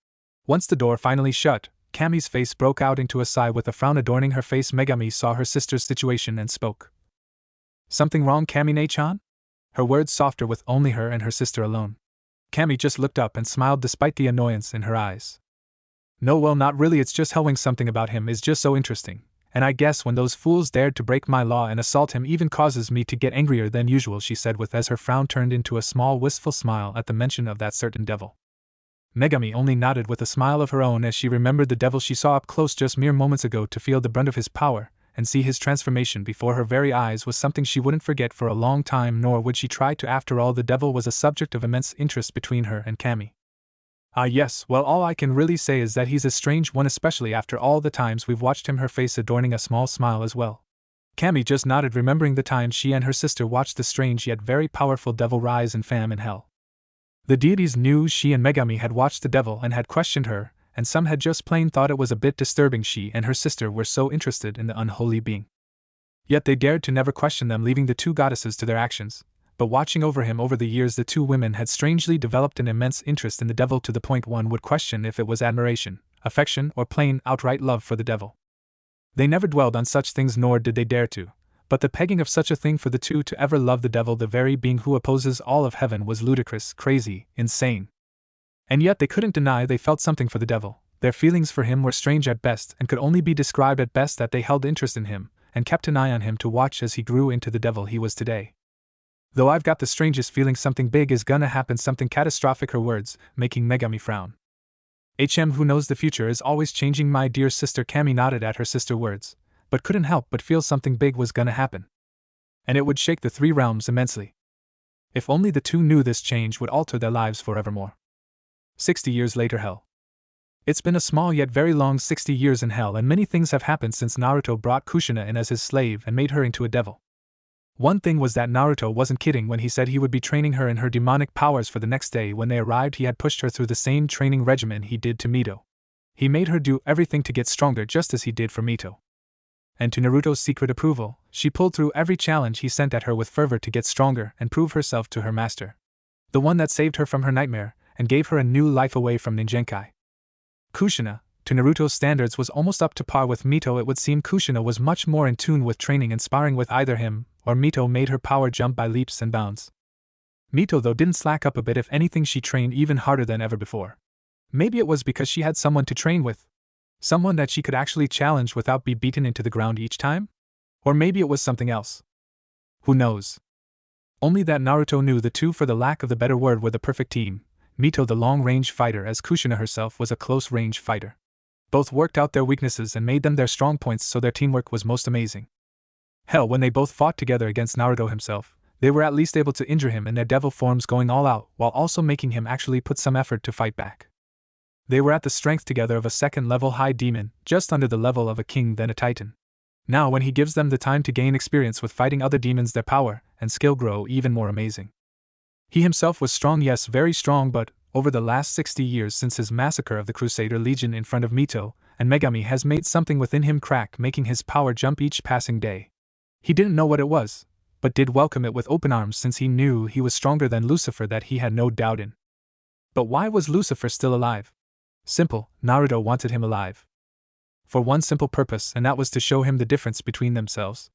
Once the door finally shut, Cammy's face broke out into a sigh with a frown adorning her face. Megami saw her sister's situation and spoke. Something wrong, Cammy-chan? Her words softer with only her and her sister alone. Cammy just looked up and smiled despite the annoyance in her eyes. No, well, not really, it's just Hellwing. Something about him is just so interesting. And I guess when those fools dared to break my law and assault him even causes me to get angrier than usual, she said with as her frown turned into a small wistful smile at the mention of that certain devil. Megami only nodded with a smile of her own as she remembered the devil she saw up close just mere moments ago. To feel the brunt of his power and see his transformation before her very eyes was something she wouldn't forget for a long time, nor would she try to. After all, the devil was a subject of immense interest between her and Cammy. Ah yes, well, all I can really say is that he's a strange one, especially after all the times we've watched him, her face adorning a small smile as well. Cammy just nodded, remembering the time she and her sister watched the strange yet very powerful devil rise in fam in hell. The deities knew she and Megami had watched the devil and had questioned her, and some had just plain thought it was a bit disturbing she and her sister were so interested in the unholy being. Yet they dared to never question them, leaving the two goddesses to their actions. But watching over him over the years, the two women had strangely developed an immense interest in the devil, to the point one would question if it was admiration, affection, or plain, outright love for the devil. They never dwelled on such things, nor did they dare to, but the pegging of such a thing for the two to ever love the devil, the very being who opposes all of heaven, was ludicrous, crazy, insane. And yet they couldn't deny they felt something for the devil. Their feelings for him were strange at best and could only be described at best that they held interest in him and kept an eye on him to watch as he grew into the devil he was today. Though I've got the strangest feeling something big is gonna happen, something catastrophic, her words making Megami frown. Who knows the future is always changing, my dear sister. Cammy nodded at her sister's words, but couldn't help but feel something big was gonna happen. And it would shake the three realms immensely. If only the two knew this change would alter their lives forevermore. 60 years later, hell. It's been a small yet very long 60 years in hell, and many things have happened since Naruto brought Kushina in as his slave and made her into a devil. One thing was that Naruto wasn't kidding when he said he would be training her in her demonic powers for the next day. When they arrived, he had pushed her through the same training regimen he did to Mito. He made her do everything to get stronger, just as he did for Mito. And to Naruto's secret approval, she pulled through every challenge he sent at her with fervor to get stronger and prove herself to her master. The one that saved her from her nightmare and gave her a new life away from Ninjenkai. Kushina, to Naruto's standards was almost up to par with Mito. It would seem Kushina was much more in tune with training and sparring with either him or Mito made her power jump by leaps and bounds. Mito, though, didn't slack up a bit. If anything, she trained even harder than ever before. Maybe it was because she had someone to train with. Someone that she could actually challenge without being beaten into the ground each time? Or maybe it was something else. Who knows? Only that Naruto knew the two, for the lack of the better word, were the perfect team. Mito, the long-range fighter, as Kushina herself was a close-range fighter. Both worked out their weaknesses and made them their strong points, so their teamwork was most amazing. Hell, when they both fought together against Naruto himself, they were at least able to injure him in their devil forms, going all out, while also making him actually put some effort to fight back. They were at the strength together of a second-level high demon, just under the level of a king, then a titan. Now when he gives them the time to gain experience with fighting other demons, their power and skill grow even more amazing. He himself was strong, yes, very strong, but over the last 60 years since his massacre of the Crusader Legion in front of Mito and Megami has made something within him crack, making his power jump each passing day. He didn't know what it was, but did welcome it with open arms, since he knew he was stronger than Lucifer, that he had no doubt in. But why was Lucifer still alive? Simple, Naruto wanted him alive. For one simple purpose, and that was to show him the difference between themselves.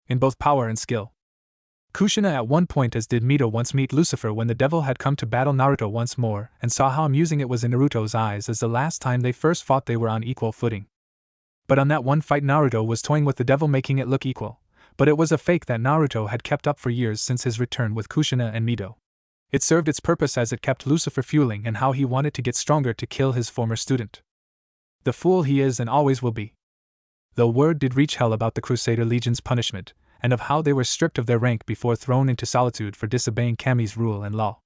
In both power and skill. Kushina at one point, as did Mito, once meet Lucifer when the devil had come to battle Naruto once more, and saw how amusing it was in Naruto's eyes, as the last time they first fought they were on equal footing. But on that one fight Naruto was toying with the devil, making it look equal. But it was a fake that Naruto had kept up for years since his return with Kushina and Mito. It served its purpose, as it kept Lucifer fueling and how he wanted to get stronger to kill his former student. The fool he is and always will be. Though word did reach Hell about the Crusader Legion's punishment, and of how they were stripped of their rank before thrown into solitude for disobeying Kami's rule and law.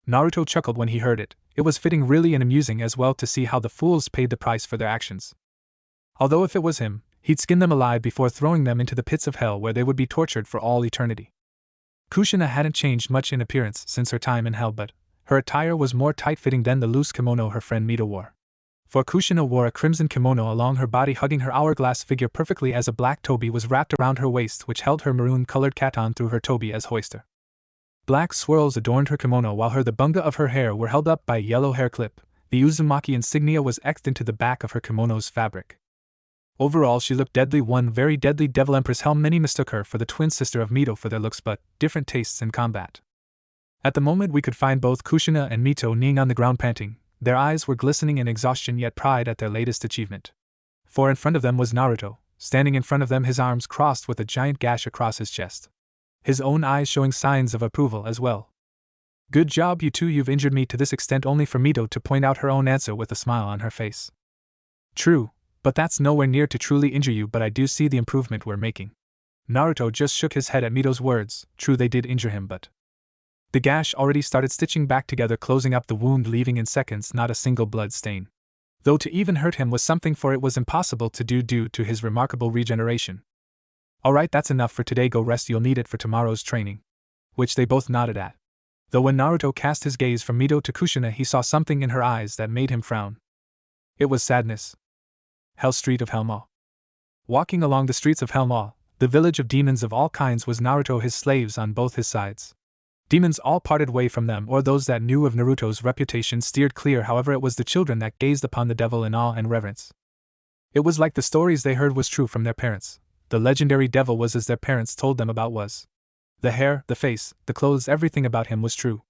Naruto chuckled when he heard it. It was fitting, really, and amusing as well to see how the fools paid the price for their actions. Although if it was him, he'd skin them alive before throwing them into the pits of hell, where they would be tortured for all eternity. Kushina hadn't changed much in appearance since her time in hell, but her attire was more tight-fitting than the loose kimono her friend Mito wore. For Kushina wore a crimson kimono along her body, hugging her hourglass figure perfectly, as a black toby was wrapped around her waist, which held her maroon-colored katan through her toby as hoister. Black swirls adorned her kimono, while the bunga of her hair were held up by a yellow hair clip. The uzumaki insignia was etched into the back of her kimono's fabric. Overall, she looked deadly, one very deadly devil empress. Hell, many mistook her for the twin sister of Mito for their looks, but different tastes in combat. At the moment we could find both Kushina and Mito kneeling on the ground, panting. Their eyes were glistening in exhaustion, yet pride at their latest achievement. For in front of them was Naruto, standing in front of them, his arms crossed with a giant gash across his chest. His own eyes showing signs of approval as well. Good job, you two, you've injured me to this extent, only for Mito to point out her own answer with a smile on her face. True, but that's nowhere near to truly injure you, but I do see the improvement we're making. Naruto just shook his head at Mito's words. True, they did injure him, but the gash already started stitching back together, closing up the wound, leaving in seconds not a single blood stain. Though to even hurt him was something, for it was impossible to do due to his remarkable regeneration. Alright, that's enough for today, go rest, you'll need it for tomorrow's training. Which they both nodded at. Though when Naruto cast his gaze from Mito to Kushina, he saw something in her eyes that made him frown. It was sadness. Hell Street of Helma. Walking along the streets of Helma, the village of demons of all kinds, was Naruto, his slaves on both his sides. Demons all parted way from them, or those that knew of Naruto's reputation steered clear. However, it was the children that gazed upon the devil in awe and reverence. It was like the stories they heard was true from their parents. The legendary devil was as their parents told them about was. The hair, the face, the clothes, everything about him was true.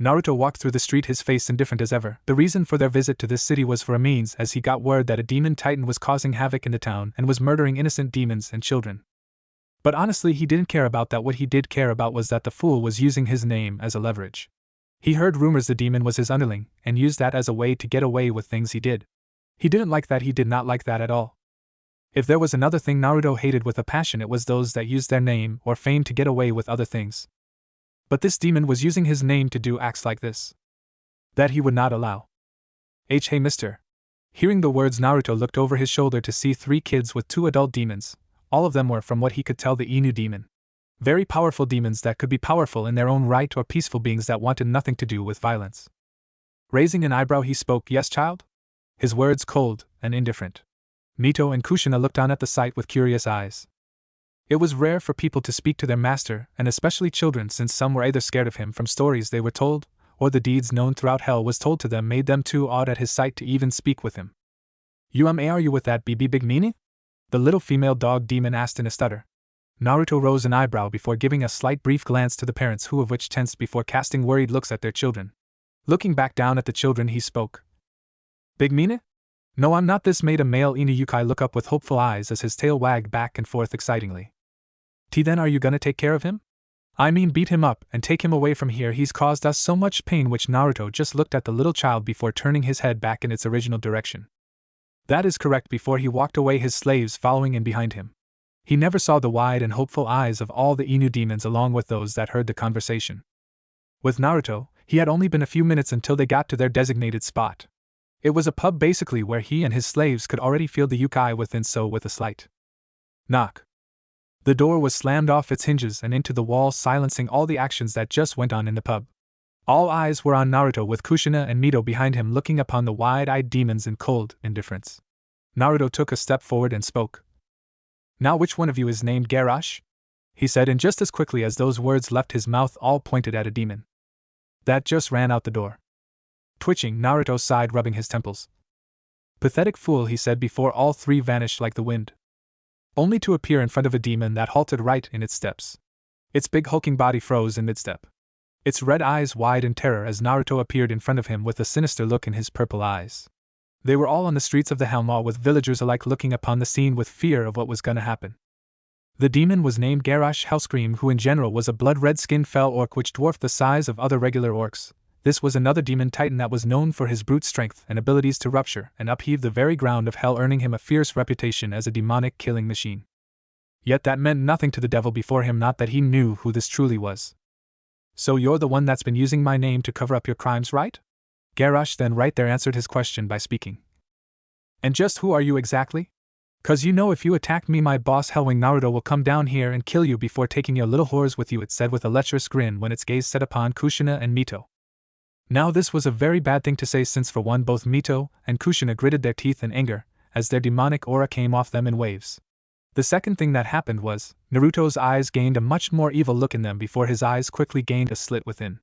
Naruto walked through the street, his face indifferent as ever. The reason for their visit to this city was for a means, as he got word that a demon titan was causing havoc in the town and was murdering innocent demons and children. But honestly, he didn't care about that. What he did care about was that the fool was using his name as a leverage. He heard rumors the demon was his underling, and used that as a way to get away with things he did. He didn't like that, he did not like that at all. If there was another thing Naruto hated with a passion, it was those that used their name or fame to get away with other things. But this demon was using his name to do acts like this. That he would not allow. Hey mister. Hearing the words, Naruto looked over his shoulder to see 3 kids with 2 adult demons. All of them were, from what he could tell, the Inu demon. Very powerful demons that could be powerful in their own right, or peaceful beings that wanted nothing to do with violence. Raising an eyebrow, he spoke, "Yes, child?" His words cold and indifferent. Mito and Kushina looked on at the sight with curious eyes. It was rare for people to speak to their master, and especially children, since some were either scared of him from stories they were told, or the deeds known throughout hell was told to them made them too awed at his sight to even speak with him. Are you with that BB big meanie? The little female dog demon asked in a stutter. Naruto rose an eyebrow before giving a slight brief glance to the parents, who of which tensed before casting worried looks at their children. Looking back down at the children, he spoke. Big meanie? No, I'm not. This made a male Inu look up with hopeful eyes as his tail wagged back and forth excitingly. Then are you gonna take care of him? I mean beat him up and take him away from here. He's caused us so much pain. Which Naruto just looked at the little child before turning his head back in its original direction. That is correct. Before he walked away, his slaves following in behind him. He never saw the wide and hopeful eyes of all the Inu demons along with those that heard the conversation. With Naruto, he had only been a few minutes until they got to their designated spot. It was a pub basically, where he and his slaves could already feel the yukai within, so with a slight knock, the door was slammed off its hinges and into the wall, silencing all the actions that just went on in the pub. All eyes were on Naruto, with Kushina and Mito behind him looking upon the wide-eyed demons in cold indifference. Naruto took a step forward and spoke. Now which one of you is named Garrosh? He said, and just as quickly as those words left his mouth, all pointed at a demon that just ran out the door. Twitching, Naruto sighed, rubbing his temples. Pathetic fool, he said before all three vanished like the wind, only to appear in front of a demon that halted right in its steps. Its big hulking body froze in mid-step, its red eyes wide in terror as Naruto appeared in front of him with a sinister look in his purple eyes. They were all on the streets of the Helm, with villagers alike looking upon the scene with fear of what was gonna happen. The demon was named Garrosh Hellscream, who in general was a blood-red-skinned fell orc which dwarfed the size of other regular orcs. This was another demon titan that was known for his brute strength and abilities to rupture and upheave the very ground of hell, earning him a fierce reputation as a demonic killing machine. Yet that meant nothing to the devil before him, not that he knew who this truly was. So you're the one that's been using my name to cover up your crimes, right? Garrosh then right there answered his question by speaking. And just who are you exactly? 'Cause you know if you attack me, my boss Hellwing Naruto will come down here and kill you before taking your little whores with you, it said with a lecherous grin when its gaze set upon Kushina and Mito. Now this was a very bad thing to say, since for one both Mito and Kushina gritted their teeth in anger as their demonic aura came off them in waves. The second thing that happened was, Naruto's eyes gained a much more evil look in them before his eyes quickly gained a slit within.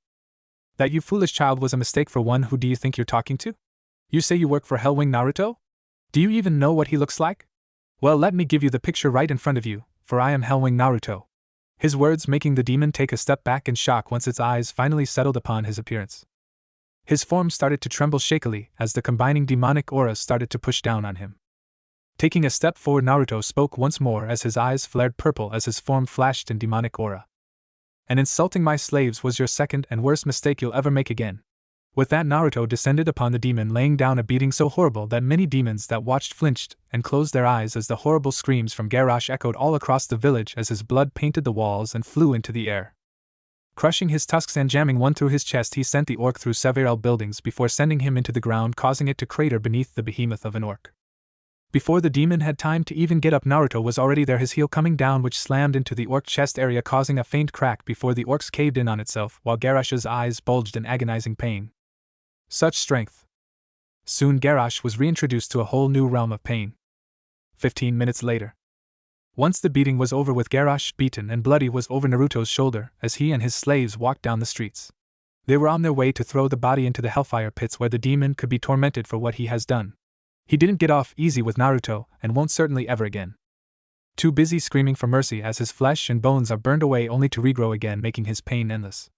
That, you foolish child, was a mistake for one. Who do you think you're talking to? You say you work for Hellwing Naruto? Do you even know what he looks like? Well, let me give you the picture right in front of you, for I am Hellwing Naruto. His words making the demon take a step back in shock once its eyes finally settled upon his appearance. His form started to tremble shakily as the combining demonic auras started to push down on him. Taking a step forward, Naruto spoke once more as his eyes flared purple as his form flashed in demonic aura. And insulting my slaves was your second and worst mistake you'll ever make again. With that, Naruto descended upon the demon, laying down a beating so horrible that many demons that watched flinched and closed their eyes as the horrible screams from Garrosh echoed all across the village as his blood painted the walls and flew into the air. Crushing his tusks and jamming one through his chest, he sent the orc through several buildings before sending him into the ground, causing it to crater beneath the behemoth of an orc. Before the demon had time to even get up, Naruto was already there, his heel coming down, which slammed into the orc chest area, causing a faint crack before the orcs caved in on itself, while Garrosh's eyes bulged in agonizing pain. Such strength! Soon Garrosh was reintroduced to a whole new realm of pain. 15 minutes later. Once the beating was over, with Garrosh beaten and bloody, was over Naruto's shoulder as he and his slaves walked down the streets. They were on their way to throw the body into the hellfire pits where the demon could be tormented for what he has done. He didn't get off easy with Naruto, and won't certainly ever again. Too busy screaming for mercy as his flesh and bones are burned away only to regrow again, making his pain endless.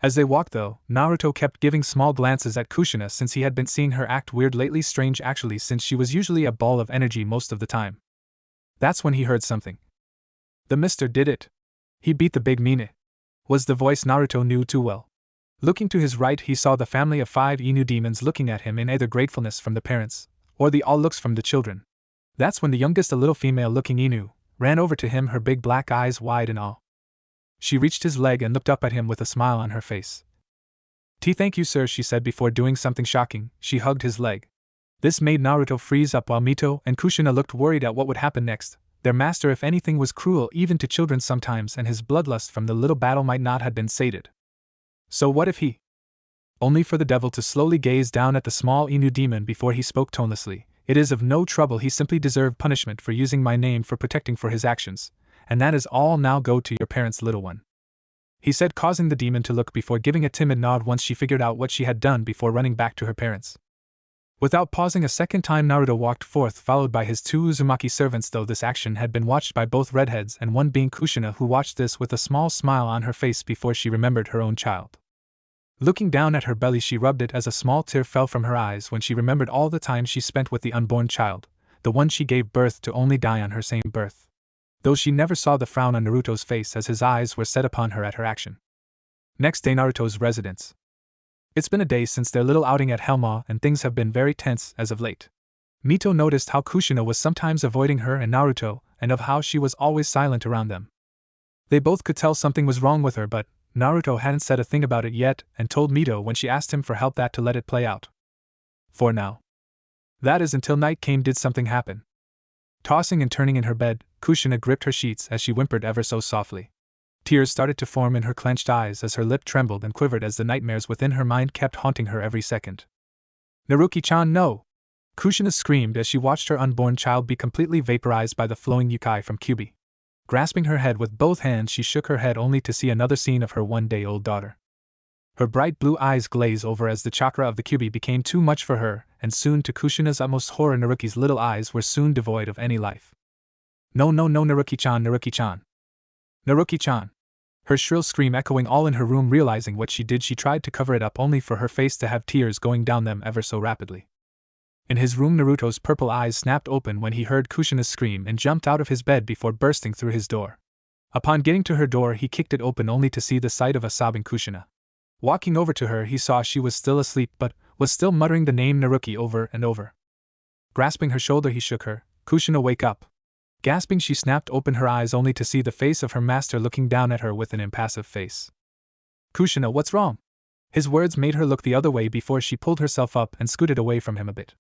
As they walked though, Naruto kept giving small glances at Kushina, since he had been seeing her act weird lately, strange actually, since she was usually a ball of energy most of the time. That's when he heard something. The mister did it. He beat the big meanie. Was the voice Naruto knew too well. Looking to his right, he saw the family of 5 Inu demons looking at him in either gratefulness from the parents, or the all looks from the children. That's when the youngest, a little female-looking Inu, ran over to him, her big black eyes wide in awe. She reached his leg and looked up at him with a smile on her face. Thank you, sir, she said before doing something shocking. She hugged his leg. This made Naruto freeze up, while Mito and Kushina looked worried at what would happen next. Their master, if anything, was cruel even to children sometimes, and his bloodlust from the little battle might not have been sated. So what if he? Only for the devil to slowly gaze down at the small Inu demon before he spoke tonelessly. It is of no trouble, he simply deserved punishment for using my name for protecting for his actions, and that is all. Now go to your parents, little one. He said, causing the demon to look before giving a timid nod once she figured out what she had done before running back to her parents. Without pausing a second time, Naruto walked forth, followed by his 2 Uzumaki servants, though this action had been watched by both redheads, and one being Kushina, who watched this with a small smile on her face before she remembered her own child. Looking down at her belly, she rubbed it as a small tear fell from her eyes when she remembered all the time she spent with the unborn child, the one she gave birth to only die on her same birth. Though she never saw the frown on Naruto's face as his eyes were set upon her at her action. Next day, Naruto's residence. It's been a day since their little outing at Helma, and things have been very tense as of late. Mito noticed how Kushina was sometimes avoiding her and Naruto, and of how she was always silent around them. They both could tell something was wrong with her, but Naruto hadn't said a thing about it yet, and told Mito when she asked him for help that to let it play out. For now. That is, until night came, did something happen. Tossing and turning in her bed, Kushina gripped her sheets as she whimpered ever so softly. Tears started to form in her clenched eyes as her lip trembled and quivered as the nightmares within her mind kept haunting her every second. "Naruki-chan, no!" Kushina screamed as she watched her unborn child be completely vaporized by the flowing yukai from Kyubi. Grasping her head with both hands, she shook her head only to see another scene of her one-day-old daughter. Her bright blue eyes glaze over as the chakra of the Kyubi became too much for her, and soon to Kushina's utmost horror, Naruki's little eyes were soon devoid of any life. "No, no, no, Naruki-chan, Naruki-chan! Naruki-chan!" Her shrill scream echoing all in her room. Realizing what she did, she tried to cover it up only for her face to have tears going down them ever so rapidly. In his room, Naruto's purple eyes snapped open when he heard Kushina's scream and jumped out of his bed before bursting through his door. Upon getting to her door, he kicked it open only to see the sight of a sobbing Kushina. Walking over to her, he saw she was still asleep but was still muttering the name Naruki over and over. Grasping her shoulder, he shook her. "Kushina, wake up!" Gasping, she snapped open her eyes only to see the face of her master looking down at her with an impassive face. "Kushina, what's wrong?" His words made her look the other way before she pulled herself up and scooted away from him a bit.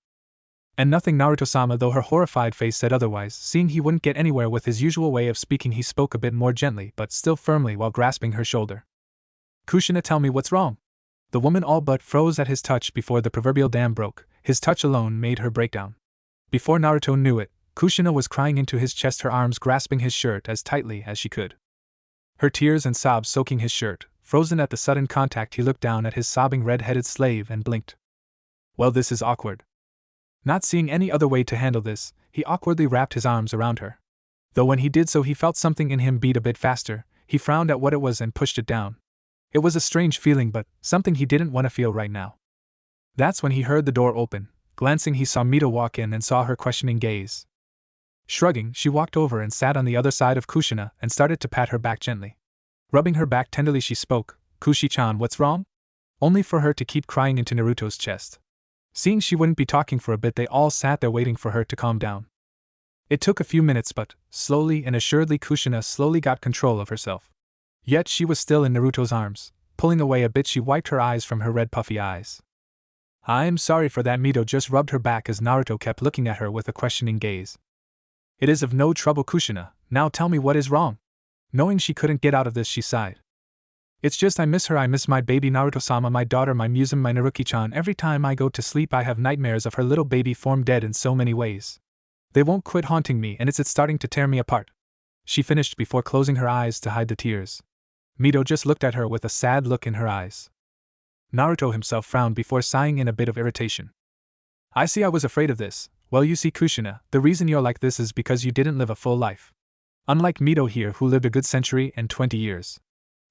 "And nothing, Naruto-sama," though her horrified face said otherwise. Seeing he wouldn't get anywhere with his usual way of speaking, he spoke a bit more gently but still firmly while grasping her shoulder. "Kushina, tell me what's wrong." The woman all but froze at his touch before the proverbial dam broke. His touch alone made her break down. Before Naruto knew it, Kushina was crying into his chest, her arms grasping his shirt as tightly as she could. Her tears and sobs soaking his shirt. Frozen at the sudden contact, he looked down at his sobbing red-headed slave and blinked. Well, this is awkward. Not seeing any other way to handle this, he awkwardly wrapped his arms around her. Though when he did so, he felt something in him beat a bit faster. He frowned at what it was and pushed it down. It was a strange feeling, but something he didn't want to feel right now. That's when he heard the door open. Glancing, he saw Mito walk in and saw her questioning gaze. Shrugging, she walked over and sat on the other side of Kushina and started to pat her back gently. Rubbing her back tenderly, she spoke, "Kushi-chan, what's wrong?" Only for her to keep crying into Naruto's chest. Seeing she wouldn't be talking for a bit, they all sat there waiting for her to calm down. It took a few minutes, but slowly and assuredly Kushina slowly got control of herself. Yet she was still in Naruto's arms. Pulling away a bit, she wiped her eyes from her red puffy eyes. "I'm sorry for that." Mito just rubbed her back as Naruto kept looking at her with a questioning gaze. "It is of no trouble, Kushina. Now tell me what is wrong." Knowing she couldn't get out of this, she sighed. "It's just I miss her. I miss my baby Naruto-sama, my daughter, my muse, my Naruki-chan. Every time I go to sleep I have nightmares of her little baby form dead in so many ways. They won't quit haunting me and it's starting to tear me apart." She finished before closing her eyes to hide the tears. Mito just looked at her with a sad look in her eyes. Naruto himself frowned before sighing in a bit of irritation. "I see, I was afraid of this. Well, you see, Kushina, the reason you're like this is because you didn't live a full life. Unlike Mito here, who lived a good century and 20 years.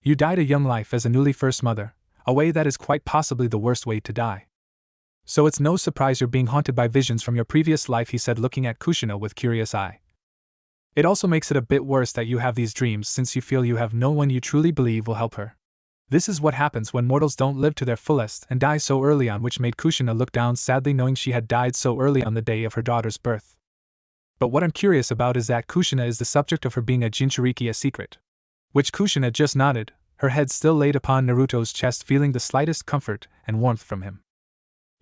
You died a young life as a newly first mother, a way that is quite possibly the worst way to die. So it's no surprise you're being haunted by visions from your previous life," he said, looking at Kushina with curious eye. "It also makes it a bit worse that you have these dreams since you feel you have no one you truly believe will help her. This is what happens when mortals don't live to their fullest and die so early on," which made Kushina look down sadly, knowing she had died so early on the day of her daughter's birth. "But what I'm curious about is that Kushina is the subject of her being a Jinchuriki, a secret." Which Kushina just nodded, her head still laid upon Naruto's chest, feeling the slightest comfort and warmth from him.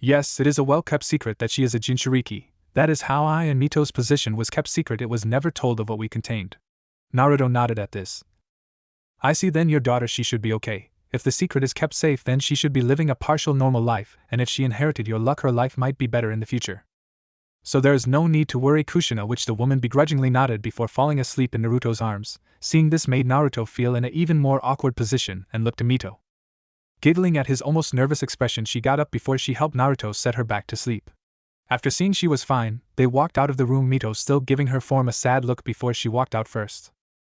"Yes, it is a well-kept secret that she is a Jinchuriki. That is how I and Mito's position was kept secret. It was never told of what we contained." Naruto nodded at this. "I see, then your daughter, she should be okay. If the secret is kept safe, then she should be living a partial normal life, and if she inherited your luck, her life might be better in the future. So there is no need to worry, Kushina," which the woman begrudgingly nodded before falling asleep in Naruto's arms. Seeing this made Naruto feel in an even more awkward position and looked to Mito. Giggling at his almost nervous expression, she got up before she helped Naruto set her back to sleep. After seeing she was fine, they walked out of the room, Mito still giving her form a sad look before she walked out first.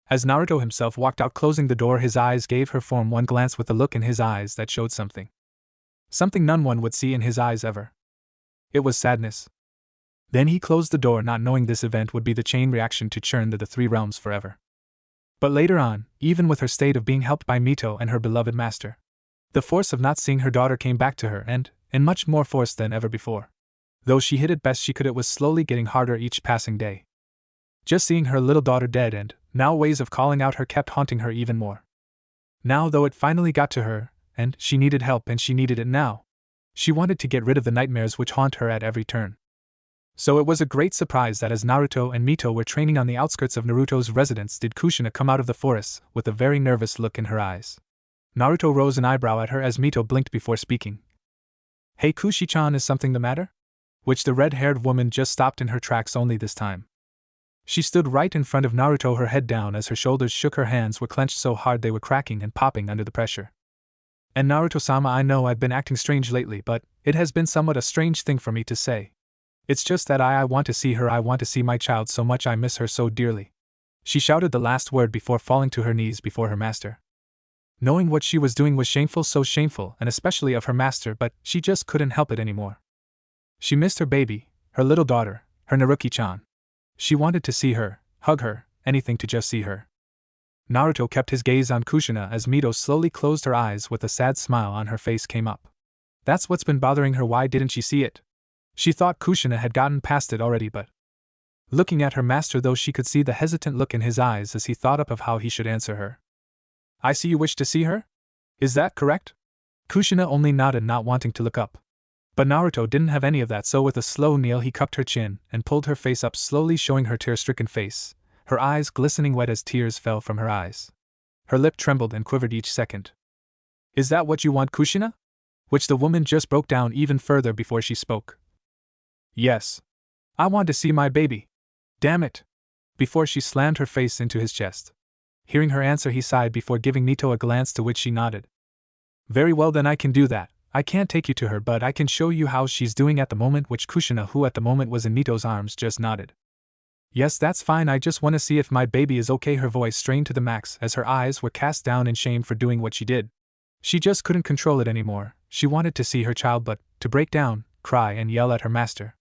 As Naruto himself walked out closing the door, his eyes gave her form one glance with a look in his eyes that showed something. Something none one would see in his eyes ever. It was sadness. Then he closed the door, not knowing this event would be the chain reaction to churn the three realms forever. But later on, even with her state of being helped by Mito and her beloved master, the force of not seeing her daughter came back to her and, in much more force than ever before. Though she hid it best she could, it was slowly getting harder each passing day. Just seeing her little daughter dead and, now ways of calling out her kept haunting her even more. Now though it finally got to her, and she needed help and she needed it now. She wanted to get rid of the nightmares which haunt her at every turn. So it was a great surprise that as Naruto and Mito were training on the outskirts of Naruto's residence did Kushina come out of the forest with a very nervous look in her eyes. Naruto rose an eyebrow at her as Mito blinked before speaking. "Hey Kushi-chan, is something the matter?" Which the red-haired woman just stopped in her tracks only this time. She stood right in front of Naruto, her head down as her shoulders shook, her hands were clenched so hard they were cracking and popping under the pressure. "And Naruto-sama, I know I've been acting strange lately, but it has been somewhat a strange thing for me to say. It's just that I want to see her, I want to see my child so much, I miss her so dearly." She shouted the last word before falling to her knees before her master. Knowing what she was doing was shameful, so shameful, and especially of her master, but she just couldn't help it anymore. She missed her baby, her little daughter, her Naruki-chan. She wanted to see her, hug her, anything to just see her. Naruto kept his gaze on Kushina as Mito slowly closed her eyes with a sad smile on her face came up. That's what's been bothering her, why didn't she see it? She thought Kushina had gotten past it already, but looking at her master though she could see the hesitant look in his eyes as he thought up of how he should answer her. "I see you wish to see her? Is that correct?" Kushina only nodded, not wanting to look up. But Naruto didn't have any of that, so with a slow kneel he cupped her chin and pulled her face up slowly, showing her tear-stricken face, her eyes glistening wet as tears fell from her eyes. Her lip trembled and quivered each second. "Is that what you want, Kushina?" Which the woman just broke down even further before she spoke. "Yes. I want to see my baby. Damn it!" Before she slammed her face into his chest. Hearing her answer he sighed before giving Mito a glance, to which she nodded. "Very well then, I can do that. I can't take you to her, but I can show you how she's doing at the moment," which Kushina, who at the moment was in Mito's arms, just nodded. "Yes, that's fine, I just want to see if my baby is okay." Her voice strained to the max as her eyes were cast down in shame for doing what she did. She just couldn't control it anymore. She wanted to see her child, but to break down, cry and yell at her master.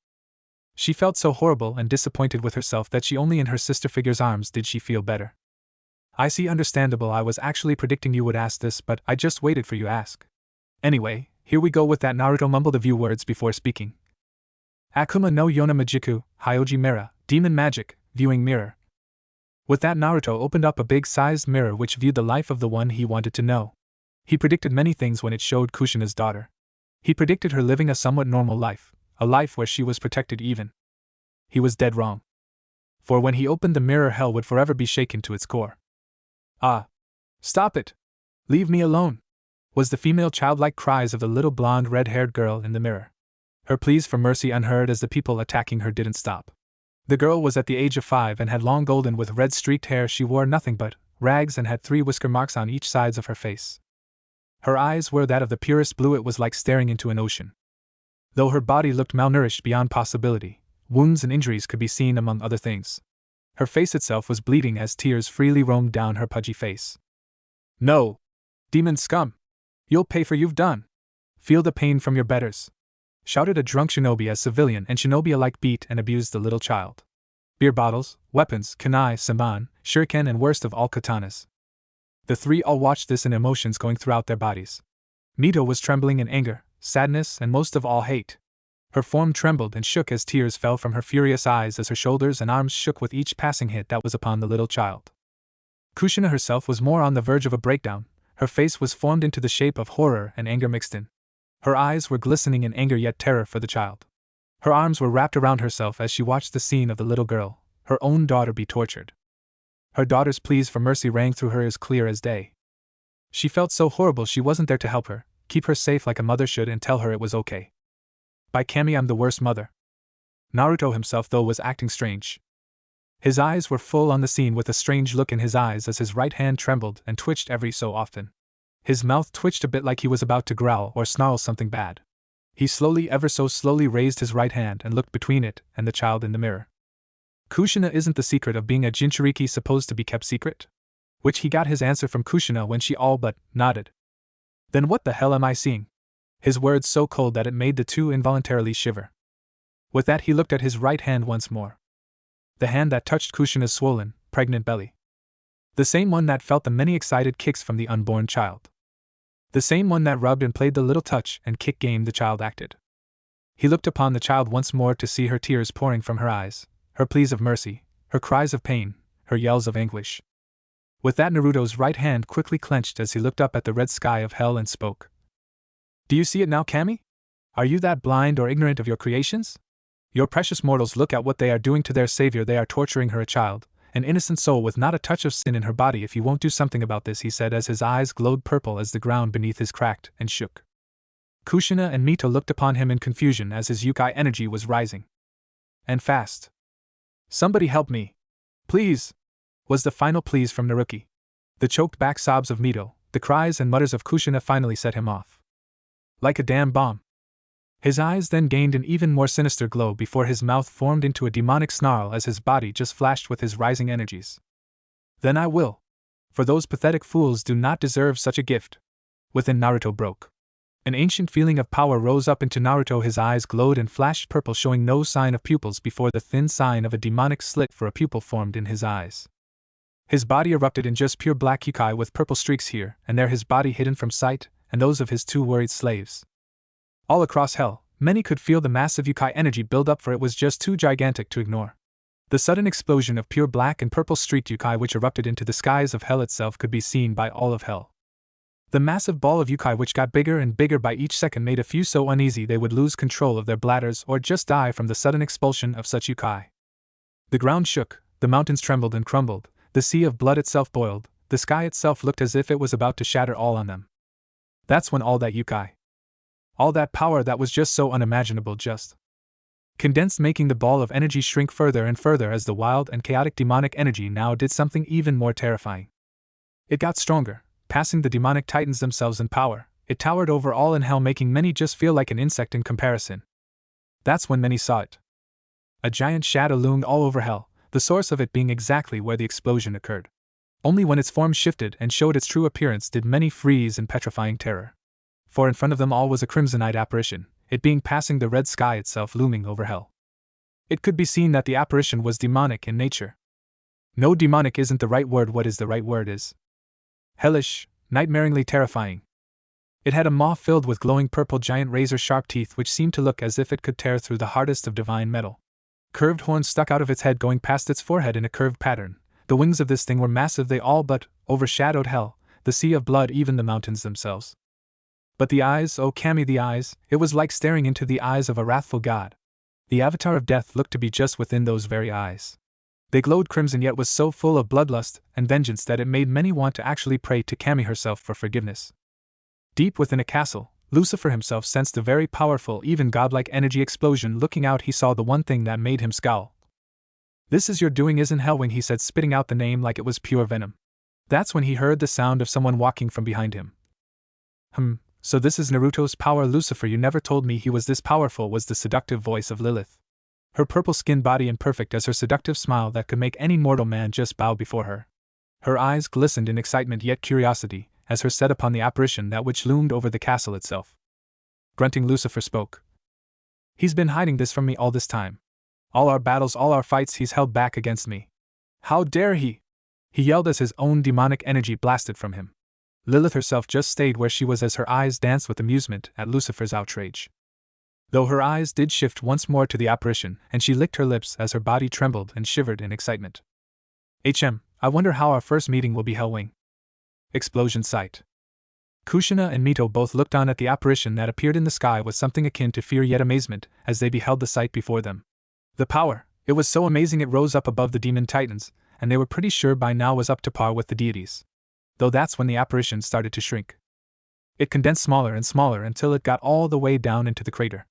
She felt so horrible and disappointed with herself that she only in her sister figure's arms did she feel better. "I see, understandable, I was actually predicting you would ask this, but I just waited for you to ask. Anyway, here we go with that." Naruto mumbled a few words before speaking. "Akuma no Yona Majiku, Hyoji Mira, Demon Magic, Viewing Mirror." With that Naruto opened up a big-sized mirror which viewed the life of the one he wanted to know. He predicted many things when it showed Kushina's daughter. He predicted her living a somewhat normal life, a life where she was protected even. He was dead wrong. For when he opened the mirror, hell would forever be shaken to its core. "Ah! Stop it! Leave me alone!" was the female childlike cries of the little blonde red-haired girl in the mirror. Her pleas for mercy unheard as the people attacking her didn't stop. The girl was at the age of 5 and had long golden with red streaked hair. She wore nothing but rags and had 3 whisker marks on each sides of her face. Her eyes were that of the purest blue. It was like staring into an ocean. Though her body looked malnourished beyond possibility, wounds and injuries could be seen among other things. Her face itself was bleeding as tears freely roamed down her pudgy face. "No! Demon scum! You'll pay for you've done! Feel the pain from your betters!" shouted a drunk shinobi as civilian and shinobi alike beat and abused the little child. Beer bottles, weapons, kunai, saman, shuriken, and worst of all, katanas. The three all watched this in emotions going throughout their bodies. Mito was trembling in anger, sadness, and most of all hate. Her form trembled and shook as tears fell from her furious eyes as her shoulders and arms shook with each passing hit that was upon the little child. Kushina herself was more on the verge of a breakdown. Her face was formed into the shape of horror and anger mixed in. Her eyes were glistening in anger yet terror for the child. Her arms were wrapped around herself as she watched the scene of the little girl, her own daughter, be tortured. Her daughter's pleas for mercy rang through her as clear as day. She felt so horrible she wasn't there to help her, keep her safe like a mother should, and tell her it was okay. By Kami, I'm the worst mother. Naruto himself, though, was acting strange. His eyes were full on the scene with a strange look in his eyes as his right hand trembled and twitched every so often. His mouth twitched a bit like he was about to growl or snarl something bad. He slowly, ever so slowly raised his right hand and looked between it and the child in the mirror. Kushina, isn't the secret of being a Jinchuriki supposed to be kept secret? Which he got his answer from Kushina when she all but nodded. Then what the hell am I seeing? His words so cold that it made the two involuntarily shiver. With that he looked at his right hand once more. The hand that touched Kushina's swollen, pregnant belly. The same one that felt the many excited kicks from the unborn child. The same one that rubbed and played the little touch and kick game the child acted. He looked upon the child once more to see her tears pouring from her eyes, her pleas of mercy, her cries of pain, her yells of anguish. With that, Naruto's right hand quickly clenched as he looked up at the red sky of hell and spoke. Do you see it now, Kami? Are you that blind or ignorant of your creations? Your precious mortals, look at what they are doing to their savior. They are torturing her, a child, an innocent soul with not a touch of sin in her body. If you won't do something about this, he said as his eyes glowed purple as the ground beneath his cracked and shook. Kushina and Mito looked upon him in confusion as his yukai energy was rising. And fast. Somebody help me. Please! Was the final pleas from Naruki. The choked back sobs of Mito, the cries and mutters of Kushina finally set him off. Like a damn bomb. His eyes then gained an even more sinister glow before his mouth formed into a demonic snarl as his body just flashed with his rising energies. Then I will. For those pathetic fools do not deserve such a gift. Within Naruto broke. An ancient feeling of power rose up into Naruto. His eyes glowed and flashed purple, showing no sign of pupils before the thin sign of a demonic slit for a pupil formed in his eyes. His body erupted in just pure black yukai with purple streaks here and there, his body hidden from sight, and those of his two worried slaves. All across hell, many could feel the massive yukai energy build up, for it was just too gigantic to ignore. The sudden explosion of pure black and purple streaked yukai which erupted into the skies of hell itself could be seen by all of hell. The massive ball of yukai which got bigger and bigger by each second made a few so uneasy they would lose control of their bladders or just die from the sudden expulsion of such yukai. The ground shook, the mountains trembled and crumbled, the sea of blood itself boiled, the sky itself looked as if it was about to shatter all on them. That's when all that yukai, all that power that was just so unimaginable, just condensed, making the ball of energy shrink further and further as the wild and chaotic demonic energy now did something even more terrifying. It got stronger, passing the demonic titans themselves in power. It towered over all in hell, making many just feel like an insect in comparison. That's when many saw it. A giant shadow loomed all over hell, the source of it being exactly where the explosion occurred. Only when its form shifted and showed its true appearance did many freeze in petrifying terror. For in front of them all was a crimsonite apparition, it being passing the red sky itself looming over hell. It could be seen that the apparition was demonic in nature. No, demonic isn't the right word. What is the right word is hellish, nightmaringly terrifying. It had a maw filled with glowing purple giant razor-sharp teeth which seemed to look as if it could tear through the hardest of divine metal. Curved horns stuck out of its head going past its forehead in a curved pattern. The wings of this thing were massive, they all but overshadowed hell, the sea of blood, even the mountains themselves. But the eyes, oh Kami, the eyes, it was like staring into the eyes of a wrathful god. The avatar of death looked to be just within those very eyes. They glowed crimson yet was so full of bloodlust and vengeance that it made many want to actually pray to Kami herself for forgiveness. Deep within a castle, Lucifer himself sensed a very powerful, even godlike energy explosion. Looking out, he saw the one thing that made him scowl. "This is your doing, isn't Hellwing?" he said, spitting out the name like it was pure venom. That's when he heard the sound of someone walking from behind him. So this is Naruto's power, Lucifer? You never told me he was this powerful, was the seductive voice of Lilith. Her purple-skinned body imperfect as her seductive smile that could make any mortal man just bow before her. Her eyes glistened in excitement yet curiosity, as her set upon the apparition that which loomed over the castle itself. Grunting, Lucifer spoke. "He's been hiding this from me all this time. All our battles, all our fights, he's held back against me. How dare he!" He yelled as his own demonic energy blasted from him. Lilith herself just stayed where she was as her eyes danced with amusement at Lucifer's outrage. Though her eyes did shift once more to the apparition, and she licked her lips as her body trembled and shivered in excitement. I wonder how our first meeting will be, Hellwing. Explosion sight. Kushina and Mito both looked on at the apparition that appeared in the sky with something akin to fear yet amazement as they beheld the sight before them. The power, it was so amazing it rose up above the demon titans, and they were pretty sure by now was up to par with the deities. Though that's when the apparition started to shrink. It condensed smaller and smaller until it got all the way down into the crater.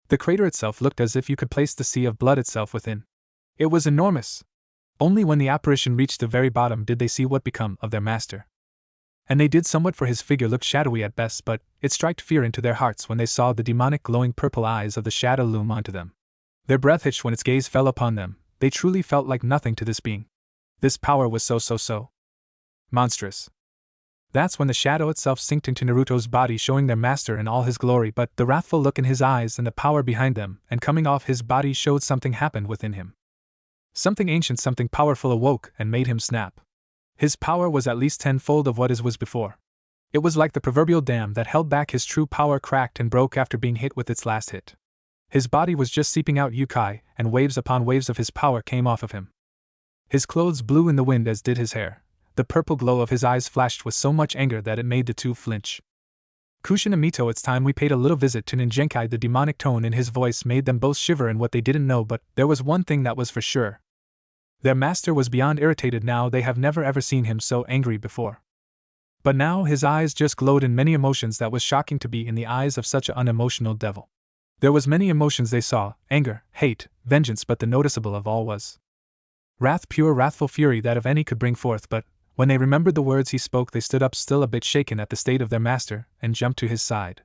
The crater itself looked as if you could place the sea of blood itself within. It was enormous. Only when the apparition reached the very bottom did they see what become of their master. And they did somewhat, for his figure looked shadowy at best, but it struck fear into their hearts when they saw the demonic glowing purple eyes of the shadow loom onto them. Their breath hitched when its gaze fell upon them. They truly felt like nothing to this being. This power was so monstrous. That's when the shadow itself sinked into Naruto's body, showing their master in all his glory, but the wrathful look in his eyes and the power behind them and coming off his body showed something happened within him. Something ancient, something powerful awoke and made him snap. His power was at least tenfold of what his was before. It was like the proverbial dam that held back his true power cracked and broke after being hit with its last hit. His body was just seeping out Yukai, and waves upon waves of his power came off of him. His clothes blew in the wind as did his hair. The purple glow of his eyes flashed with so much anger that it made the two flinch. Kushin and Mito, it's time we paid a little visit to Ninjenkai. The demonic tone in his voice made them both shiver in what they didn't know, but there was one thing that was for sure. Their master was beyond irritated now. They have never ever seen him so angry before. But now his eyes just glowed in many emotions that was shocking to be in the eyes of such an unemotional devil. There was many emotions they saw, anger, hate, vengeance, but the noticeable of all was wrath, pure wrathful fury that of any could bring forth. But when they remembered the words he spoke, they stood up still a bit shaken at the state of their master, and jumped to his side.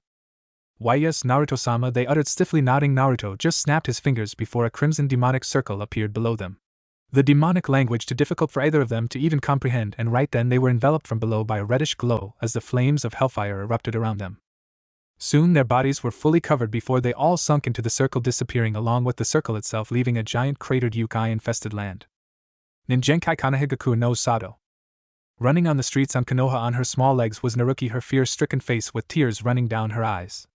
Why yes, Naruto-sama, they uttered stiffly, nodding. Naruto just snapped his fingers before a crimson demonic circle appeared below them. The demonic language too difficult for either of them to even comprehend, and right then they were enveloped from below by a reddish glow as the flames of hellfire erupted around them. Soon their bodies were fully covered before they all sunk into the circle, disappearing along with the circle itself, leaving a giant cratered Yukai-infested land. Ninjenkai Kanahigaku no Sado. Running on the streets on Konoha on her small legs was Naruki, her fear-stricken face with tears running down her eyes.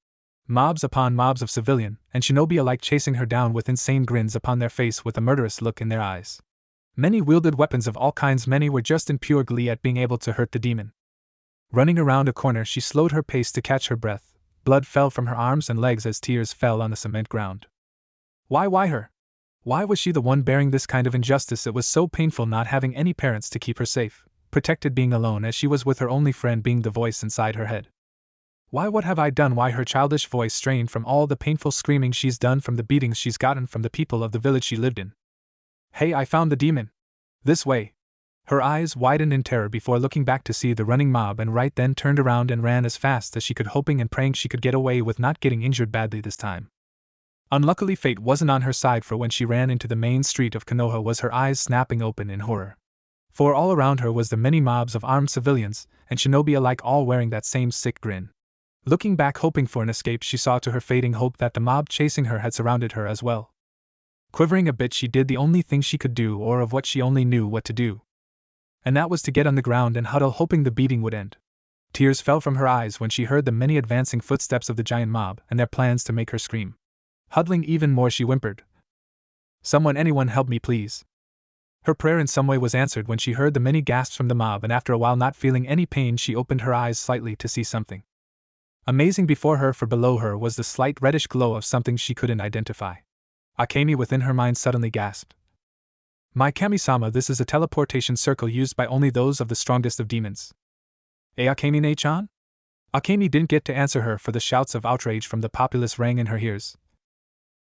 Mobs upon mobs of civilian and shinobi alike chasing her down with insane grins upon their face with a murderous look in their eyes. Many wielded weapons of all kinds, many were just in pure glee at being able to hurt the demon. Running around a corner, she slowed her pace to catch her breath. Blood fell from her arms and legs as tears fell on the cement ground. Why her? Why was she the one bearing this kind of injustice? It was so painful not having any parents to keep her safe, protected, being alone as she was with her only friend being the voice inside her head. Why, what have I done? Why? Her childish voice strained from all the painful screaming she's done, from the beatings she's gotten from the people of the village she lived in. Hey, I found the demon! This way! Her eyes widened in terror before looking back to see the running mob, and right then turned around and ran as fast as she could, hoping and praying she could get away with not getting injured badly this time. Unluckily, fate wasn't on her side, for when she ran into the main street of Konoha was her eyes snapping open in horror. For all around her was the many mobs of armed civilians, and shinobi alike, all wearing that same sick grin. Looking back, hoping for an escape, she saw to her fading hope that the mob chasing her had surrounded her as well. Quivering a bit, she did the only thing she could do, or of what she only knew what to do. And that was to get on the ground and huddle, hoping the beating would end. Tears fell from her eyes when she heard the many advancing footsteps of the giant mob and their plans to make her scream. Huddling even more, she whimpered, "Someone, anyone help me please." Her prayer in some way was answered when she heard the many gasps from the mob, and after a while, not feeling any pain, she opened her eyes slightly to see something amazing before her, for below her was the slight reddish glow of something she couldn't identify. Akemi within her mind suddenly gasped. My Kami-sama, this is a teleportation circle used by only those of the strongest of demons. Akemi-ne-chan? Akemi didn't get to answer her, for the shouts of outrage from the populace rang in her ears.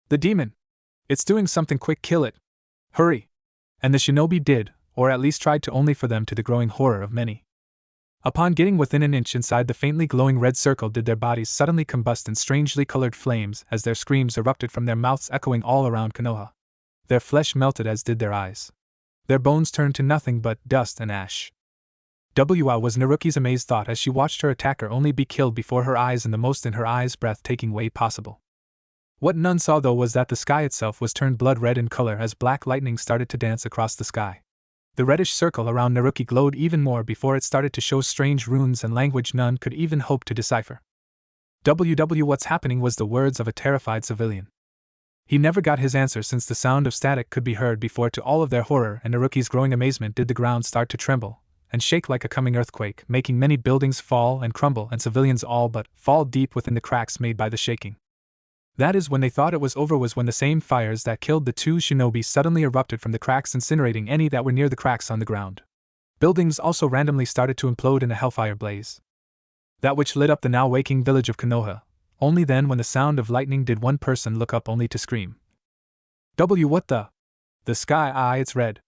The demon! It's doing something, quick, kill it! Hurry! And the shinobi did, or at least tried to, only for them, to the growing horror of many. Upon getting within an inch inside the faintly glowing red circle, did their bodies suddenly combust in strangely colored flames as their screams erupted from their mouths, echoing all around Konoha. Their flesh melted as did their eyes. Their bones turned to nothing but dust and ash. Wow, was Naruki's amazed thought as she watched her attacker only be killed before her eyes in the most, in her eyes, breathtaking way possible. What none saw, though, was that the sky itself was turned blood red in color as black lightning started to dance across the sky. The reddish circle around Naruki glowed even more before it started to show strange runes and language none could even hope to decipher. What's happening, was the words of a terrified civilian. He never got his answer, since the sound of static could be heard before. To all of their horror and Naruki's growing amazement did the ground start to tremble and shake like a coming earthquake, making many buildings fall and crumble and civilians all but fall deep within the cracks made by the shaking. That is when they thought it was over, was when the same fires that killed the two shinobi suddenly erupted from the cracks, incinerating any that were near the cracks on the ground. Buildings also randomly started to implode in a hellfire blaze, that which lit up the now waking village of Konoha. Only then, when the sound of lightning, did one person look up only to scream. What the? The sky, it's red.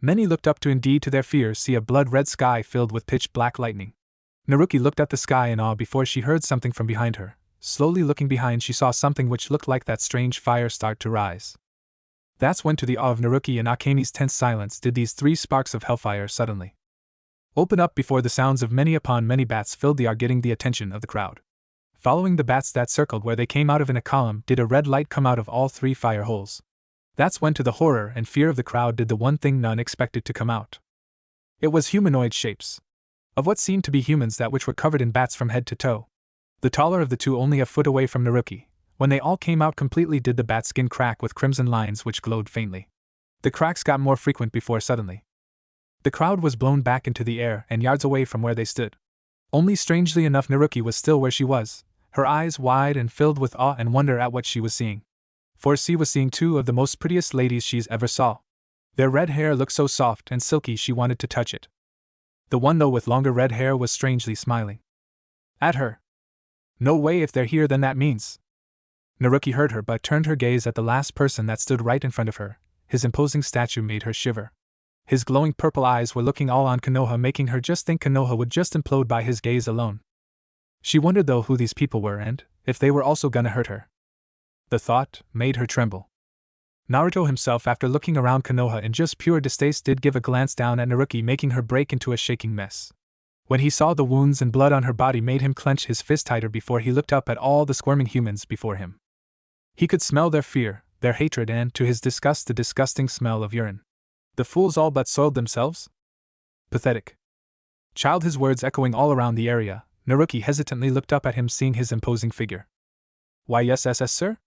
Many looked up to, indeed to their fear, see a blood-red sky filled with pitch-black lightning. Naruki looked at the sky in awe before she heard something from behind her. Slowly looking behind, she saw something which looked like that strange fire start to rise. That's when, to the awe of Naruki and Akemi's tense silence, did these 3 sparks of hellfire suddenly open up before the sounds of many upon many bats filled the air, getting the attention of the crowd. Following the bats that circled where they came out of in a column, did a red light come out of all 3 fire holes. That's when, to the horror and fear of the crowd, did the one thing none expected to come out. It was humanoid shapes. Of what seemed to be humans that which were covered in bats from head to toe. The taller of the 2 only a foot away from Naruki. When they all came out completely did the bat skin crack with crimson lines which glowed faintly. The cracks got more frequent before suddenly the crowd was blown back into the air and yards away from where they stood. Only strangely enough, Naruki was still where she was, her eyes wide and filled with awe and wonder at what she was seeing. For she was seeing 2 of the most prettiest ladies she's ever saw. Their red hair looked so soft and silky she wanted to touch it. The one, though, with longer red hair was strangely smiling at her. No way, if they're here then that means. Naruki heard her but turned her gaze at the last person that stood right in front of her. His imposing statue made her shiver. His glowing purple eyes were looking all on Konoha, making her just think Konoha would just implode by his gaze alone. She wondered though who these people were and if they were also gonna hurt her. The thought made her tremble. Naruto himself, after looking around Konoha in just pure distaste, did give a glance down at Naruki, making her break into a shaking mess. When he saw the wounds and blood on her body, made him clench his fist tighter before he looked up at all the squirming humans before him. He could smell their fear, their hatred, and, to his disgust, the disgusting smell of urine. The fools all but soiled themselves? Pathetic child, his words echoing all around the area. Naruki hesitantly looked up at him, seeing his imposing figure. Why, yes, sir?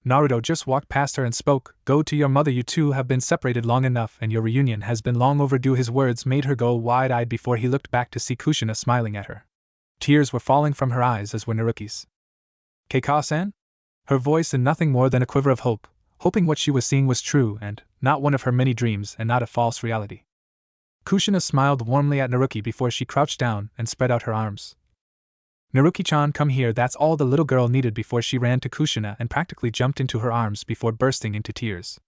Naruto just walked past her and spoke. Go to your mother, you 2 have been separated long enough and your reunion has been long overdue. His words made her go wide-eyed before he looked back to see Kushina smiling at her. Tears were falling from her eyes as were Naruki's. Keika-san? Her voice in nothing more than a quiver of hope, hoping what she was seeing was true and not one of her many dreams and not a false reality. Kushina smiled warmly at Naruki before she crouched down and spread out her arms. Naruki-chan, come here. That's all the little girl needed before she ran to Kushina and practically jumped into her arms before bursting into tears.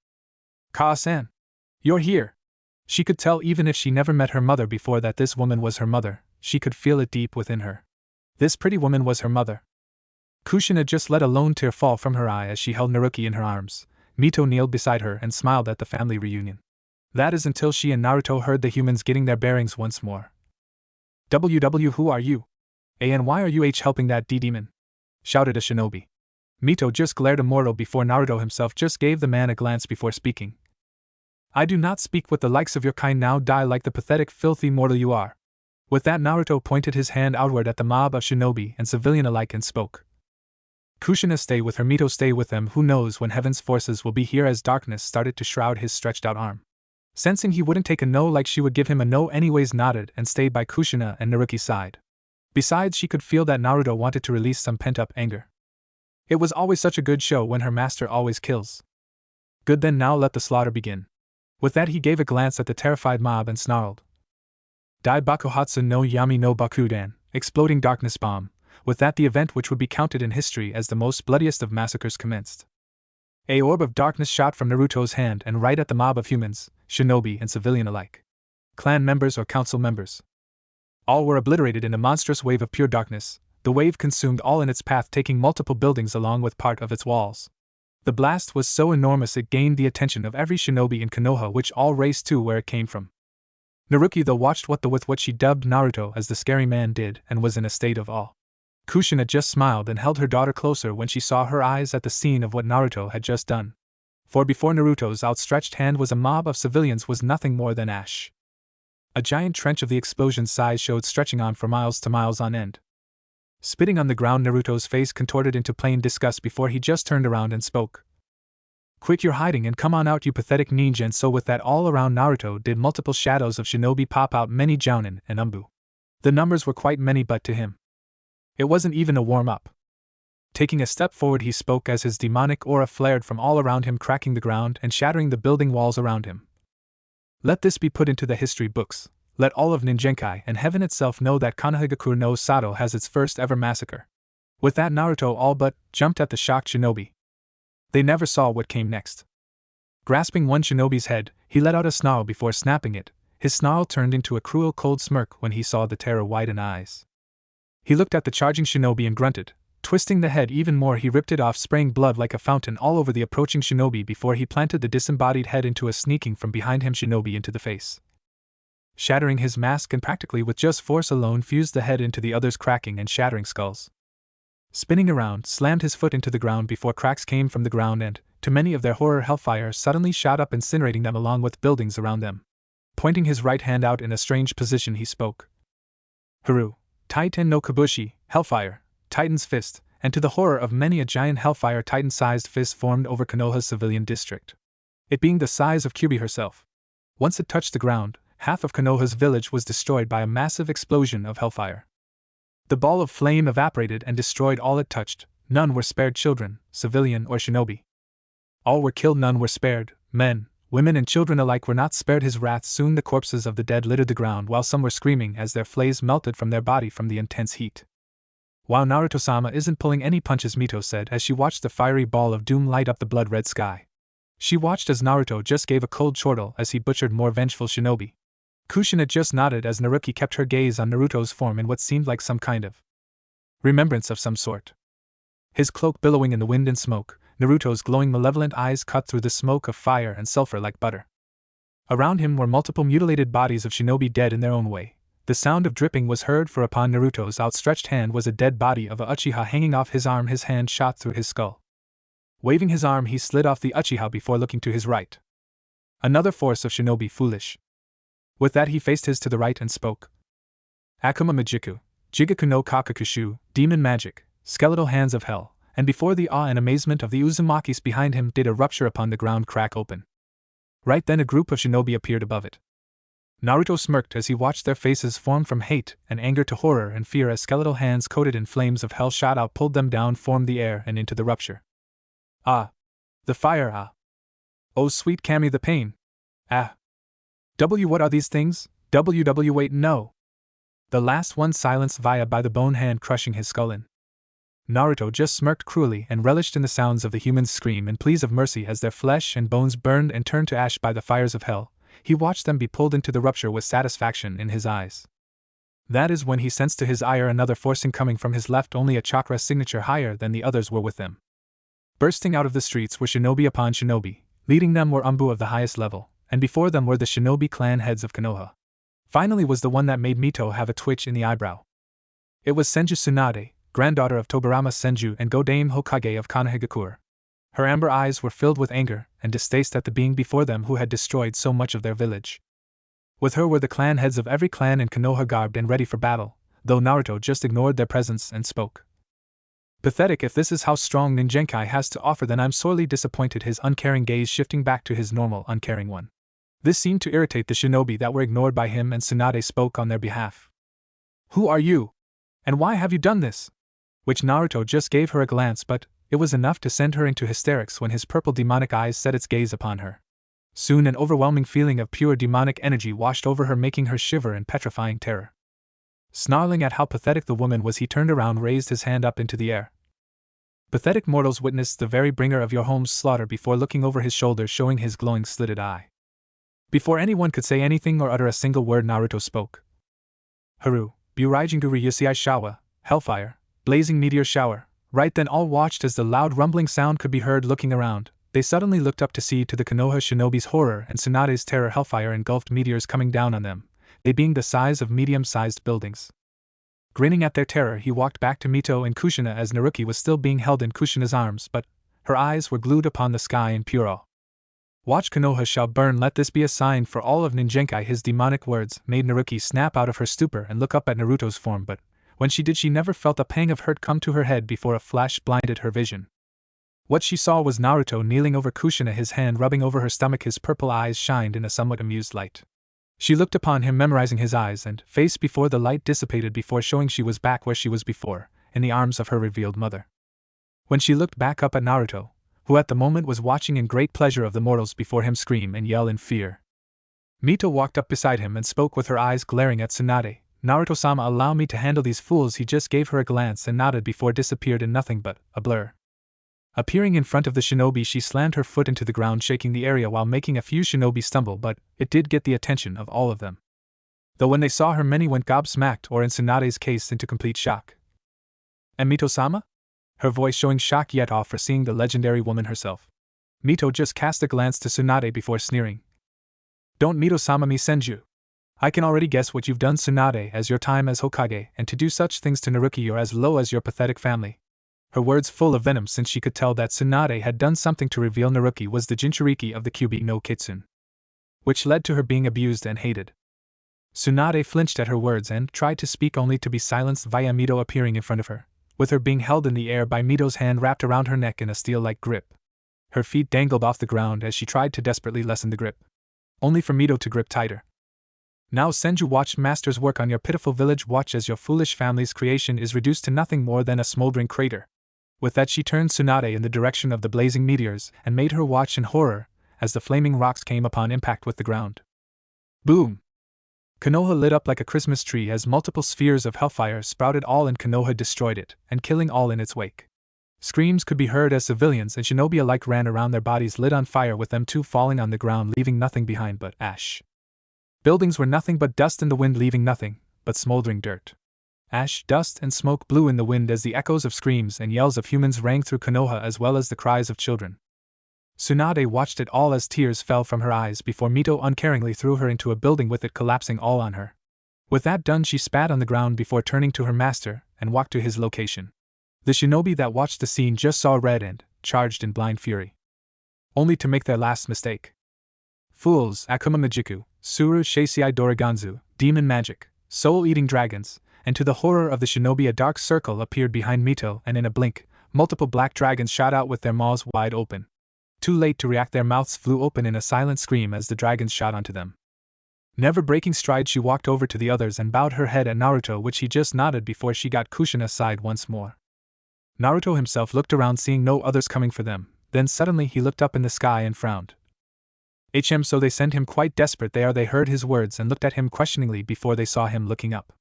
Ka-san, you're here. She could tell, even if she never met her mother before, that this woman was her mother. She could feel it deep within her. This pretty woman was her mother. Kushina just let a lone tear fall from her eye as she held Naruki in her arms. Mito kneeled beside her and smiled at the family reunion. That is until she and Naruto heard the humans getting their bearings once more. WW, who are you? And why are you helping that demon? Shouted a shinobi. Mito just glared immortal before Naruto himself just gave the man a glance before speaking. I do not speak with the likes of your kind. Now die like the pathetic, filthy mortal you are. With that, Naruto pointed his hand outward at the mob of shinobi and civilian alike and spoke. Kushina, stay with her. Mito, stay with them. Who knows when heaven's forces will be here? As darkness started to shroud his stretched out arm. Sensing he wouldn't take a no like she would give him a no anyways, nodded and stayed by Kushina and Naruki's side. Besides, she could feel that Naruto wanted to release some pent-up anger. It was always such a good show when her master always kills. Good, then now let the slaughter begin. With that, he gave a glance at the terrified mob and snarled. Dai Bakuhatsu no Yami no Bakudan, exploding darkness bomb. With that, the event which would be counted in history as the most bloodiest of massacres commenced. A orb of darkness shot from Naruto's hand and right at the mob of humans, shinobi and civilian alike. Clan members or council members. All were obliterated in a monstrous wave of pure darkness. The wave consumed all in its path, taking multiple buildings along with part of its walls. The blast was so enormous it gained the attention of every shinobi in Konoha, which all raced to where it came from. Naruki, though, watched with what she dubbed Naruto as the scary man did and was in a state of awe. Kushina just smiled and held her daughter closer when she saw her eyes at the scene of what Naruto had just done. For before Naruto's outstretched hand was a mob of civilians was nothing more than ash. A giant trench of the explosion's size showed stretching on for miles to miles on end. Spitting on the ground, Naruto's face contorted into plain disgust before he just turned around and spoke. Quick, you're hiding, and come on out, you pathetic ninja. And so with that, all around Naruto did multiple shadows of shinobi pop out, many jounin and umbu. The numbers were quite many, but to him, it wasn't even a warm-up. Taking a step forward, he spoke as his demonic aura flared from all around him, cracking the ground and shattering the building walls around him. Let this be put into the history books. Let all of Ninjenkai and heaven itself know that Konohagakure no Sato has its first ever massacre. With that, Naruto all but jumped at the shocked shinobi. They never saw what came next. Grasping one shinobi's head, he let out a snarl before snapping it. His snarl turned into a cruel cold smirk when he saw the terror-widened eyes. He looked at the charging shinobi and grunted. Twisting the head even more, he ripped it off, spraying blood like a fountain all over the approaching shinobi before he planted the disembodied head into a sneaking from behind him shinobi into the face. Shattering his mask and practically with just force alone fused the head into the other's cracking and shattering skulls. Spinning around, slammed his foot into the ground before cracks came from the ground and, to many of their horror, hellfire suddenly shot up, incinerating them along with buildings around them. Pointing his right hand out in a strange position, he spoke. Haru, Titan no Kabushi, hellfire, Titan's fist, and to the horror of many, a giant hellfire Titan-sized fist formed over Konoha's civilian district. It being the size of Kyubi herself. Once it touched the ground, half of Konoha's village was destroyed by a massive explosion of hellfire. The ball of flame evaporated and destroyed all it touched. None were spared, children, civilian or shinobi. All were killed, none were spared. Men, women and children alike were not spared. His wrath, soon the corpses of the dead littered the ground, while some were screaming as their flays melted from their body from the intense heat. Wow, Naruto-sama isn't pulling any punches, Mito said as she watched the fiery ball of doom light up the blood-red sky. She watched as Naruto just gave a cold chortle as he butchered more vengeful shinobi. Kushina just nodded as Naruki kept her gaze on Naruto's form in what seemed like some kind of remembrance of some sort. His cloak billowing in the wind and smoke, Naruto's glowing malevolent eyes cut through the smoke of fire and sulfur like butter. Around him were multiple mutilated bodies of shinobi dead in their own way. The sound of dripping was heard, for upon Naruto's outstretched hand was a dead body of a Uchiha hanging off his arm. His hand shot through his skull. Waving his arm, he slid off the Uchiha before looking to his right. Another force of shinobi, foolish. With that he faced his to the right and spoke. Akuma Majiku, Jigaku no Kakakushu, demon magic, skeletal hands of hell, and before the awe and amazement of the uzumakis behind him did a rupture upon the ground crack open. Right then a group of shinobi appeared above it. Naruto smirked as he watched their faces form from hate and anger to horror and fear as skeletal hands coated in flames of hell shot out, pulled them down, formed the air and into the rupture. Ah! The fire, ah! Oh sweet Kami, the pain! Ah! What are these things? Wait, no! The last one silenced via by the bone hand crushing his skull in. Naruto just smirked cruelly and relished in the sounds of the humans' scream and pleas of mercy as their flesh and bones burned and turned to ash by the fires of hell. He watched them be pulled into the rupture with satisfaction in his eyes. That is when he sensed to his ire another forcing coming from his left, only a chakra signature higher than the others were with them. Bursting out of the streets were shinobi upon shinobi, leading them were Umbu of the highest level, and before them were the shinobi clan heads of Konoha. Finally was the one that made Mito have a twitch in the eyebrow. It was Senju Tsunade, granddaughter of Tobirama Senju and Go-Dame Hokage of Konohagakure. Her amber eyes were filled with anger and distaste at the being before them who had destroyed so much of their village. With her were the clan heads of every clan in Konoha garbed and ready for battle, though Naruto just ignored their presence and spoke. Pathetic. If this is how strong Ninjenkai has to offer, then I'm sorely disappointed, his uncaring gaze shifting back to his normal uncaring one. This seemed to irritate the shinobi that were ignored by him, and Tsunade spoke on their behalf. Who are you? And why have you done this? Which Naruto just gave her a glance, but it was enough to send her into hysterics when his purple demonic eyes set its gaze upon her. Soon an overwhelming feeling of pure demonic energy washed over her, making her shiver in petrifying terror. Snarling at how pathetic the woman was, he turned around, raised his hand up into the air. Pathetic mortals witnessed the very bringer of your home's slaughter before looking over his shoulder, showing his glowing slitted eye. Before anyone could say anything or utter a single word, Naruto spoke. Haru, Buraijinguri Yusei Shawa, Hellfire, Blazing Meteor Shower. Right then all watched as the loud rumbling sound could be heard. Looking around, they suddenly looked up to see, to the Konoha shinobi's horror and Tsunade's terror, hellfire engulfed meteors coming down on them, they being the size of medium-sized buildings. Grinning at their terror, he walked back to Mito and Kushina as Naruki was still being held in Kushina's arms, but her eyes were glued upon the sky in pure awe. Watch, Konoha shall burn, let this be a sign for all of Ninjenkai. His demonic words made Naruki snap out of her stupor and look up at Naruto's form, but when she did, she never felt a pang of hurt come to her head before a flash blinded her vision. What she saw was Naruto kneeling over Kushina, his hand rubbing over her stomach. His purple eyes shined in a somewhat amused light. She looked upon him, memorizing his eyes and face before the light dissipated, before showing she was back where she was before, in the arms of her revealed mother. When she looked back up at Naruto, who at the moment was watching in great pleasure of the mortals before him scream and yell in fear, Mito walked up beside him and spoke with her eyes glaring at Tsunade. Naruto-sama, allow me to handle these fools. He just gave her a glance and nodded before disappeared in nothing but a blur. Appearing in front of the shinobi, she slammed her foot into the ground, shaking the area while making a few shinobi stumble, but it did get the attention of all of them. Though when they saw her many went gobsmacked or in Tsunade's case into complete shock. And Mito-sama? Her voice showing shock yet awe for seeing the legendary woman herself. Mito just cast a glance to Tsunade before sneering. Don't Mito-sama me send you. I can already guess what you've done, Tsunade, as your time as Hokage, and to do such things to Naruki you're as low as your pathetic family. Her words full of venom since she could tell that Tsunade had done something to reveal Naruki was the Jinchuriki of the Kyubi no Kitsune, which led to her being abused and hated. Tsunade flinched at her words and tried to speak only to be silenced via Mito appearing in front of her, with her being held in the air by Mito's hand wrapped around her neck in a steel-like grip. Her feet dangled off the ground as she tried to desperately lessen the grip, only for Mito to grip tighter. Now Senju watched Master's work on your pitiful village, watch as your foolish family's creation is reduced to nothing more than a smoldering crater. With that she turned Tsunade in the direction of the blazing meteors and made her watch in horror as the flaming rocks came upon impact with the ground. Boom! Konoha lit up like a Christmas tree as multiple spheres of hellfire sprouted all and Konoha destroyed it, and killing all in its wake. Screams could be heard as civilians and shinobi alike ran around, their bodies lit on fire with them too falling on the ground, leaving nothing behind but ash. Buildings were nothing but dust in the wind, leaving nothing but smoldering dirt. Ash, dust, and smoke blew in the wind as the echoes of screams and yells of humans rang through Konoha as well as the cries of children. Tsunade watched it all as tears fell from her eyes before Mito uncaringly threw her into a building with it collapsing all on her. With that done she spat on the ground before turning to her master and walked to his location. The shinobi that watched the scene just saw red and charged in blind fury, only to make their last mistake. Fools, Akuma Majiku, Suru Sheisei Doriganzu, demon magic, soul-eating dragons, and to the horror of the shinobi a dark circle appeared behind Mito and in a blink, multiple black dragons shot out with their maws wide open. Too late to react, their mouths flew open in a silent scream as the dragons shot onto them. Never breaking stride she walked over to the others and bowed her head at Naruto, which he just nodded before she got Kushina aside once more. Naruto himself looked around seeing no others coming for them, then suddenly he looked up in the sky and frowned. So they send him quite desperate they are, they heard his words and looked at him questioningly before they saw him looking up.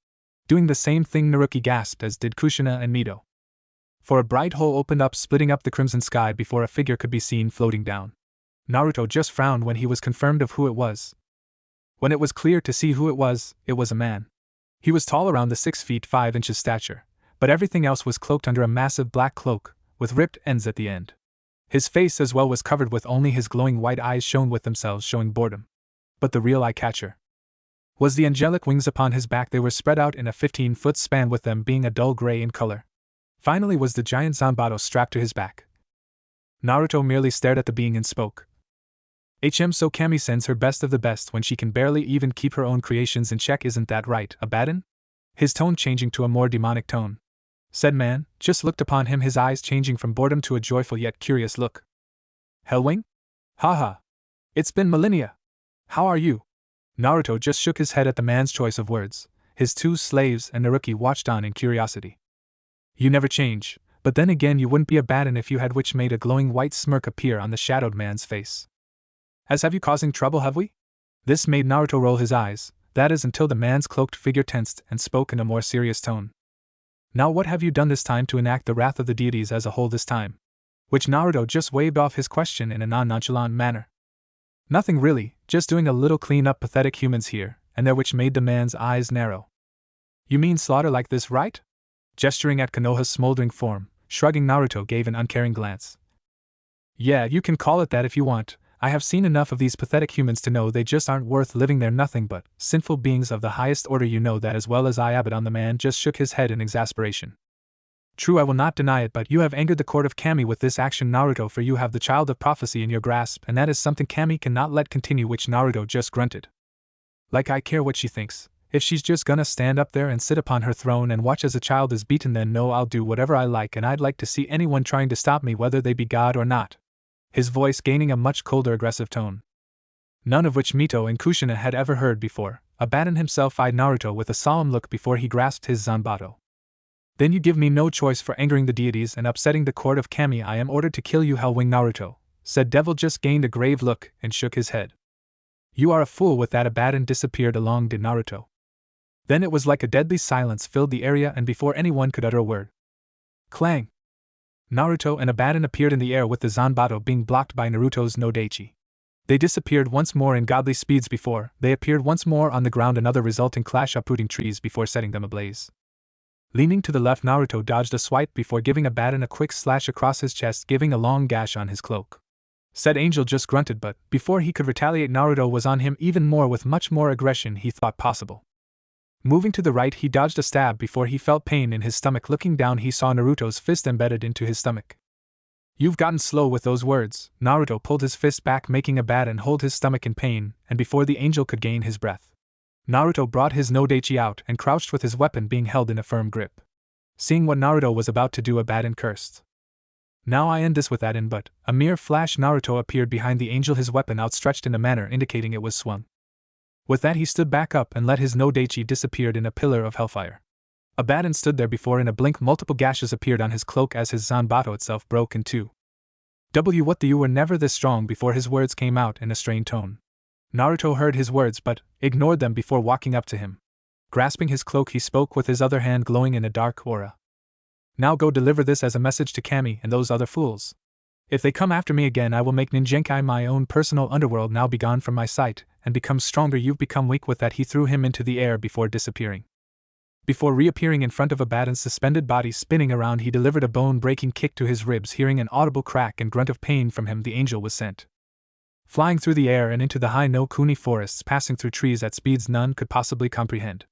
Doing the same thing Naruki gasped as did Kushina and Mito. For a bright hole opened up splitting up the crimson sky before a figure could be seen floating down. Naruto just frowned when he was confirmed of who it was. When it was clear to see who it was a man. He was tall, around the 6 feet 5 inches stature, but everything else was cloaked under a massive black cloak, with ripped ends at the end. His face as well was covered with only his glowing white eyes shone with themselves showing boredom. But the real eye-catcher was the angelic wings upon his back. They were spread out in a 15-foot span with them being a dull gray in color. Finally was the giant Zanbato strapped to his back. Naruto merely stared at the being and spoke. So Kami sends her best of the best when she can barely even keep her own creations in check, isn't that right, Abaddon? His tone changing to a more demonic tone. Said man just looked upon him, his eyes changing from boredom to a joyful yet curious look. Hellwing? Haha. It's been millennia. How are you? Naruto just shook his head at the man's choice of words. His two slaves and Naruki watched on in curiosity. You never change, but then again you wouldn't be Abaddon if you had, which made a glowing white smirk appear on the shadowed man's face. As have you causing trouble, have we? This made Naruto roll his eyes, that is until the man's cloaked figure tensed and spoke in a more serious tone. Now what have you done this time to enact the wrath of the deities as a whole this time? Which Naruto just waved off his question in a non-nonchalant manner. Nothing really, just doing a little clean up pathetic humans here and there, which made the man's eyes narrow. You mean slaughter like this, right? Gesturing at Konoha's smoldering form, shrugging, Naruto gave an uncaring glance. Yeah, you can call it that if you want. I have seen enough of these pathetic humans to know they just aren't worth living. They're nothing but sinful beings of the highest order. You know that as well as I. Abaddon, the man just shook his head in exasperation. True, I will not deny it, but you have angered the court of Kami with this action, Naruto, for you have the child of prophecy in your grasp, and that is something Kami cannot let continue, which Naruto just grunted. Like I care what she thinks. If she's just gonna stand up there and sit upon her throne and watch as a child is beaten, then no, I'll do whatever I like, and I'd like to see anyone trying to stop me, whether they be God or not. His voice gaining a much colder, aggressive tone. None of which Mito and Kushina had ever heard before. Abaddon himself eyed Naruto with a solemn look before he grasped his Zanbato. Then you give me no choice for angering the deities and upsetting the court of Kami. I am ordered to kill you, Hellwing Naruto, said Devil, just gained a grave look and shook his head. You are a fool. With that, Abaddon disappeared along did Naruto. Then it was like a deadly silence filled the area, and before anyone could utter a word, clang! Naruto and Abaddon appeared in the air with the Zanbato being blocked by Naruto's no Daichi. They disappeared once more in godly speeds before they appeared once more on the ground, another resulting clash uprooting trees before setting them ablaze. Leaning to the left, Naruto dodged a swipe before giving Abaddon a quick slash across his chest, giving a long gash on his cloak. Said angel just grunted, but before he could retaliate, Naruto was on him even more with much more aggression he thought possible. Moving to the right, he dodged a stab before he felt pain in his stomach. Looking down, he saw Naruto's fist embedded into his stomach. "You've gotten slow with those words." Naruto pulled his fist back, making Abaddon hold his stomach in pain, and before the angel could gain his breath, Naruto brought his Nodachi out and crouched with his weapon being held in a firm grip. Seeing what Naruto was about to do, Abaddon cursed. "Now I end this with that in," but a mere flash, Naruto appeared behind the angel, his weapon outstretched in a manner indicating it was swung. With that, he stood back up and let his Nodachi disappeared in a pillar of hellfire. Abaddon stood there before in a blink multiple gashes appeared on his cloak as his Zanbato itself broke in two. What the you were never this strong before his words came out in a strained tone. Naruto heard his words but ignored them before walking up to him. Grasping his cloak, he spoke with his other hand glowing in a dark aura. "Now go deliver this as a message to Kami and those other fools. If they come after me again, I will make Ninjenkai my own personal underworld. Now be gone from my sight, and become stronger. You've become weak." With that, he threw him into the air before disappearing. Before reappearing in front of Abaddon's suspended body spinning around, he delivered a bone-breaking kick to his ribs. Hearing an audible crack and grunt of pain from him, the angel was sent flying through the air and into the high no Kuni forests, passing through trees at speeds none could possibly comprehend.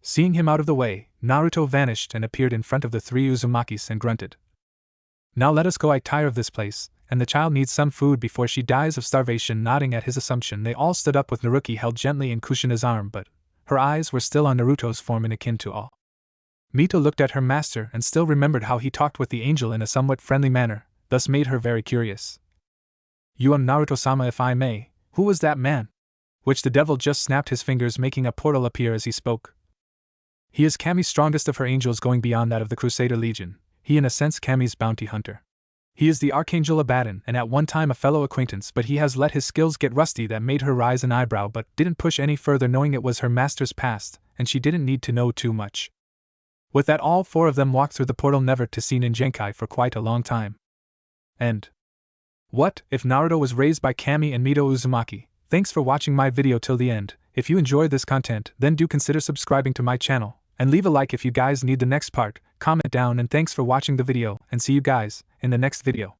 Seeing him out of the way, Naruto vanished and appeared in front of the three Uzumakis and grunted. "Now let us go, I tire of this place, and the child needs some food before she dies of starvation." Nodding at his assumption, they all stood up with Naruki held gently in Kushina's arm, but her eyes were still on Naruto's form in akin to awe. Mito looked at her master and still remembered how he talked with the angel in a somewhat friendly manner, thus made her very curious. "You am Naruto-sama, if I may. Who was that man?" Which the devil just snapped his fingers, making a portal appear as he spoke. "He is Kami's strongest of her angels, going beyond that of the Crusader Legion. He in a sense Kami's bounty hunter. He is the Archangel Abaddon, and at one time a fellow acquaintance, but he has let his skills get rusty." That made her raise an eyebrow but didn't push any further, knowing it was her master's past, and she didn't need to know too much. With that, all four of them walked through the portal, never to see Ninjenkai for quite a long time. And what if Naruto was raised by Kami and Mito Uzumaki? Thanks for watching my video till the end. If you enjoyed this content, then do consider subscribing to my channel, and leave a like if you guys need the next part. Comment down, and thanks for watching the video, and see you guys in the next video.